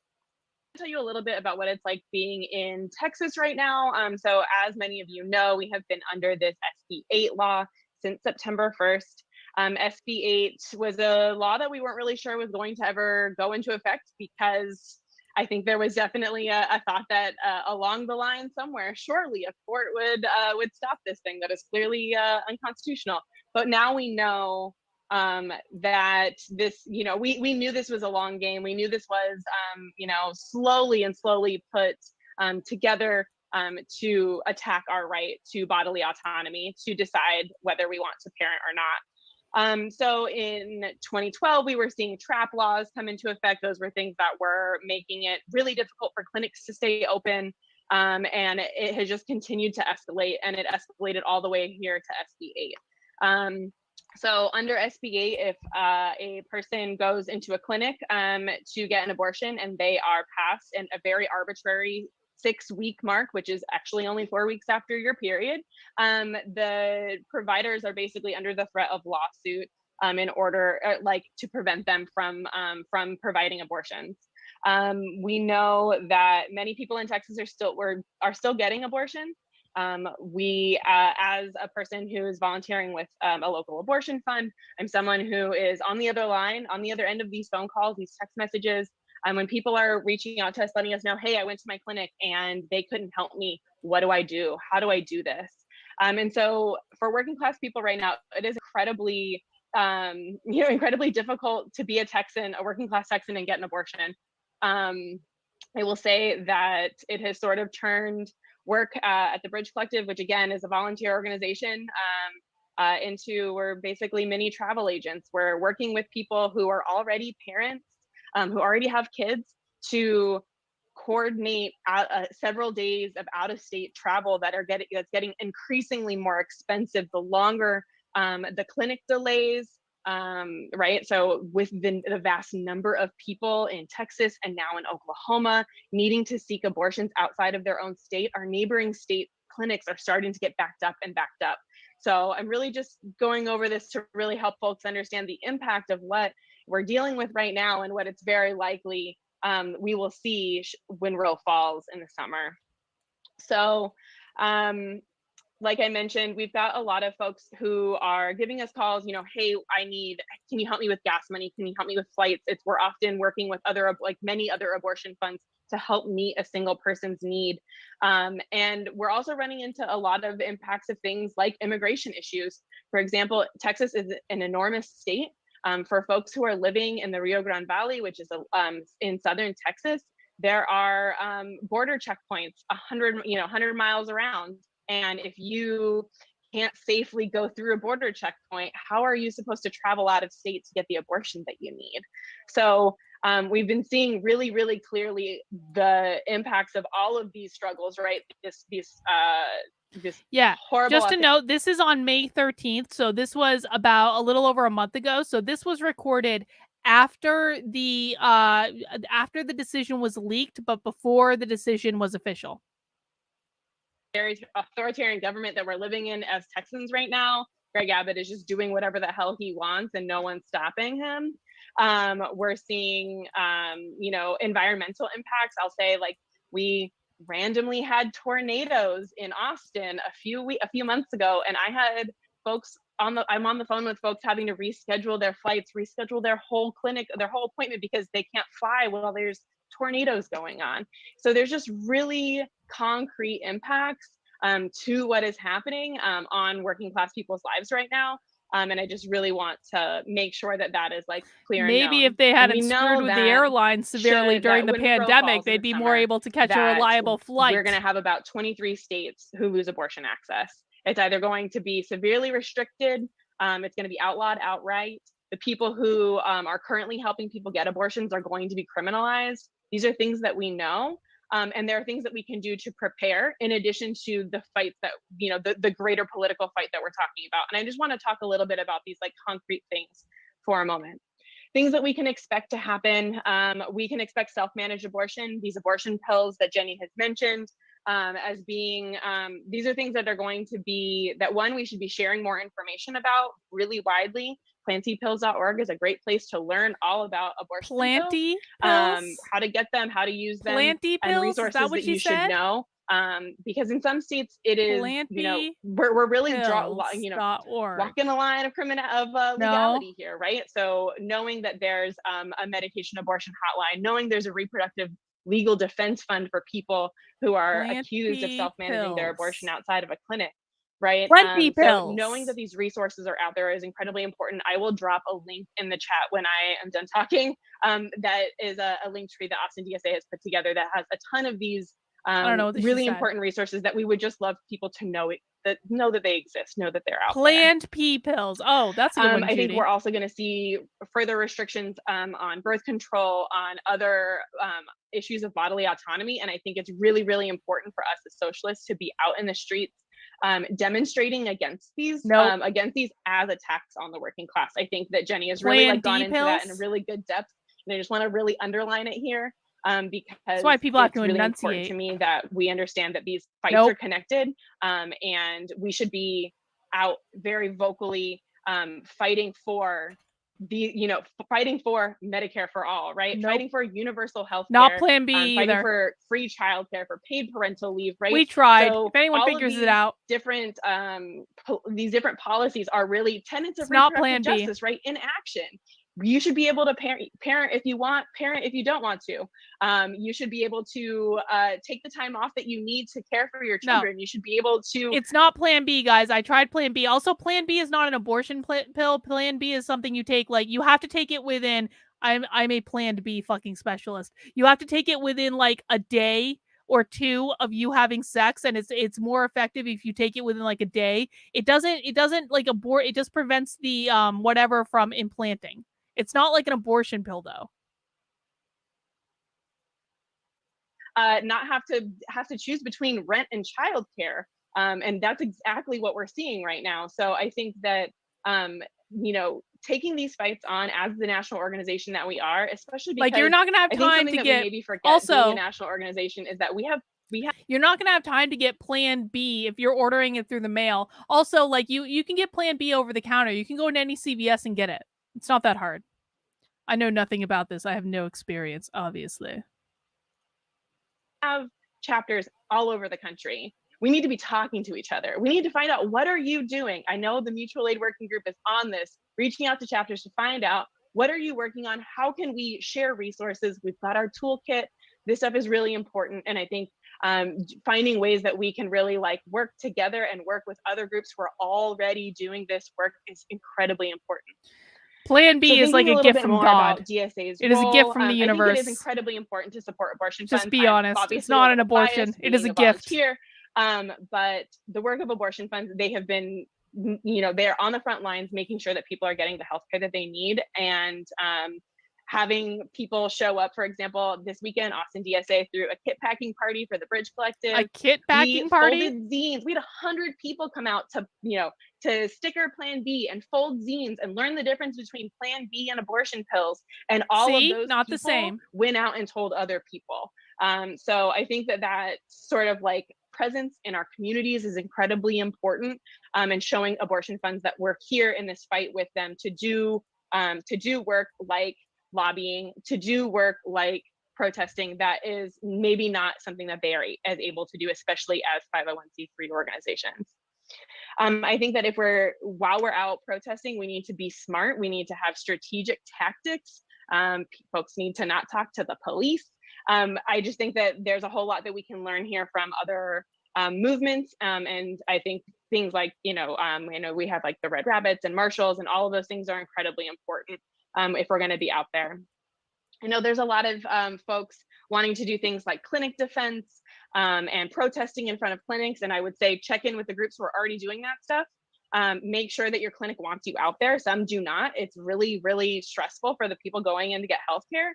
I'll tell you a little bit about what it's like being in Texas right now. So as many of you know, we have been under this SB 8 law since September 1st. SB 8 was a law that we weren't really sure was going to ever go into effect because I think there was definitely a thought that along the line somewhere, surely a court would stop this thing that is clearly unconstitutional. But now we know that this, we knew this was a long game. We knew this was, slowly put together to attack our right to bodily autonomy, to decide whether we want to parent or not. So in 2012, we were seeing trap laws come into effect. Those were things that were making it really difficult for clinics to stay open. And it has just continued to escalate, and it escalated all the way here to SB 8. So under SB 8, if a person goes into a clinic to get an abortion and they are passed in a very arbitrary 6-week mark, which is actually only 4 weeks after your period, the providers are basically under the threat of lawsuit in order to prevent them from providing abortions. We know that many people in Texas are still getting abortions. We, as a person who is volunteering with a local abortion fund, I'm someone who is on the other line, on the other end of these phone calls, these text messages. When people are reaching out to us, letting us know, hey, I went to my clinic and they couldn't help me. What do I do? How do I do this? And so for working class people right now, it is incredibly, incredibly difficult to be a Texan, a working class Texan, and get an abortion. I will say that it has sort of turned work at the Bridge Collective, which again is a volunteer organization, into, we're basically mini travel agents. We're working with people who are already parents, who already have kids, to coordinate several days of out-of-state travel that's getting increasingly more expensive the longer the clinic delays. Right, so with the vast number of people in Texas and now in Oklahoma needing to seek abortions outside of their own state, our neighboring state clinics are starting to get backed up. So I'm really just going over this to really help folks understand the impact of what we're dealing with right now and what it's very likely we will see when Roe falls in the summer. So like I mentioned, we've got a lot of folks who are giving us calls, hey, can you help me with gas money? Can you help me with flights? We're often working with many other abortion funds to help meet a single person's need. And we're also running into a lot of impacts of things like immigration issues. For example, Texas is an enormous state. For folks who are living in the Rio Grande Valley, which is in southern Texas, there are border checkpoints 100 miles around. And if you can't safely go through a border checkpoint, how are you supposed to travel out of state to get the abortion that you need? So we've been seeing really, really clearly the impacts of all of these struggles, right? This horrible. Just to note, this is on May 13th. So this was about a little over a month ago. So this was recorded after the decision was leaked, but before the decision was official. Very authoritarian government that we're living in as Texans right now. Greg Abbott is just doing whatever the hell he wants and no one's stopping him. We're seeing, environmental impacts. I'll say, we randomly had tornadoes in Austin a few months ago, and I had folks I'm on the phone with folks having to reschedule their flights, reschedule their whole clinic, their whole appointment because they can't fly while there's tornadoes going on. So there's just really concrete impacts to what is happening on working class people's lives right now. And I just really want to make sure that is clear. Maybe if they hadn't screwed with the airlines severely during the pandemic, they'd be more able to catch a reliable flight. We're going to have about 23 states who lose abortion access. It's either going to be severely restricted, it's going to be outlawed outright. The people who are currently helping people get abortions are going to be criminalized. These are things that we know. And there are things that we can do to prepare in addition to the fights that, the greater political fight that we're talking about. And I just want to talk a little bit about these concrete things for a moment. Things that we can expect to happen. We can expect self-managed abortion, these abortion pills that Jenny has mentioned as being, these are things that are going to be, we should be sharing more information about really widely. Plantipills.org is a great place to learn all about abortion pills, how to get them, how to use them, and resources that you should know. Because in some states it is, we're really walking a line of legality here, right? So knowing that there's a medication abortion hotline, knowing there's a reproductive legal defense fund for people who are accused of self-managing their abortion outside of a clinic. Right. So knowing that these resources are out there is incredibly important. I will drop a link in the chat when I am done talking. That is a link tree that Austin DSA has put together that has a ton of these really important resources that we would just love people to know that they exist, know that they're out there. Plant pea pills. Oh, that's a good one, I think we're also going to see further restrictions on birth control, on other issues of bodily autonomy. And I think it's really, really important for us as socialists to be out in the streets demonstrating against these as attacks on the working class. I think that Jenny has really gone into that in a really good depth, and I just want to really underline it here. because That's why people have it's to really important enunciate. to me that we understand that these fights Nope. are connected, and we should be out very vocally fighting for fighting for Medicare for all, right? Nope. Fighting for universal health care. Not Plan B fighting either. for free childcare, for paid parental leave, right? We tried. So if anyone all of figures it these out, different these different policies are really tenets of It's not reproductive Plan B. justice, right? In action. You should be able to parent if you want, parent if you don't want to. You should be able to take the time off that you need to care for your No. children. You should be able to. It's not Plan B, guys. I tried Plan B. Also, Plan B is not an abortion pill. Plan B is something you take, like, you have to take it within, I'm a Plan B fucking specialist. You have to take it within, like, a day or two of you having sex, and it's more effective if you take it within, like, a day. It doesn't like abort, it just prevents the whatever from implanting. It's not like an abortion pill, though. Not have to choose between rent and childcare, and that's exactly what we're seeing right now. So I think that taking these fights on as the national organization that we are, especially because like, you're not gonna have I think time something to that get we maybe forget also being a national organization is that we have you're not gonna have time to get Plan B if you're ordering it through the mail. Also, like, you can get Plan B over the counter. You can go into any CVS and get it. It's not that hard. I know nothing about this. I have no experience, obviously. have chapters all over the country. We need to be talking to each other. We need to find out, what are you doing? I know the mutual aid working group is on this, reaching out to chapters to find out, what are you working on? How can we share resources? We've got our toolkit. This stuff is really important. And I think finding ways that we can really work together and work with other groups who are already doing this work is incredibly important. Plan B is like a gift from God. DSA's it is a gift from the I universe. think it is incredibly important to support abortion Just funds. be honest. It's not an abortion. It is a gift. But the work of abortion funds, they have been, they're on the front lines, making sure that people are getting the healthcare that they need, and having people show up. For example, this weekend, Austin DSA threw a kit packing party for the Bridge Collective. A kit packing party? Folded zines. We had 100 people come out to sticker Plan B and fold zines and learn the difference between Plan B and abortion pills. And all of those not people the same. went out and told other people. So I think that sort of presence in our communities is incredibly important, and showing abortion funds that we're here in this fight with them to do work like lobbying, to do work like protesting that is maybe not something that they are as able to do, especially as 501c3 organizations. I think that while we're out protesting, we need to be smart. We need to have strategic tactics. Folks need to not talk to the police. I just think that there's a whole lot that we can learn here from other movements. And I think things like, we have the Red Rabbits and Marshals, and all of those things are incredibly important if we're going to be out there. I know there's a lot of folks wanting to do things like clinic defense and protesting in front of clinics. And I would say check in with the groups who are already doing that stuff. Make sure that your clinic wants you out there. Some do not. It's really, really stressful for the people going in to get healthcare.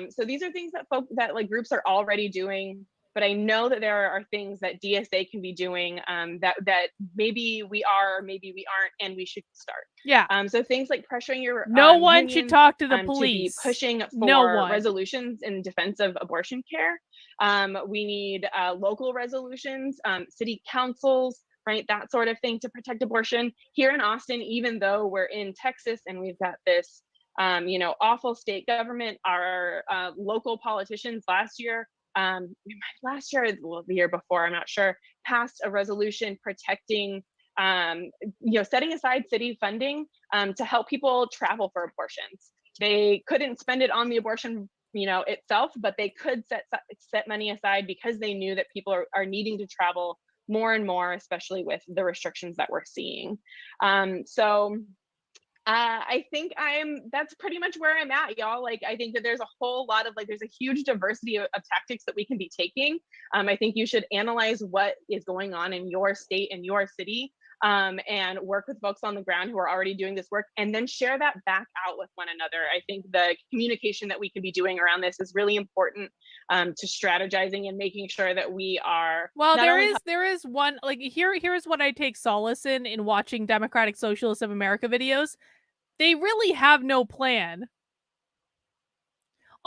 So these are things that groups are already doing. But I know that there are things that DSA can be doing that maybe we are, maybe we aren't, and we should start. Yeah. So things like pressuring your no one should talk to the police. To be pushing for resolutions in defense of abortion care. We need local resolutions, city councils, right? That sort of thing to protect abortion. Here in Austin, even though we're in Texas and we've got this awful state government, our local politicians last year, the year before, I'm not sure, passed a resolution protecting, setting aside city funding to help people travel for abortions. They couldn't spend it on the abortion, itself, but they could set money aside because they knew that people are needing to travel more and more, especially with the restrictions that we're seeing. I think that's pretty much where I'm at, y'all. I think that there's a whole lot of there's a huge diversity of tactics that we can be taking. I think you should analyze what is going on in your state and your city, and work with folks on the ground who are already doing this work, and then share that back out with one another. I think the communication that we can be doing around this is really important to strategizing and making sure that we are. Well, there is one, here's what I take solace in watching Democratic Socialists of America videos. They really have no plan.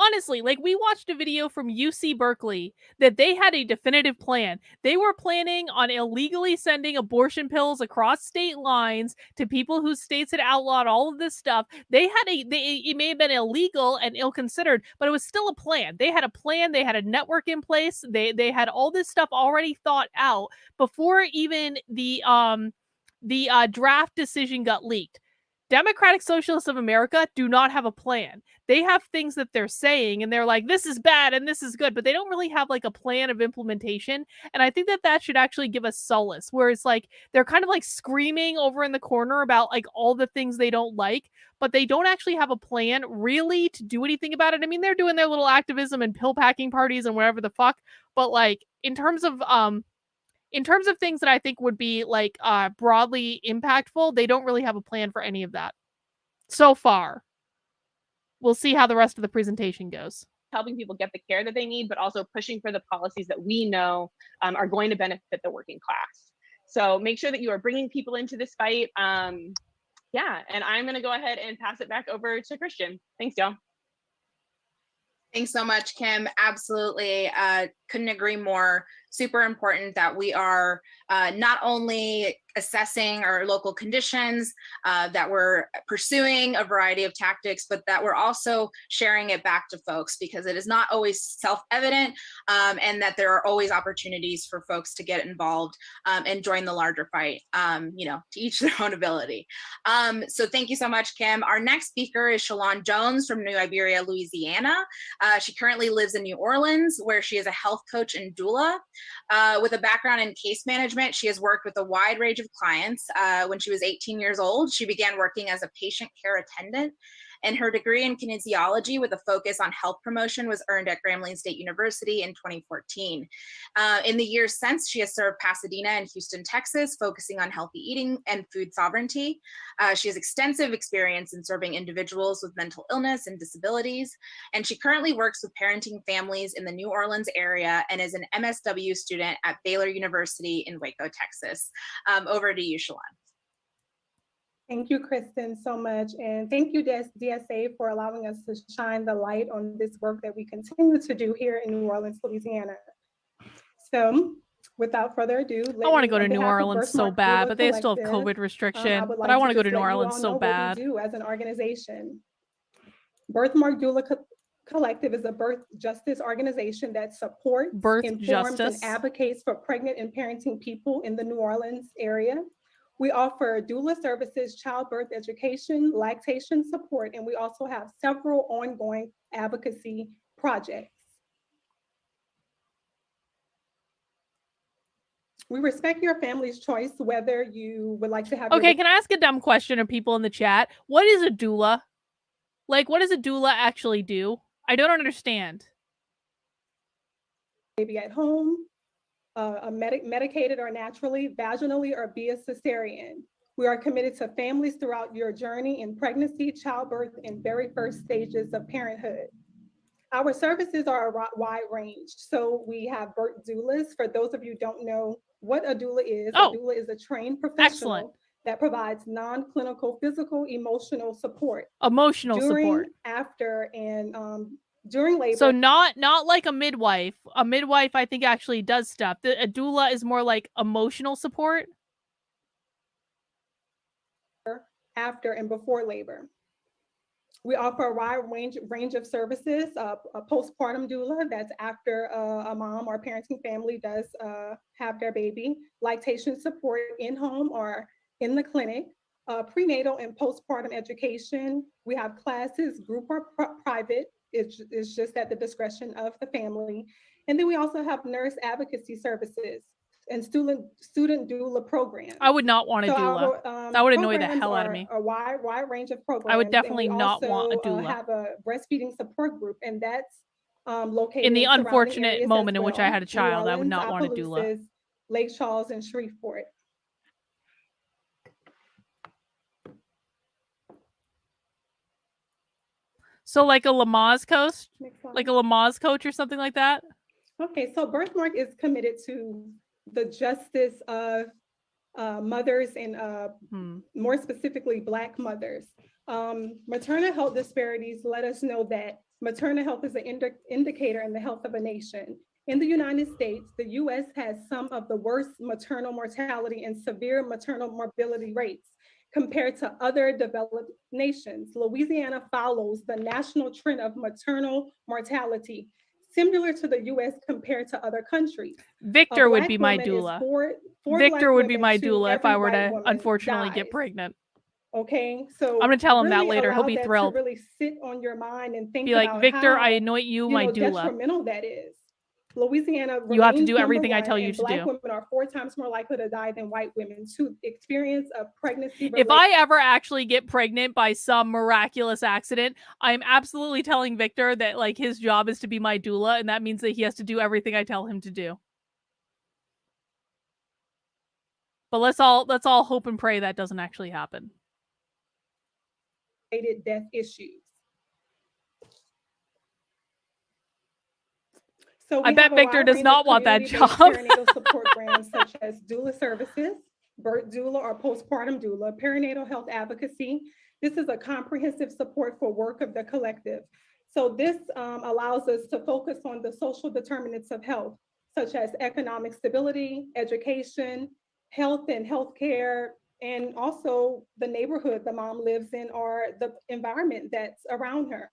Honestly, like we watched a video from UC Berkeley that they had a definitive plan. They were planning on illegally sending abortion pills across state lines to people whose states had outlawed all of this stuff. It may have been illegal and ill-considered, but it was still a plan. They had a plan, they had a network in place, they had all this stuff already thought out before even the draft decision got leaked. Democratic Socialists of America do not have a plan. They have things that they're saying and they're like, this is bad and this is good, but they don't really have like a plan of implementation. And I think that should actually give us solace, where it's like they're kind of like screaming over in the corner about like all the things they don't like, but they don't actually have a plan really to do anything about it. I mean, they're doing their little activism and pill packing parties and whatever the fuck, but like in terms of things that I think would be like broadly impactful, they don't really have a plan for any of that so far. We'll see how the rest of the presentation goes. Helping people get the care that they need, but also pushing for the policies that we know are going to benefit the working class. So make sure that you are bringing people into this fight. Yeah, and I'm going to go ahead and pass it back over to Christian. Thanks, y'all. Thanks so much, Kim. Absolutely. Couldn't agree more. Super important that we are not only assessing our local conditions, that we're pursuing a variety of tactics, but that we're also sharing it back to folks, because it is not always self-evident, and that there are always opportunities for folks to get involved and join the larger fight, to each their own ability. So thank you so much, Kim. Our next speaker is Shalon Jones from New Iberia, Louisiana. She currently lives in New Orleans, where she is a health coach and doula. With a background in case management, she has worked with a wide range of clients. When she was 18 years old, she began working as a patient care attendant, and her degree in kinesiology with a focus on health promotion was earned at Grambling State University in 2014. In the years since, she has served Pasadena and Houston, Texas, focusing on healthy eating and food sovereignty. She has extensive experience in serving individuals with mental illness and disabilities, and she currently works with parenting families in the New Orleans area and is an MSW student at Baylor University in Waco, Texas. Over to you, Shalon. Thank you, Kristen, so much. And thank you, DSA, for allowing us to shine the light on this work that we continue to do here in New Orleans, Louisiana. So without further ado, I want to go to New Orleans so bad, but they still have COVID restriction. But I want to go to New Orleans so bad. What we do as an organization. Birthmark Doula Collective is a birth justice organization that supports, informs, and advocates for pregnant and parenting people in the New Orleans area. We offer doula services, childbirth education, lactation support, and we also have several ongoing advocacy projects. We respect your family's choice, whether you would like to have. Okay, can I ask a dumb question of people in the chat? What is a doula? Like, what does a doula actually do? I don't understand. Baby at home, medicated or naturally, vaginally, or via cesarean. We are committed to families throughout your journey in pregnancy, childbirth, and very first stages of parenthood. Our services are a wide range. So we have birth doulas. For those of you who don't know what a doula is, a doula is a trained professional that provides non-clinical, physical, emotional support. During, after, and during labor. So not like a midwife. A midwife, I think, actually does stuff. A doula is more like emotional support. After and before labor. We offer a wide range of services. A postpartum doula, that's after a mom or parenting family does have their baby. Lactation support in-home or in the clinic. Prenatal and postpartum education. We have classes, group or private. It's just at the discretion of the family. And then we also have nurse advocacy services and student doula programs. I would not want a doula. That would annoy the hell out of me. A wide range of programs. I would definitely not want a doula. We have a breastfeeding support group, and that's located in the unfortunate moment in which I had a child. I would not want a doula. Lake Charles and Shreveport. So like a Lamaze coach? Like a Lamaze coach or something like that? Okay, so Birthmark is committed to the justice of mothers and more specifically Black mothers. Maternal health disparities let us know that Maternal health is an indicator in the health of a nation. In the United States, the US has some of the worst maternal mortality and severe maternal morbidity rates compared to other developed nations. Louisiana follows the national trend of maternal mortality, similar to the US compared to other countries. Victor would be my doula. Victor would be my doula if I were to unfortunately get pregnant. Okay, so I'm gonna tell him that really later. He'll allow be that thrilled. to really sit on your mind and think Be like, about Victor, how, I anoint you my doula. detrimental that is. Louisiana You have to remains do everything number I tell one, you and to Black do. women are 4 times more likely to die than white women to experience a pregnancy. If I ever actually get pregnant by some miraculous accident, I'm absolutely telling Victor that like his job is to be my doula, and that means that he has to do everything I tell him to do. But let's all hope and pray that doesn't actually happen. Death issues. So I bet Victor does not want that job. Perinatal support brands such as doula services, birth doula or postpartum doula, perinatal health advocacy. This is a comprehensive support for work of the collective. So this allows us to focus on the social determinants of health, such as economic stability, education, health and healthcare, and also the neighborhood the mom lives in or the environment that's around her.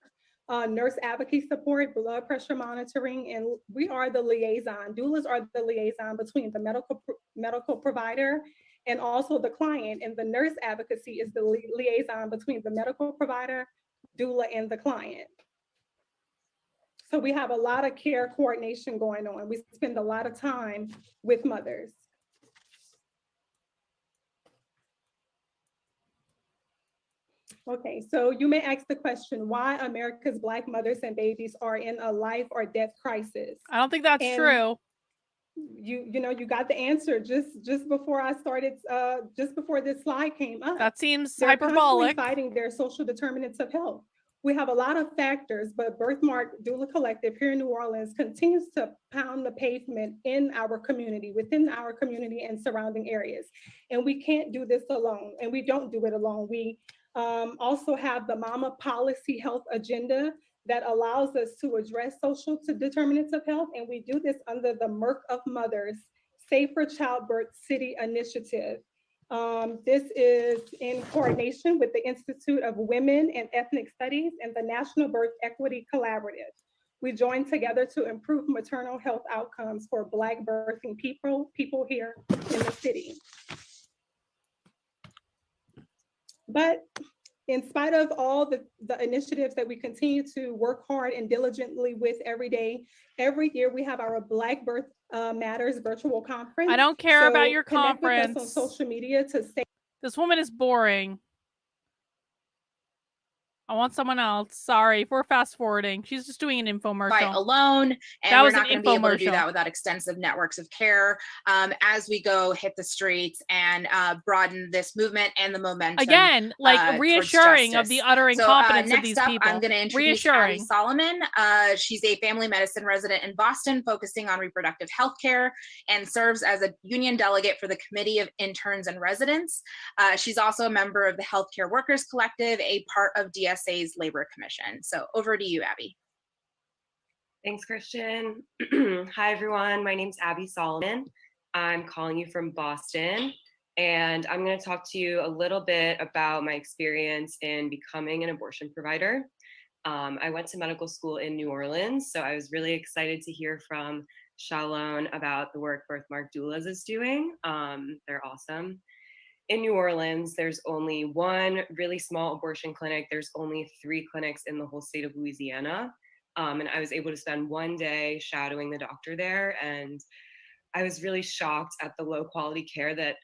Nurse advocacy support, blood pressure monitoring, and we are the liaison. Doulas are the liaison between the medical provider and also the client, and the nurse advocacy is the liaison between the medical provider, doula, and the client. So we have a lot of care coordination going on. We spend a lot of time with mothers. Okay, so you may ask the question, why America's Black mothers and babies are in a life or death crisis? I don't think that's true. You got the answer just before I started, just before this slide came up. That seems They're hyperbolic. fighting their social determinants of health. We have a lot of factors, but Birthmark Doula Collective here in New Orleans continues to pound the pavement in our community, within our community and surrounding areas. And we can't do this alone, and we don't do it alone. We also have the Mama Policy Health Agenda that allows us to address social determinants of health, and we do this under the Merck of Mothers Safer Childbirth City Initiative. This is in coordination with the Institute of Women and Ethnic Studies and the National Birth Equity Collaborative. We join together to improve maternal health outcomes for Black birthing people here in the city. But in spite of all the initiatives that we continue to work hard and diligently with every day, every year we have our Black Birth Matters virtual conference. I don't care about your connect conference. with us on social media to stay. This woman is boring. I want someone else. Sorry, if we're fast forwarding. She's just doing an infomercial. Fight alone, and that we're was not going to be able to do infomercial. that without extensive networks of care as we go hit the streets and broaden this movement and the momentum. Again, like reassuring of the utter incompetence of these people. Next up, I'm going to introduce Abby Solomon. She's a family medicine resident in Boston, focusing on reproductive health care, and serves as a union delegate for the Committee of Interns and Residents. She's also a member of the Healthcare Workers Collective, a part of DSA's Labor Commission. So over to you, Abby. Thanks, Christian. Hi, everyone. My name's Abby Solomon. I'm calling you from Boston, and I'm going to talk to you a little bit about my experience in becoming an abortion provider. I went to medical school in New Orleans, so I was really excited to hear from Shalon about the work Birthmark Doulas is doing. They're awesome. In New Orleans, there's only one really small abortion clinic. There's only 3 clinics in the whole state of Louisiana. And I was able to spend one day shadowing the doctor there. And I was really shocked at the low quality care that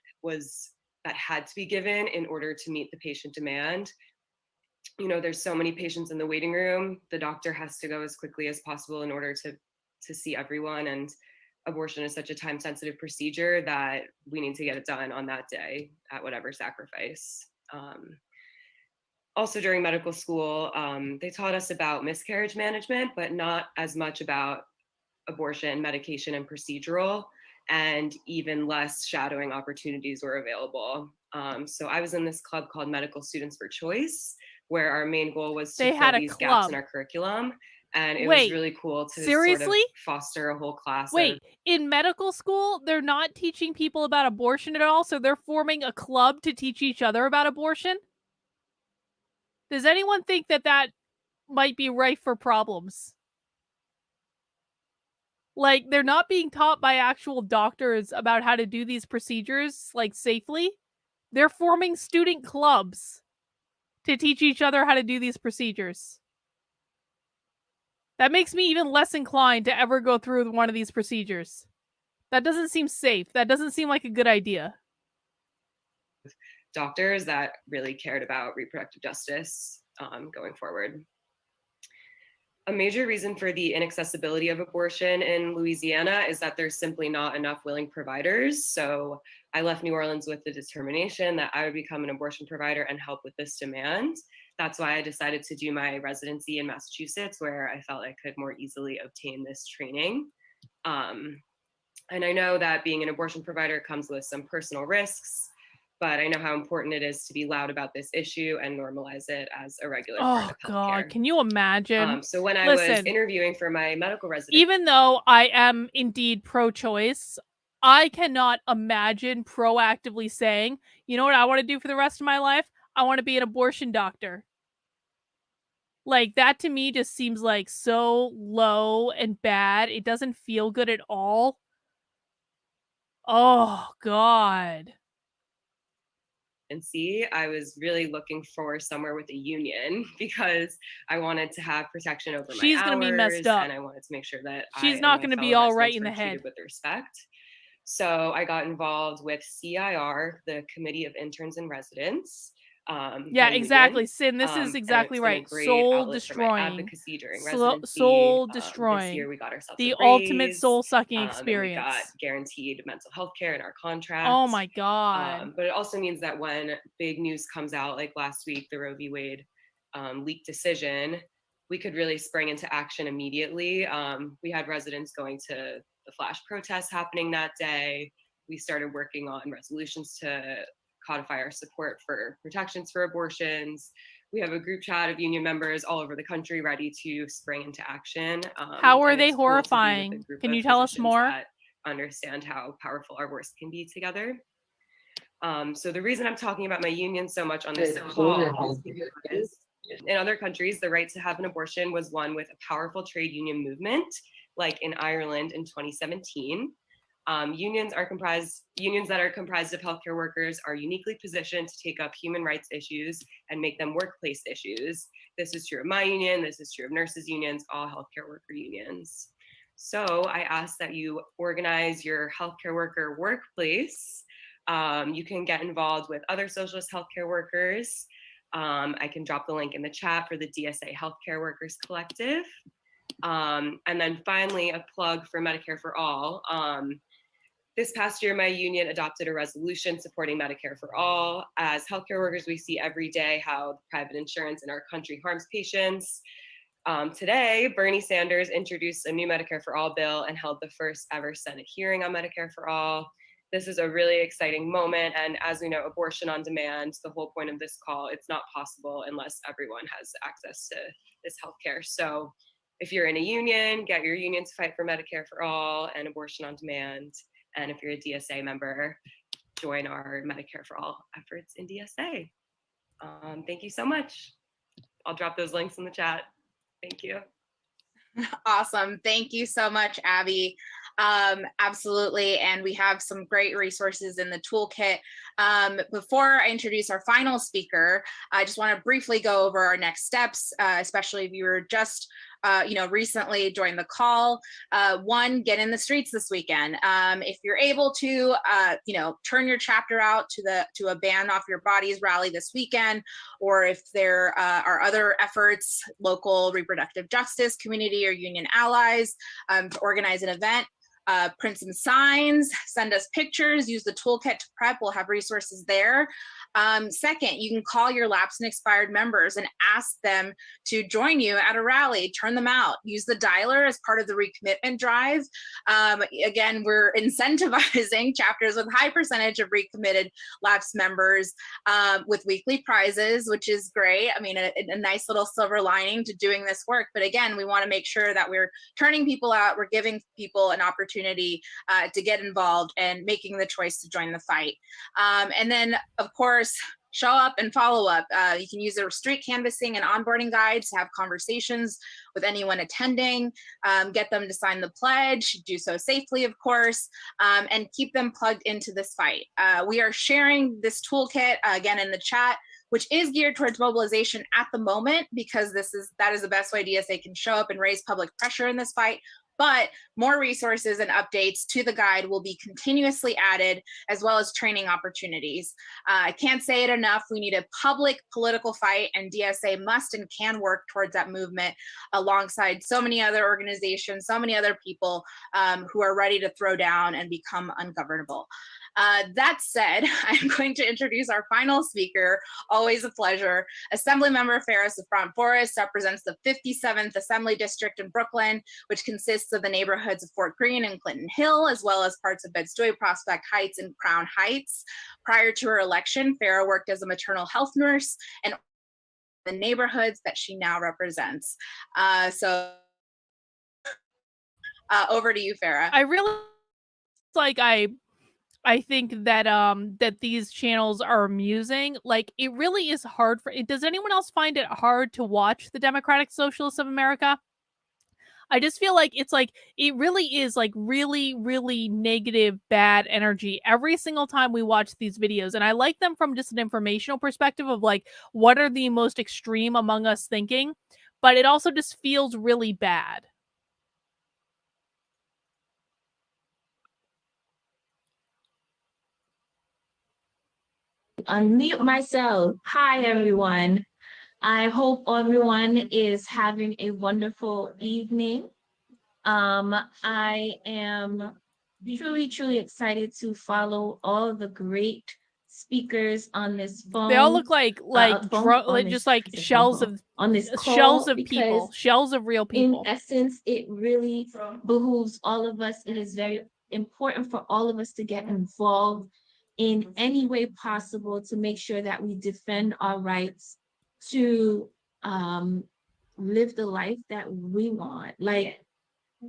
had to be given in order to meet the patient demand. You know, there's so many patients in the waiting room. The doctor has to go as quickly as possible in order to see everyone. And abortion is such a time-sensitive procedure that we need to get it done on that day at whatever sacrifice. Also during medical school, they taught us about miscarriage management, but not as much about abortion, medication, and procedural, and even less shadowing opportunities were available. So I was in this club called Medical Students for Choice, where our main goal was to They had fill a these gaps in club. our curriculum. And it was Wait, really cool to sort of seriously? foster a whole class of Wait, in medical school, they're not teaching people about abortion at all, so they're forming a club to teach each other about abortion? Does anyone think that that might be rife for problems? Like, they're not being taught by actual doctors about how to do these procedures, like, safely. They're forming student clubs to teach each other how to do these procedures. That makes me even less inclined to ever go through one of these procedures. That doesn't seem safe. That doesn't seem like a good idea. doctors that really cared about reproductive justice going forward. A major reason for the inaccessibility of abortion in Louisiana is that there's simply not enough willing providers. So I left New Orleans with the determination that I would become an abortion provider and help with this demand. That's why I decided to do my residency in Massachusetts, where I felt I could more easily obtain this training. And I know that being an abortion provider comes with some personal risks, but I know how important it is to be loud about this issue and normalize it as a regular part of healthcare. God, can you imagine? So when I was interviewing for my medical residency, even though I am indeed pro-choice, I cannot imagine proactively saying, you know what I want to do for the rest of my life? I want to be an abortion doctor. Like, that to me just seems like so low and bad. It doesn't feel good at all. Oh, God. I was really looking for somewhere with a union because I wanted to have protection over my hours. She's gonna be messed up, and I wanted to make sure that she's not gonna be all right in the head with respect. So I got involved with CIR, the Committee of Interns and Residents. Yeah, exactly. Sin, this is exactly right. Soul destroying. Soul destroying. This year we got ourselves the a raise, ultimate soul sucking experience. And we got guaranteed mental health care in our contract. Oh my God. But it also means that when big news comes out, like last week, the Roe v. Wade leaked decision, we could really spring into action immediately. We had residents going to the flash protests happening that day. We started working on resolutions to codify our support for protections for abortions. We have a group chat of union members all over the country ready to spring into action. How are they horrifying? Can you tell us more? That understand how powerful our voice can be together. So the reason I'm talking about my union so much on this call is because in other countries, the right to have an abortion was won with a powerful trade union movement, like in Ireland in 2017. Unions that are comprised of healthcare workers are uniquely positioned to take up human rights issues and make them workplace issues. This is true of my union, this is true of nurses unions, all healthcare worker unions. So I ask that you organize your healthcare worker workplace. You can get involved with other socialist healthcare workers. I can drop the link in the chat for the DSA Healthcare Workers Collective. And then finally, a plug for Medicare for All. This past year, my union adopted a resolution supporting Medicare for All. As healthcare workers, we see every day how private insurance in our country harms patients. Today, Bernie Sanders introduced a new Medicare for All bill and held the first ever Senate hearing on Medicare for All. This is a really exciting moment. And as we know, abortion on demand, the whole point of this call, it's not possible unless everyone has access to this healthcare. So if you're in a union, get your union to fight for Medicare for All and abortion on demand. And if you're a DSA member, join our Medicare for All efforts in DSA. Thank you so much. I'll drop those links in the chat. Thank you. Awesome. Thank you so much, Abby. Absolutely. And we have some great resources in the toolkit. Before I introduce our final speaker, I just want to briefly go over our next steps, especially if you were just recently joined the call. One, get in the streets this weekend. If you're able to, turn your chapter out to a Ban Off Your Bodies rally this weekend, or if there are other efforts, local reproductive justice community or union allies to organize an event. print some signs, send us pictures, use the toolkit to prep. We'll have resources there. Second, you can call your lapsed and expired members and ask them to join you at a rally, turn them out, use the dialer as part of the recommitment drive. Again, we're incentivizing chapters with high percentage of recommitted lapsed members with weekly prizes, which is great. I mean, a nice little silver lining to doing this work. But again, we want to make sure that we're turning people out, we're giving people an opportunity to get involved and making the choice to join the fight. And then, of course, show up and follow up. You can use a street canvassing and onboarding guides to have conversations with anyone attending, get them to sign the pledge, do so safely, of course, and keep them plugged into this fight. We are sharing this toolkit again in the chat, which is geared towards mobilization at the moment, because that is the best way DSA can show up and raise public pressure in this fight. But more resources and updates to the guide will be continuously added, as well as training opportunities. I can't say it enough. We need a public political fight, and DSA must and can work towards that movement alongside so many other organizations, so many other people who are ready to throw down and become ungovernable. That said, I'm going to introduce our final speaker, always a pleasure. Assemblymember Ferris of Front Forest represents the 57th Assembly District in Brooklyn, which consists of the neighborhoods of Fort Greene and Clinton Hill, as well as parts of Bed-Stuy, Prospect Heights, and Crown Heights. Prior to her election, Farah worked as a maternal health nurse and the neighborhoods that she now represents. Over to you, Farah. I really I think that that these channels are amusing. Like, it really is hard for. Does anyone else find it hard to watch the Democratic Socialists of America? I just feel like it's like it really is like really, really negative, bad energy every single time we watch these videos. And I like them from just an informational perspective of like, what are the most extreme among us thinking? But it also just feels really bad. Unmute myself. Hi, everyone. I hope everyone is having a wonderful evening. I am truly, truly excited to follow all the great speakers on this phone. They all look like just like shells of people, shells of real people. In essence, it really behooves all of us. It is very important for all of us to get involved in any way possible to make sure that we defend our rights to live the life that we want.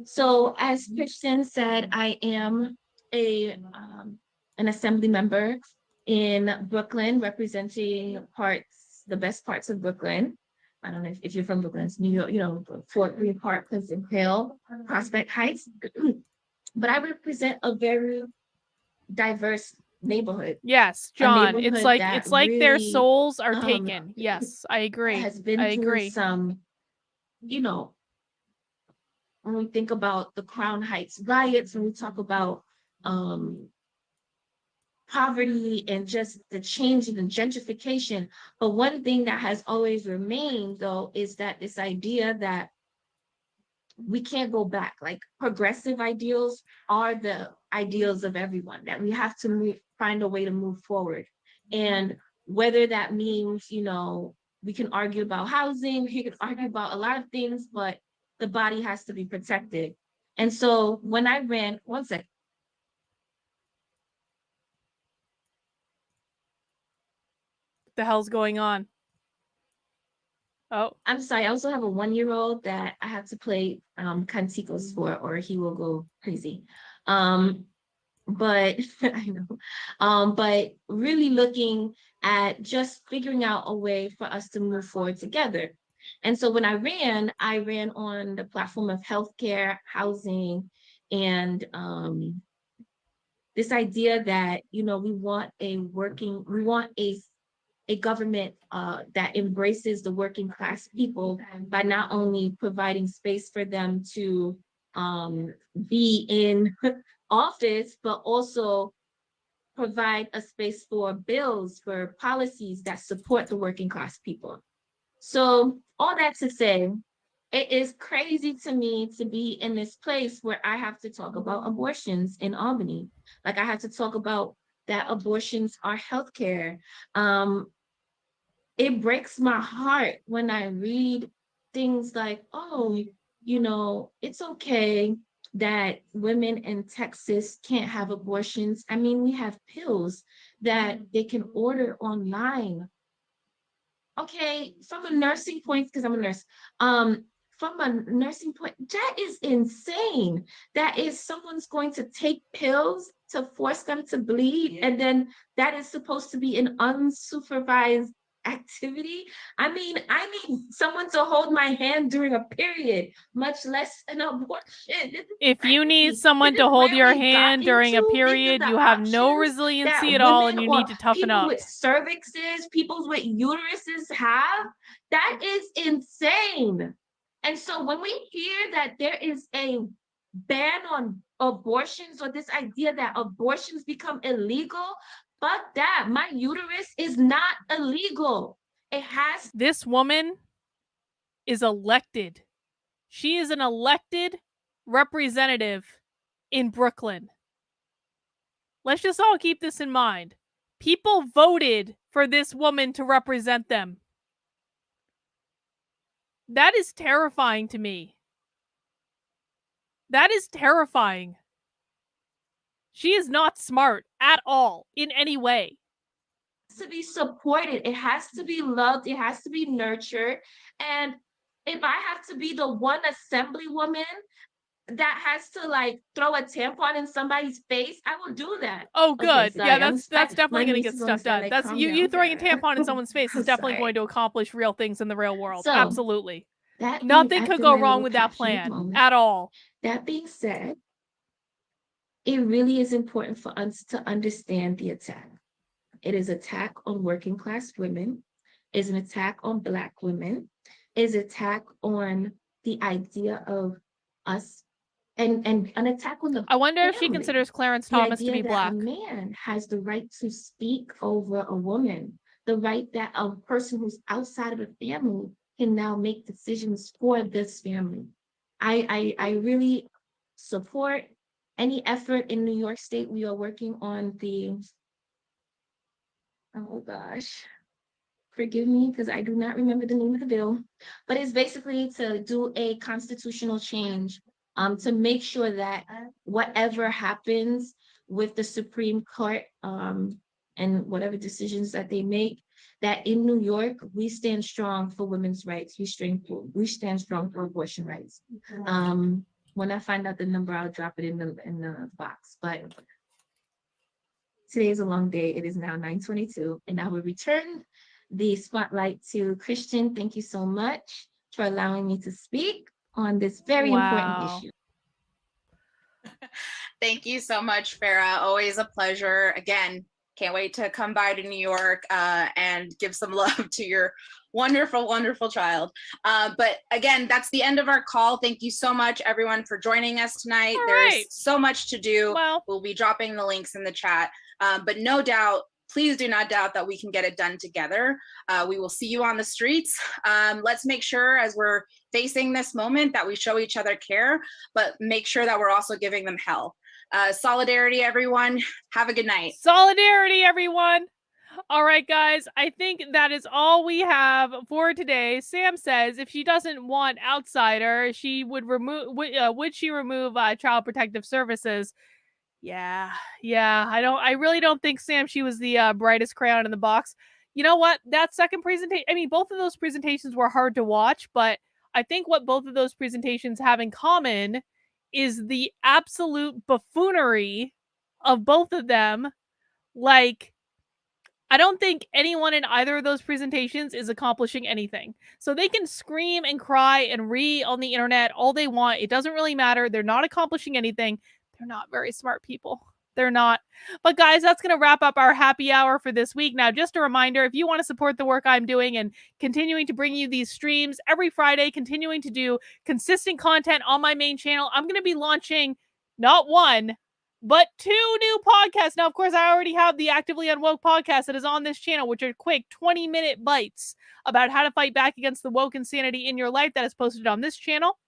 So as Christian said, I am an assembly member in Brooklyn, representing the best parts of Brooklyn. I don't know if you're from Brooklyn, it's New York, Fort Greene Park, Pleasant Hill, Prospect Heights. But I represent a very diverse neighborhood. Yes, John. It's like really, their souls are taken. Yes, I agree. Has been through some, when we think about the Crown Heights riots, when we talk about poverty and just the change in the gentrification. But one thing that has always remained, though, is that this idea that we can't go back. Like, progressive ideals are the ideals of everyone, that we have to find a way to move forward. And whether that means, we can argue about housing, we can argue about a lot of things, but the body has to be protected. And so when I ran, one second. What the hell's going on? Oh, I'm sorry. I also have a 1-year-old that I have to play canticos for, or he will go crazy. But I know. But really looking at just figuring out a way for us to move forward together. And so when I ran on the platform of healthcare, housing, and this idea that we want a government that embraces the working class people by not only providing space for them to be in office, but also provide a space for bills, for policies that support the working class people. So all that to say, It is crazy to me to be in this place where I have to talk about abortions in Albany. Like I have to talk about that abortions are healthcare. It breaks my heart when I read things like, oh, you know, it's okay that women in Texas can't have abortions. I mean, we have pills that they can order online. Okay, from a nursing point, because I'm a nurse, from a nursing point, that is insane. That is someone's going to take pills to force them to bleed, and then that is supposed to be an unsupervised activity. I mean someone to hold my hand during a period, much less an abortion. If you need someone to hold your hand during a period, you have no resiliency at all, and you need to toughen people up. with cervixes, people with uteruses have, that is insane. And so when we hear that there is a ban on abortions, or this idea that abortions become illegal, fuck that. My uterus is not illegal. It has. This woman is elected. She is an elected representative in Brooklyn. Let's just all keep this in mind. People voted for this woman to represent them. That is terrifying to me. That is terrifying. She is not smart at all in any way. To be supported, it has to be loved, it has to be nurtured. And if I have to be the one assemblywoman that has to like throw a tampon in somebody's face, I will do that. Oh, good. Okay, sorry, Yeah, that's definitely going to get stuff done. That's you throwing a tampon in someone's face is definitely going to accomplish real things in the real world. So, absolutely. Nothing could go wrong with that plan at all. That being said, it really is important for us to understand the attack. It is an attack on working class women. It is an attack on Black women. It is an attack on the idea of us, and an attack on the I wonder family. if she considers Clarence The Thomas to idea be that Black. A man has the right to speak over a woman, the right that a person who's outside of a family can now make decisions for this family. I really support any effort in New York State. We are working on the, oh gosh, forgive me because I do not remember the name of the bill, but it's basically to do a constitutional change to make sure that whatever happens with the Supreme Court and whatever decisions that they make, that in New York, we stand strong for women's rights. We stand strong for abortion rights. When I find out the number, I'll drop it in the box. But today is a long day. It is now 9:22, and I will return the spotlight to Christian. Thank you so much for allowing me to speak on this very important issue. Thank you so much, Farah. Always a pleasure. Again, can't wait to come by to New York and give some love to your wonderful, wonderful child. But again, that's the end of our call. Thank you so much, everyone, for joining us tonight. There's so much to do. We'll be dropping the links in the chat. But no doubt, please do not doubt that we can get it done together. We will see you on the streets. Let's make sure as we're facing this moment that we show each other care, but make sure that we're also giving them hell. Solidarity, everyone. Have a good night. Solidarity, everyone. All right, guys. I think that is all we have for today. Sam says if she doesn't want outsider, she would remove. Would she remove Child Protective Services? Yeah. I really don't think, Sam, she was the brightest crayon in the box. You know what? That second presentation, I mean, both of those presentations were hard to watch, but I think what both of those presentations have in common is the absolute buffoonery of both of them. Like, I don't think anyone in either of those presentations is accomplishing anything. So they can scream and cry and read on the internet all they want. It doesn't really matter. They're not accomplishing anything. They're not very smart people. They're not. But guys, that's going to wrap up our happy hour for this week. Now, just a reminder, if you want to support the work I'm doing and continuing to bring you these streams every Friday, continuing to do consistent content on my main channel, I'm going to be launching not one, but 2 new podcasts. Now, of course, I already have the Actively Unwoke podcast that is on this channel, which are quick 20-minute bites about how to fight back against the woke insanity in your life. That is posted on this channel.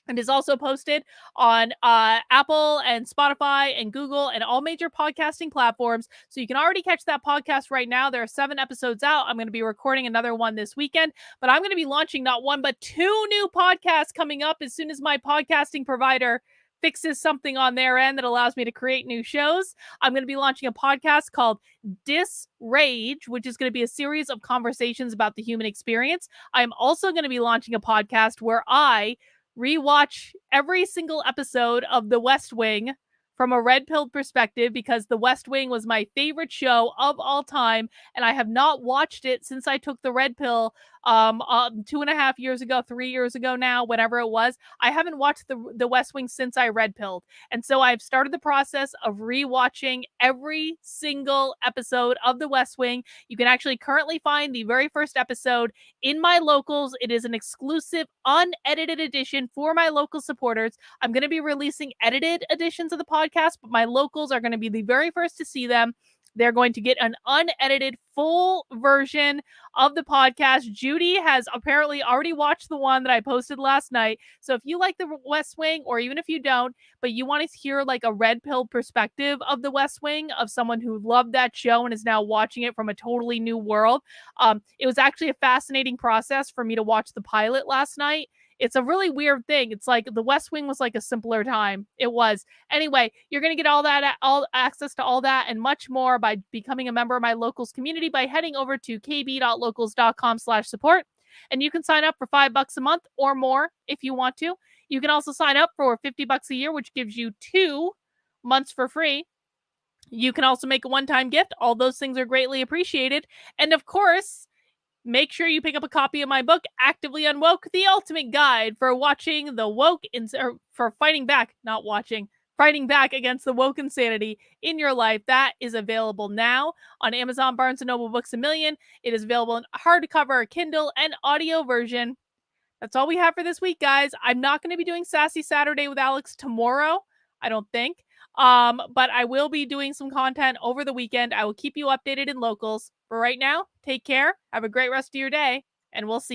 And is also posted on Apple and Spotify and Google and all major podcasting platforms. So you can already catch that podcast right now. There are 7 episodes out. I'm going to be recording another one this weekend, but I'm going to be launching not 1, but 2 new podcasts coming up as soon as my podcasting provider fixes something on their end that allows me to create new shows. I'm going to be launching a podcast called Disrage, which is going to be a series of conversations about the human experience. I'm also going to be launching a podcast where I rewatch every single episode of The West Wing from a red-pilled perspective, because The West Wing was my favorite show of all time, and I have not watched it since I took the red pill 2.5 years ago, 3 years ago now, whatever it was. I haven't watched the West Wing since I red pilled. And so I've started the process of rewatching every single episode of The West Wing. You can actually currently find the very first episode in my locals. It is an exclusive, unedited edition for my local supporters. I'm going to be releasing edited editions of the podcast, but my locals are going to be the very first to see them. They're going to get an unedited full version of the podcast. Judy has apparently already watched the one that I posted last night. So if you like the West Wing, or even if you don't, but you want to hear like a red pill perspective of the West Wing, of someone who loved that show and is now watching it from a totally new world, it was actually a fascinating process for me to watch the pilot last night. It's a really weird thing. It's like the West Wing was like a simpler time. It was. Anyway, you're going to get all that, all access to all that and much more by becoming a member of my locals community by heading over to kb.locals.com/support. And you can sign up for $5 a month or more if you want to. You can also sign up for $50 a year, which gives you 2 months for free. You can also make a one-time gift. All those things are greatly appreciated. And of course, make sure you pick up a copy of my book, Actively Unwoke, the ultimate guide for watching the woke, or for fighting back against the woke insanity in your life. That is available now on Amazon, Barnes & Noble, Books A Million. It is available in hardcover, Kindle, and audio version. That's all we have for this week, guys. I'm not going to be doing Sassy Saturday with Alex tomorrow, I don't think. But I will be doing some content over the weekend. I will keep you updated in locals. For right now, take care, have a great rest of your day, and we'll see you.